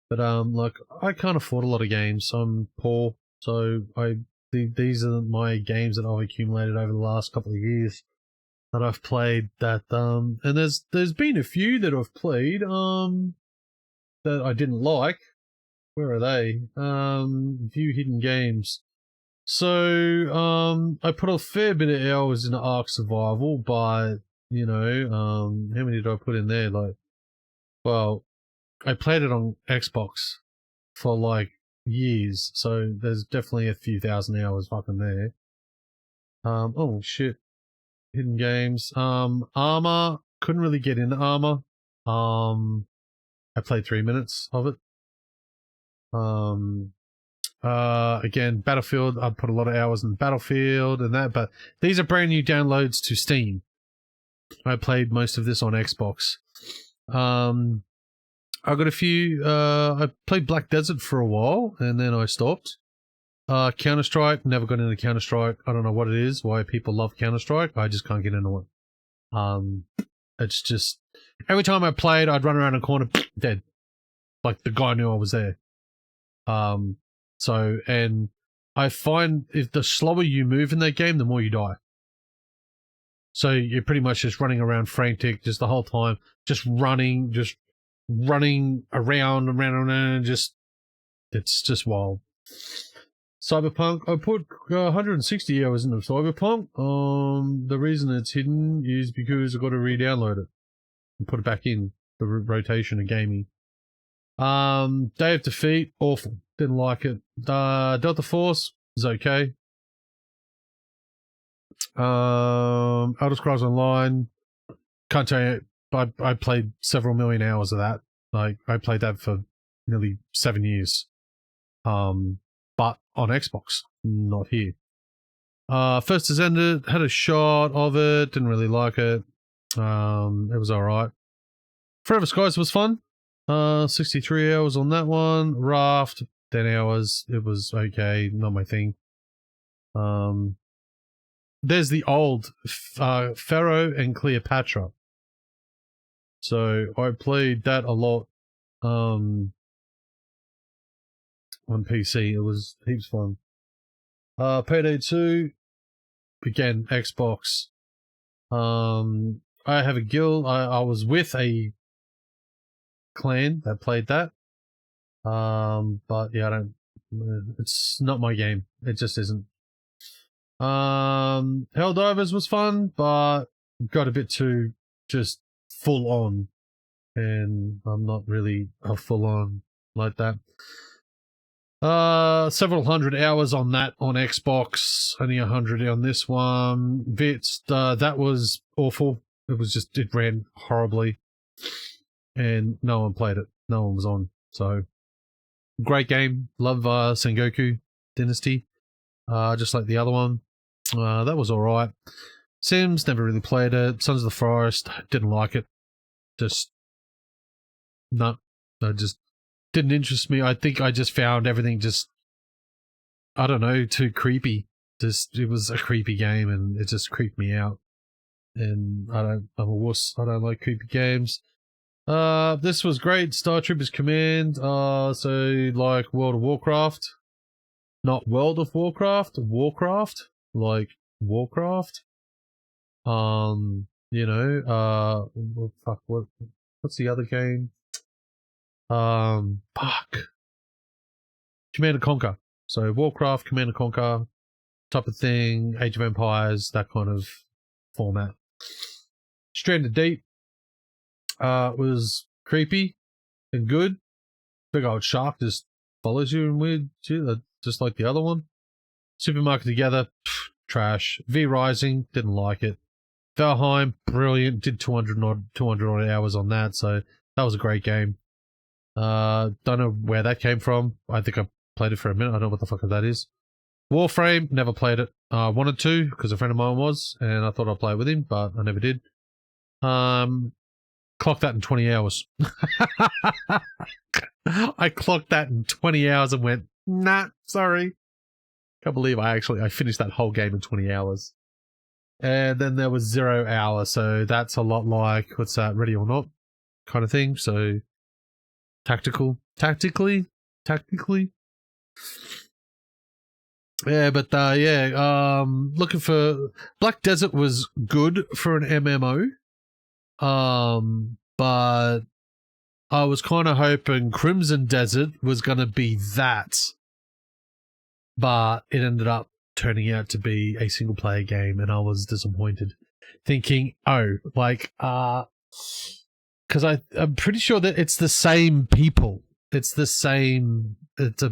but like I can't afford a lot of games. I'm poor, so these are my games that I've accumulated over the last couple of years that I've played. That and there's been a few that I've played that I didn't like. Where are they? View hidden games. So I put a fair bit of hours into Ark Survival, but you know, how many did I put in there? Like, well, I played it on Xbox for like years, so there's definitely a few thousand hours fucking there. Oh shit. Hidden games. Armor. Couldn't really get into Armor. I played 3 minutes of it. Again, Battlefield. I put a lot of hours in Battlefield and that, but these are brand new downloads to Steam. I played most of this on Xbox. I got a few. I played Black Desert for a while and then I stopped. Counter-Strike. Never got into Counter-Strike. I don't know what it is. Why people love Counter-Strike. I just can't get into it. It's just every time I played, I'd run around a corner, dead. Like the guy knew I was there. So, and I find if the slower you move in that game, the more you die. So you're pretty much just running around frantic just the whole time, just running around, it's just wild. Cyberpunk, I put 160 hours into Cyberpunk. The reason it's hidden is because I've got to re-download it and put it back in the rotation of gaming. Day of Defeat, awful. Didn't like it. Delta Force is okay. Elder Scrolls Online, can't tell you. I played several million hours of that. Like I played that for nearly 7 years. But on Xbox, not here. First Has Ended, had a shot of it, didn't really like it. It was alright. Forever Skies was fun. 63 hours on that one. Raft, 10 hours. It was okay, not my thing. There's the old Pharaoh and Cleopatra. So I played that a lot on PC. It was heaps fun. Payday 2, again, Xbox. I have a guild. I was with a clan that played that. But yeah, it's not my game. It just isn't. Helldivers was fun, but got a bit too just full on. And I'm not really a full on like that. Several hundred hours on that on Xbox, only 100 on this one. Vits, that was awful. It ran horribly. And no one played it. No one was on. So, great game. Love Sengoku Dynasty. Just like the other one. That was alright. Sims, never really played it. Sons of the Forest, didn't like it. Just didn't interest me. I think I just found everything just, I don't know, too creepy. it was a creepy game, and it just creeped me out. And I'm a wuss. I don't like creepy games. This was great. Star Troopers Command. So like World of Warcraft, not World of Warcraft, Warcraft, like Warcraft. You know, what's the other game? Fuck. Command and Conquer. So Warcraft, Command and Conquer type of thing, Age of Empires, that kind of format. Stranded Deep was creepy and good. Big old shark just follows you in weird shit, just like the other one. Supermarket Together, trash. V Rising, didn't like it. Valheim, brilliant. Did 200 odd hours on that, so that was a great game. Don't know where that came from. I think I played it for a minute. I don't know what the fuck that is. Warframe, never played it. Wanted to, because a friend of mine was, and I thought I'd play it with him, but I never did. Clocked that in 20 hours. I clocked that in 20 hours and went, nah, sorry. Can't believe I finished that whole game in 20 hours. And then there was 0 hour, so that's a lot like, what's that, Ready or Not kind of thing. So tactically. Yeah, but looking for Black Desert was good for an MMO. But I was kind of hoping Crimson Desert was going to be that, but it ended up turning out to be a single player game, and I was disappointed, thinking, because I'm pretty sure that it's the same people. It's the same. It's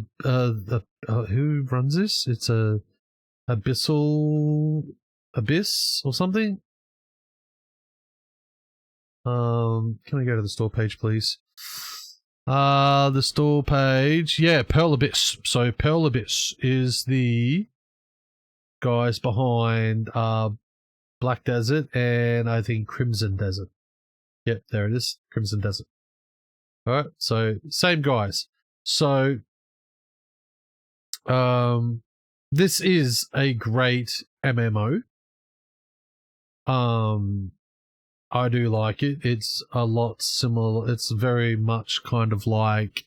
who runs this? It's a Abyss or something. Can I go to the store page, please? The store page. Yeah, Pearl Abyss. So Pearl Abyss is the guys behind Black Desert and I think Crimson Desert. Yep, there it is. Crimson Desert. Alright, so same guys. So this is a great MMO. I do like it. It's a lot similar. It's very much kind of like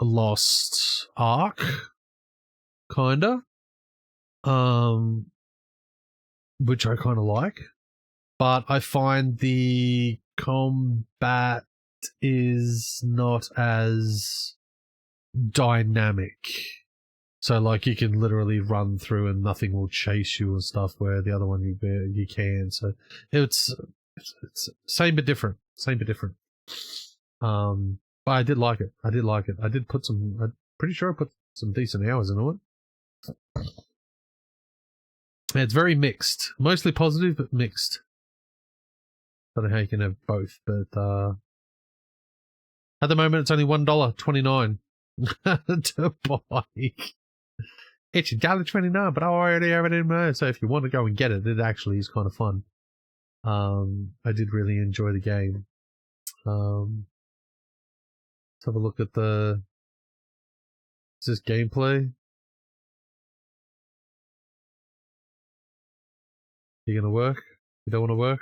Lost Ark, kinda. Which I kinda like. But I find the combat is not as dynamic. So, like, you can literally run through and nothing will chase you and stuff, where the other one you can. So, it's same but different. But I did like it. I did put I'm pretty sure I put some decent hours into it. Yeah, it's very mixed. Mostly positive, but mixed. I don't know how you can have both, but at the moment it's only $1.29 to buy. It's $1.29, but I already have it in there. So if you want to go and get it, it actually is kind of fun. I did really enjoy the game. Let's have a look at is this gameplay? You gonna work? You don't want to work?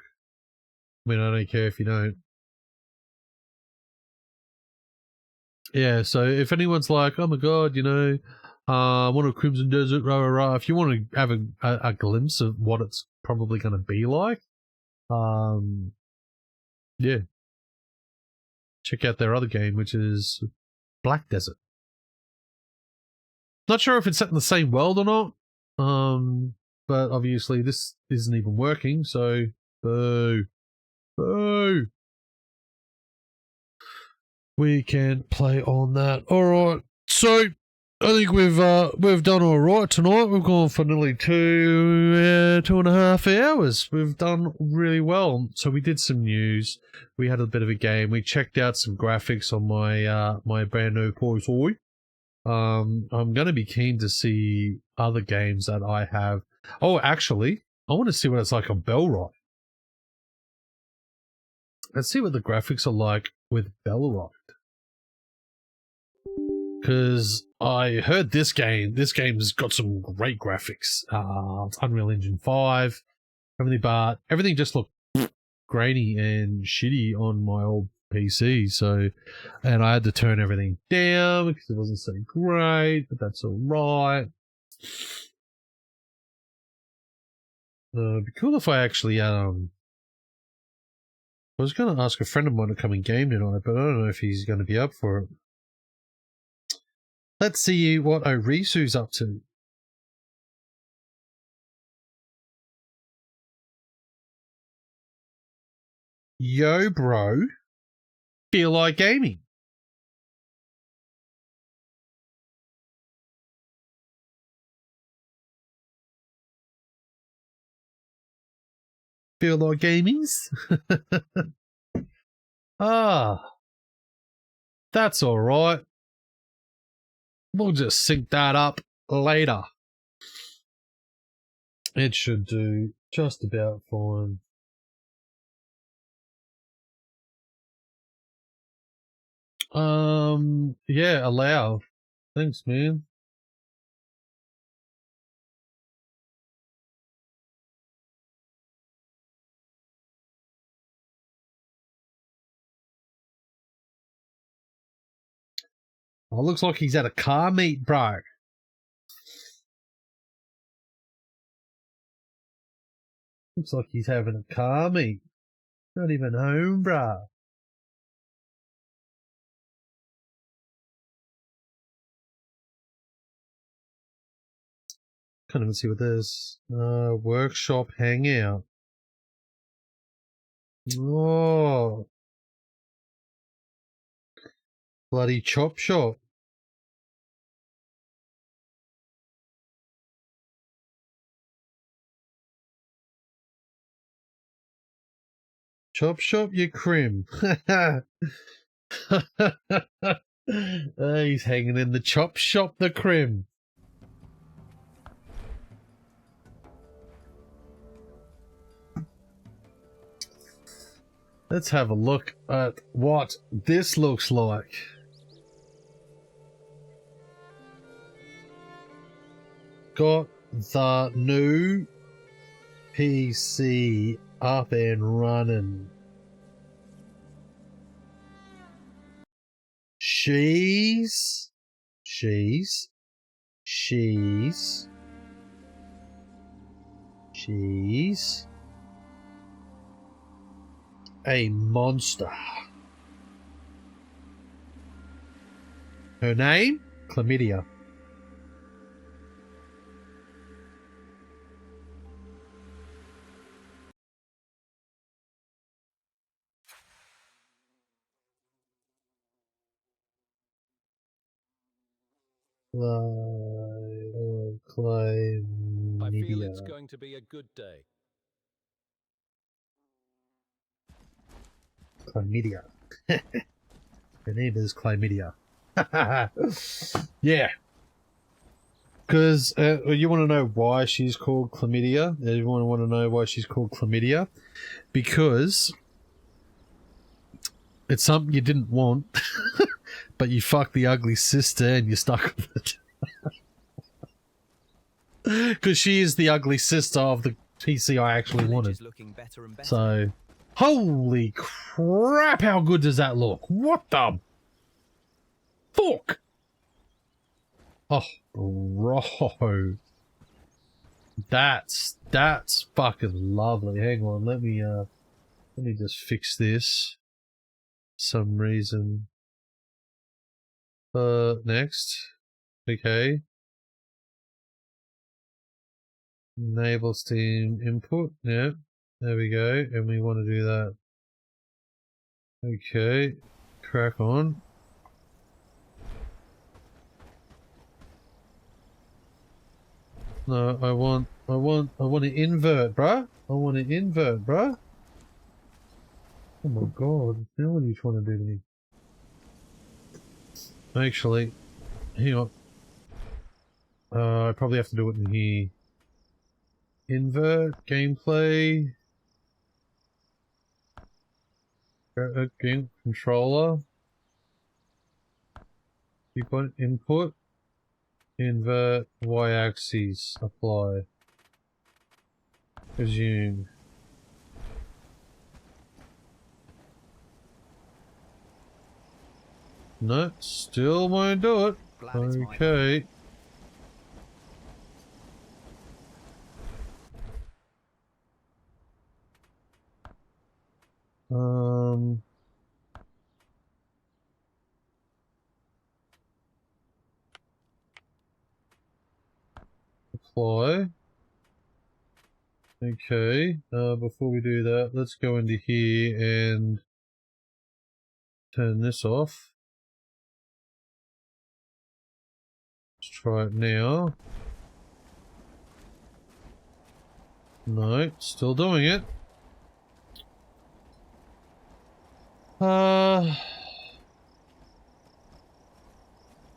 I mean, I don't care if you don't. Yeah, so if anyone's like, oh my god, you know, I want a Crimson Desert, rah, rah, rah. If you want to have a glimpse of what it's probably going to be like, yeah. Check out their other game, which is Black Desert. Not sure if it's set in the same world or not, but obviously this isn't even working, so boo. Boo! We can play on that. Alright, so I think we've done all right tonight. We've gone for nearly 2.5 hours. We've done really well. So we did some news. We had a bit of a game. We checked out some graphics on my my brand new PC. I'm gonna be keen to see other games that I have. Oh, actually, I want to see what it's like on Bellrite. Let's see what the graphics are like with Bellrite. because I heard this game's got some great graphics. It's Unreal Engine 5, but everything just looked grainy and shitty on my old PC. So, and I had to turn everything down because it wasn't so great, but that's all right. It'd be cool if I actually I was going to ask a friend of mine to come and game tonight, but I don't know if he's going to be up for it. Let's see what Orisu's up to. Yo, bro. Feel like gaming. Feel like gamings? That's all right. We'll just sync that up later. It should do just about fine. Yeah, allow. Thanks, man. Oh, looks like he's at a car meet, bro. Looks like he's having a car meet. Not even home, bro. Can't even see what this workshop hangout. Oh, bloody chop shop. Chop shop, you crim. He's hanging in the chop shop, the crim. Let's have a look at what this looks like. Got the new PC up and running. She's a monster. Her name? Chlamydia. Chlamydia. I feel it's going to be a good day. Chlamydia. Her name is Chlamydia. Yeah. Because you want to know why she's called Chlamydia? You want to know why she's called Chlamydia? Because it's something you didn't want, but you fucked the ugly sister and you're stuck with it. Because she is the ugly sister of the PC I actually wanted. So, holy crap, how good does that look? What the fuck? Oh, bro. That's fucking lovely. Hang on, let me just fix this. Some reason. Next. Okay. Enable Steam input. Yeah. There we go. And we want to do that. Okay. Crack on. No, I want to invert, bruh. I want to invert, bruh. Oh my god. Now what are you trying to do to me? Actually, hang on. I probably have to do it in here. Invert, gameplay. Game controller. Viewpoint input. Invert y-axis. Apply. Resume. No, still won't do it. Okay. Apply. Okay, before we do that, let's go into here and turn this off. Let's try it now. No, still doing it.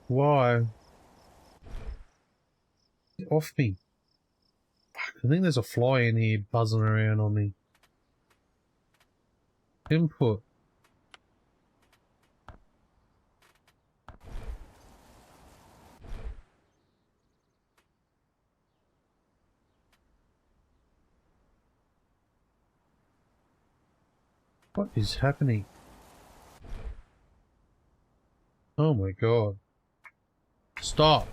Why? Get off me. Fuck, I think there's a fly in here buzzing around on me. Input. What is happening? Oh my god. Stop.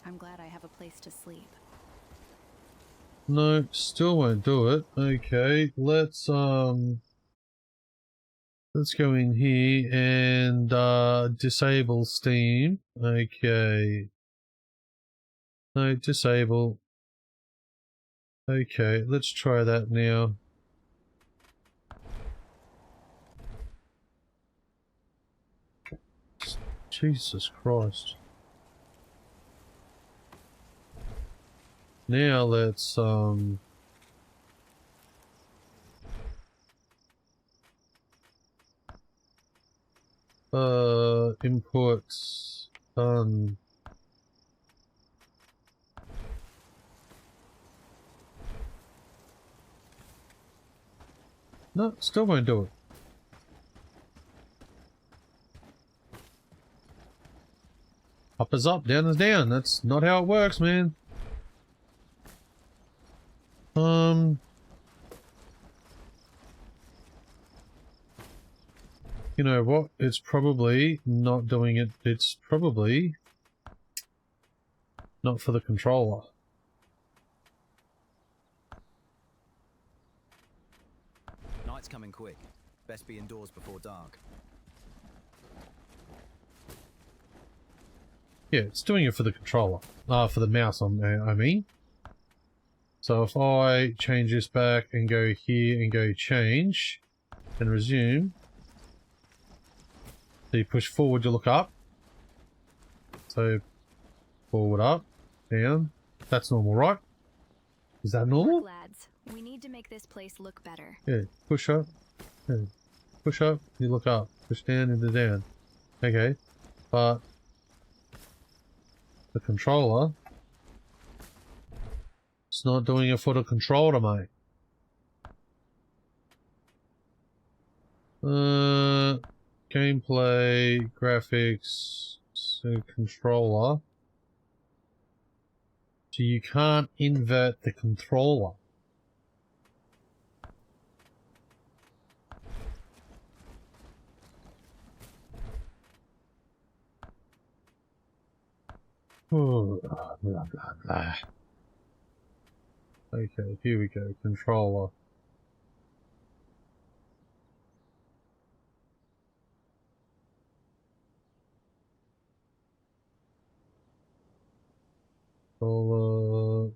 I'm glad I have a place to sleep. No, still won't do it. Okay, let's go in here and disable Steam. Okay. No, disable. Okay, let's try that now. Jesus Christ. Now let's inputs done. No, still won't do it. Up is up, down is down. That's not how it works, man. You know what? It's probably not doing it. It's probably not for the controller. Night's coming quick. Best be indoors before dark. Yeah, it's doing it for the controller. For the mouse, I mean. So if I change this back and go here and go change and resume. So you push forward to look up. So forward, up, down. That's normal, right? Is that normal? Lads, we need to make this place look better. Yeah, push up. Yeah. Push up, you look up. Push down into down. Okay, but the controller, it's not doing it for the controller, mate. Gameplay, graphics, so controller. So you can't invert the controller. Oh, blah, blah, blah. Okay, here we go. Controller. Controller.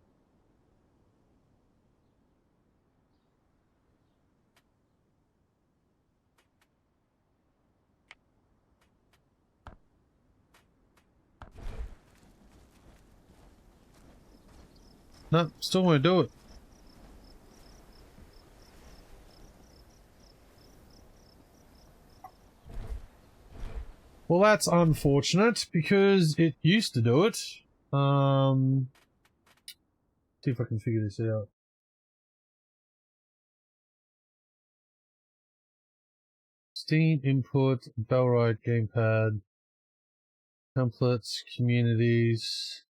No, still won't do it. Well, that's unfortunate because it used to do it. See if I can figure this out. Steam input, Bellride gamepad. Templates, communities,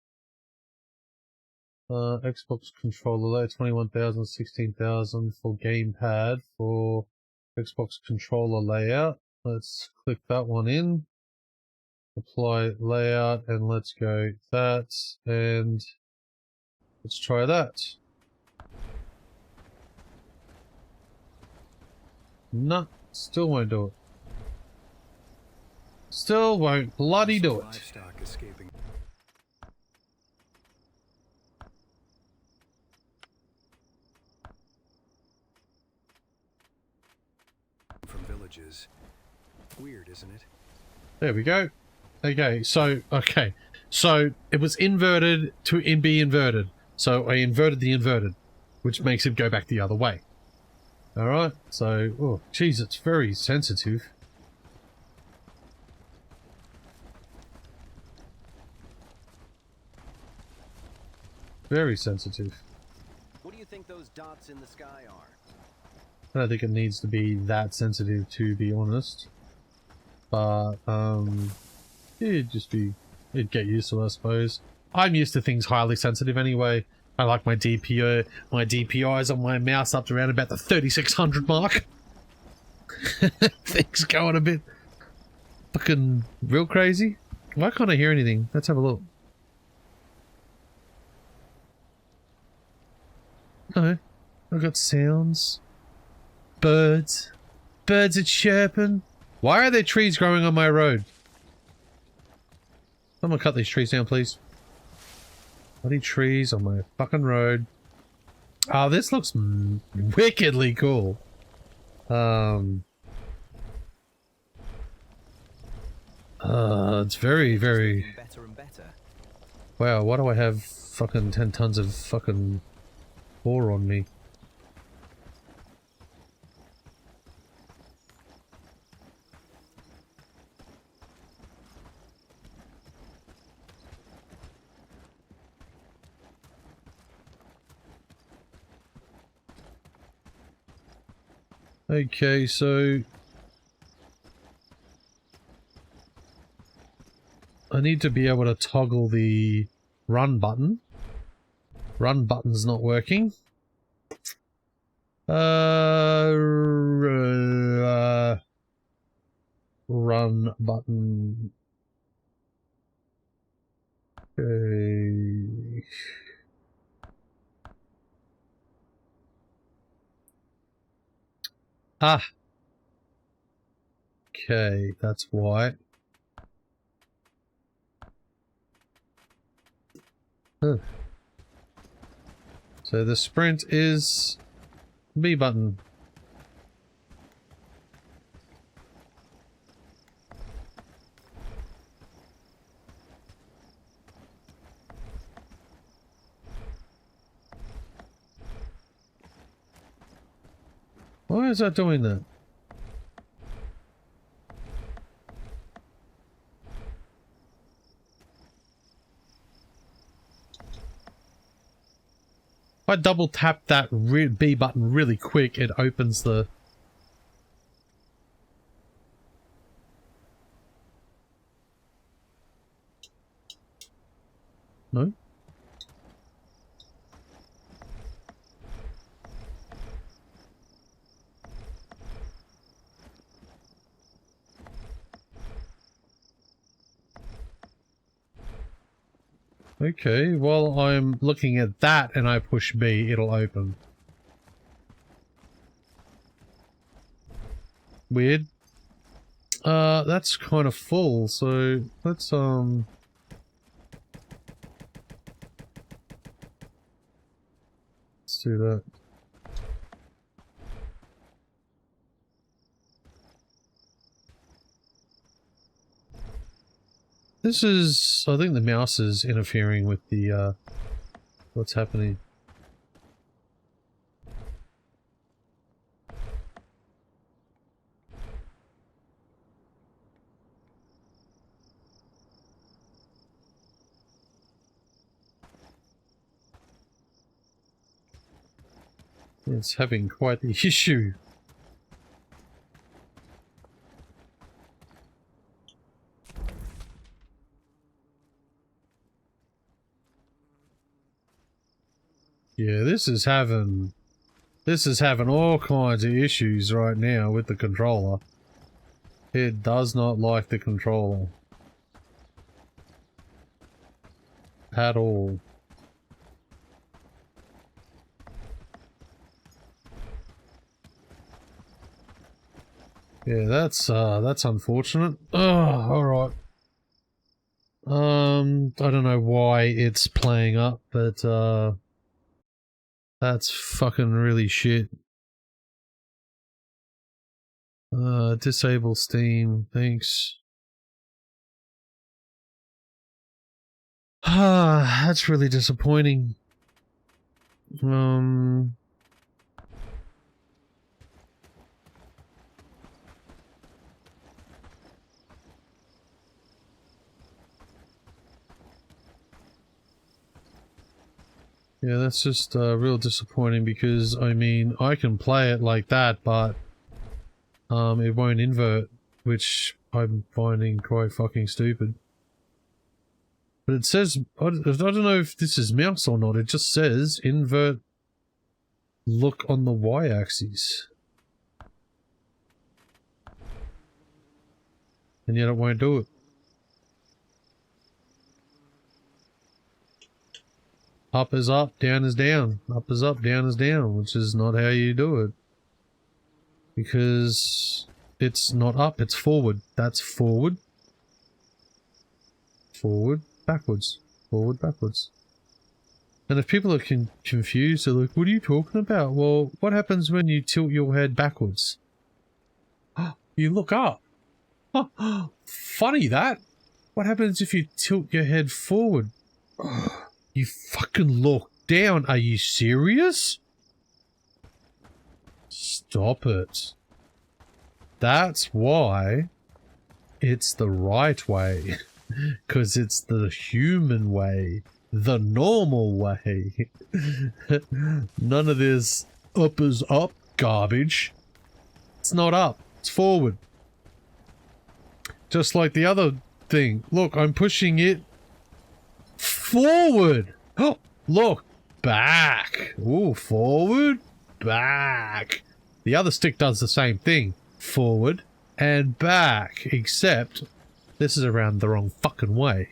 Xbox controller layer 21,000, 16,000 for gamepad for Xbox controller layout. Let's click that one in. Apply layout and let's go that and let's try that. No, still won't do it. Still won't bloody do it. Livestock escaping from villages. Weird, isn't it? There we go. Okay, so it was inverted to be inverted. So I inverted the inverted, which makes it go back the other way. Alright, so, oh, geez, it's very sensitive. Very sensitive. What do you think those dots in the sky are? I don't think it needs to be that sensitive, to be honest. But, it'd get used to it, I suppose. I'm used to things highly sensitive anyway. I like my DPIs on my mouse up to around about the 3600 mark. Things going a bit fucking real crazy. Why can't I hear anything? Let's have a look. No, I've got sounds. Birds. Birds are chirping. Why are there trees growing on my road? Someone cut these trees down, please. Bloody trees on my fucking road. Oh, this looks wickedly cool. It's very, very... Better and better. Wow, why do I have fucking 10 tons of fucking ore on me? Okay, so I need to be able to toggle the run button. Run button's not working. Run button. Okay. Ah. Okay, that's why. Huh. So the sprint is B button. Why is that doing that? If I double tap that B button really quick, it opens the... No? Okay, while I'm looking at that and I push B, it'll open. Weird. That's kind of full, so let's do that. This is... I think the mouse is interfering with the, what's happening. It's having quite the issue. Yeah, this is having all kinds of issues right now with the controller. It does not like the controller. At all. Yeah, that's unfortunate. Oh, alright. I don't know why it's playing up, but that's fucking really shit. Disable Steam, thanks. Ah, that's really disappointing. Yeah, that's just real disappointing because, I mean, I can play it like that, but it won't invert, which I'm finding quite fucking stupid. But it says, I don't know if this is mouse or not, it just says invert look on the y-axis. And yet it won't do it. Up is up, down is down. Up is up, down is down, which is not how you do it. Because it's not up, it's forward. That's forward. Forward, backwards. Forward, backwards. And if people are confused, they're like, what are you talking about? Well, what happens when you tilt your head backwards? You look up. Funny that. What happens if you tilt your head forward? You fucking look down. Are you serious? Stop it. That's why it's the right way. Because it's the human way. The normal way. None of this up is up garbage. It's not up. It's forward. Just like the other thing. Look, I'm pushing it forward. Oh, look. Back. Ooh, forward. Back. The other stick does the same thing. Forward and back. Except this is around the wrong fucking way.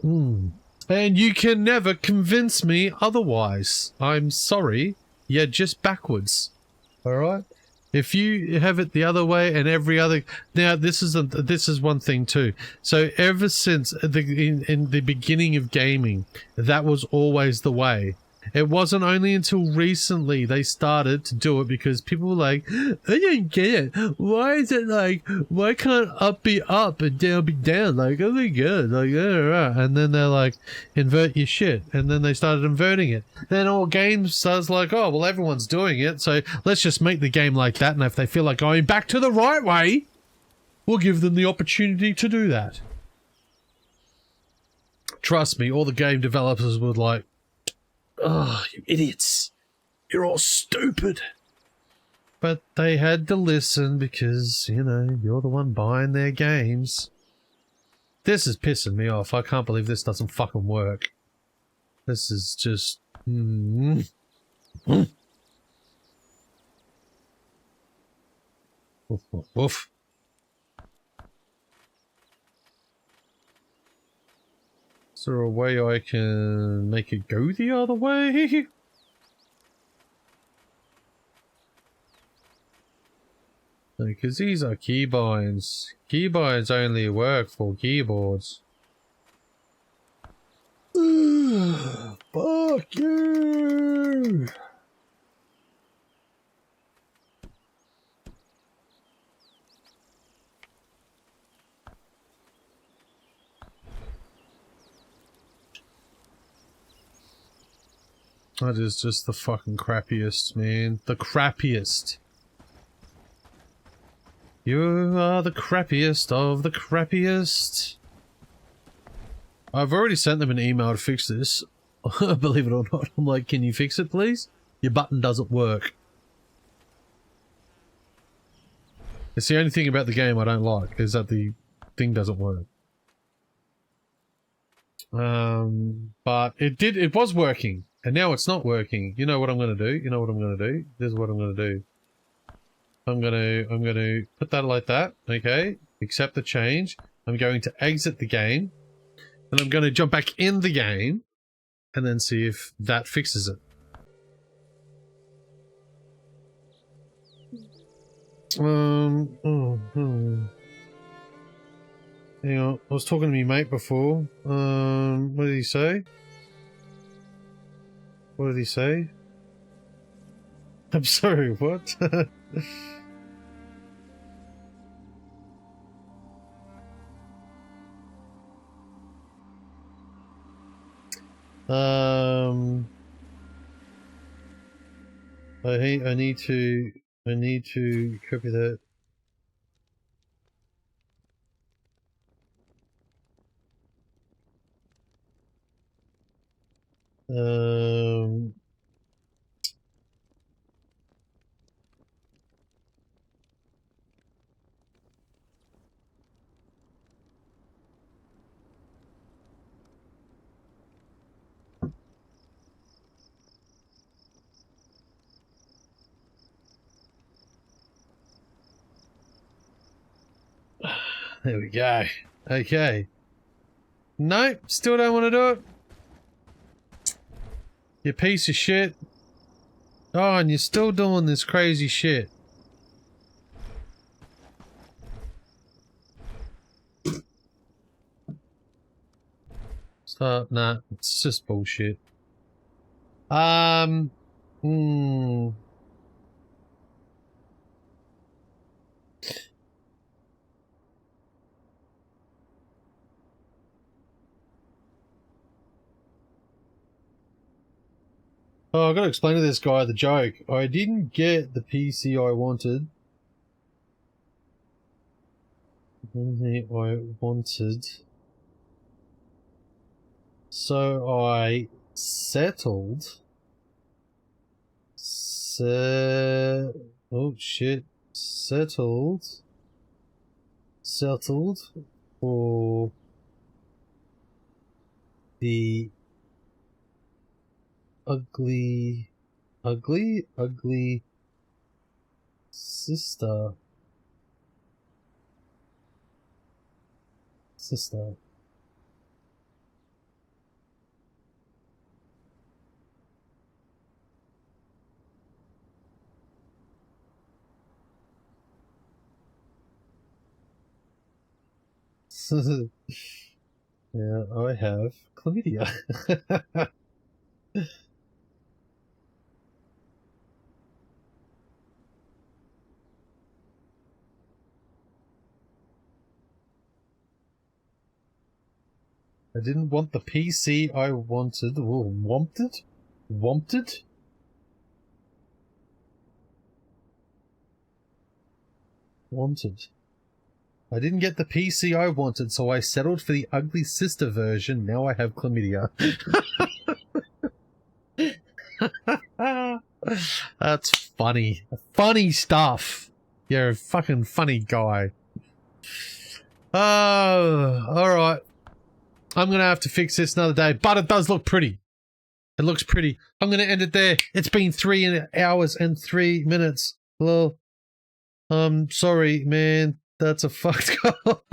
And you can never convince me otherwise. I'm sorry. You're just backwards. Alright? If you have it the other way and every other... Now, this is one thing too. So ever since in the beginning of gaming, that was always the way. It wasn't only until recently they started to do it because people were like, I don't get it. Why is it like, why can't up be up and down be down? Like, oh my god, like, and then they're like, invert your shit. And then they started inverting it. Then all games starts like, oh, well, everyone's doing it, so let's just make the game like that. And if they feel like going back to the right way, we'll give them the opportunity to do that. Trust me, all the game developers were like, oh, you idiots. You're all stupid. But they had to listen because, you know, you're the one buying their games. This is pissing me off. I can't believe this doesn't fucking work. This is just... Oof, oof, oof. Is there a way I can make it go the other way? Because these are keybinds. Keybinds only work for keyboards. Fuck you! That is just the fucking crappiest, man. The crappiest. You are the crappiest of the crappiest. I've already sent them an email to fix this. Believe it or not. I'm like, can you fix it, please? Your button doesn't work. It's the only thing about the game I don't like, is that the thing doesn't work. But it was working, and now it's not working. You know what I'm going to do? You know what I'm going to do? This is what I'm going to do. I'm going to put that like that, okay? Accept the change. I'm going to exit the game, and I'm going to jump back in the game, and then see if that fixes it. Hang on, I was talking to me mate before. What did he say? What did he say? I'm sorry, what? I need to copy that. There we go. Okay. Nope, still don't want to do it. You piece of shit. Oh, and you're still doing this crazy shit. So, nah, it's just bullshit. Oh, I've got to explain to this guy the joke. I didn't get the PC I wanted. So I settled. Oh shit. Settled for the ugly sister. Yeah, I have chlamydia. I didn't want the PC I wanted. Or wanted? Wanted? Wanted. I didn't get the PC I wanted, so I settled for the ugly sister version. Now I have chlamydia. That's funny. Funny stuff. You're a fucking funny guy. Oh, alright. I'm going to have to fix this another day, but it does look pretty. It looks pretty. I'm going to end it there. It's been 3 hours and 3 minutes. Well, I'm sorry, man. That's a fucked goal.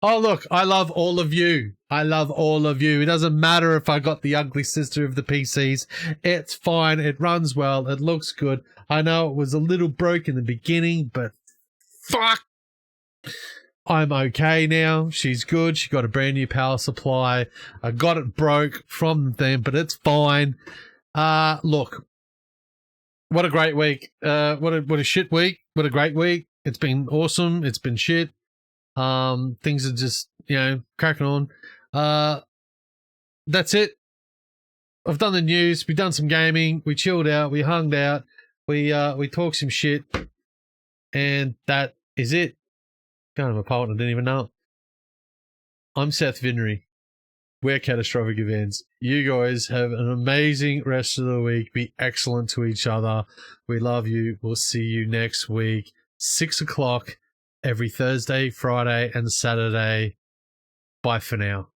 Oh, look, I love all of you. I love all of you. It doesn't matter if I got the ugly sister of the PCs. It's fine. It runs well. It looks good. I know it was a little broke in the beginning, but fuck. I'm okay now. She's good. She got a brand new power supply. I got it broke from them, but it's fine. Look, what a great week. What a shit week. What a great week. It's been awesome. It's been shit. Things are just, cracking on. That's it. I've done the news. We've done some gaming. We chilled out. We hung out. We talked some shit. And that is it. Kind of a partner, didn't even know it. I'm Seth Vinree. We're Catastrophic Events. You guys have an amazing rest of the week. Be excellent to each other. We love you. We'll see you next week. 6 o'clock every Thursday, Friday, and Saturday. Bye for now.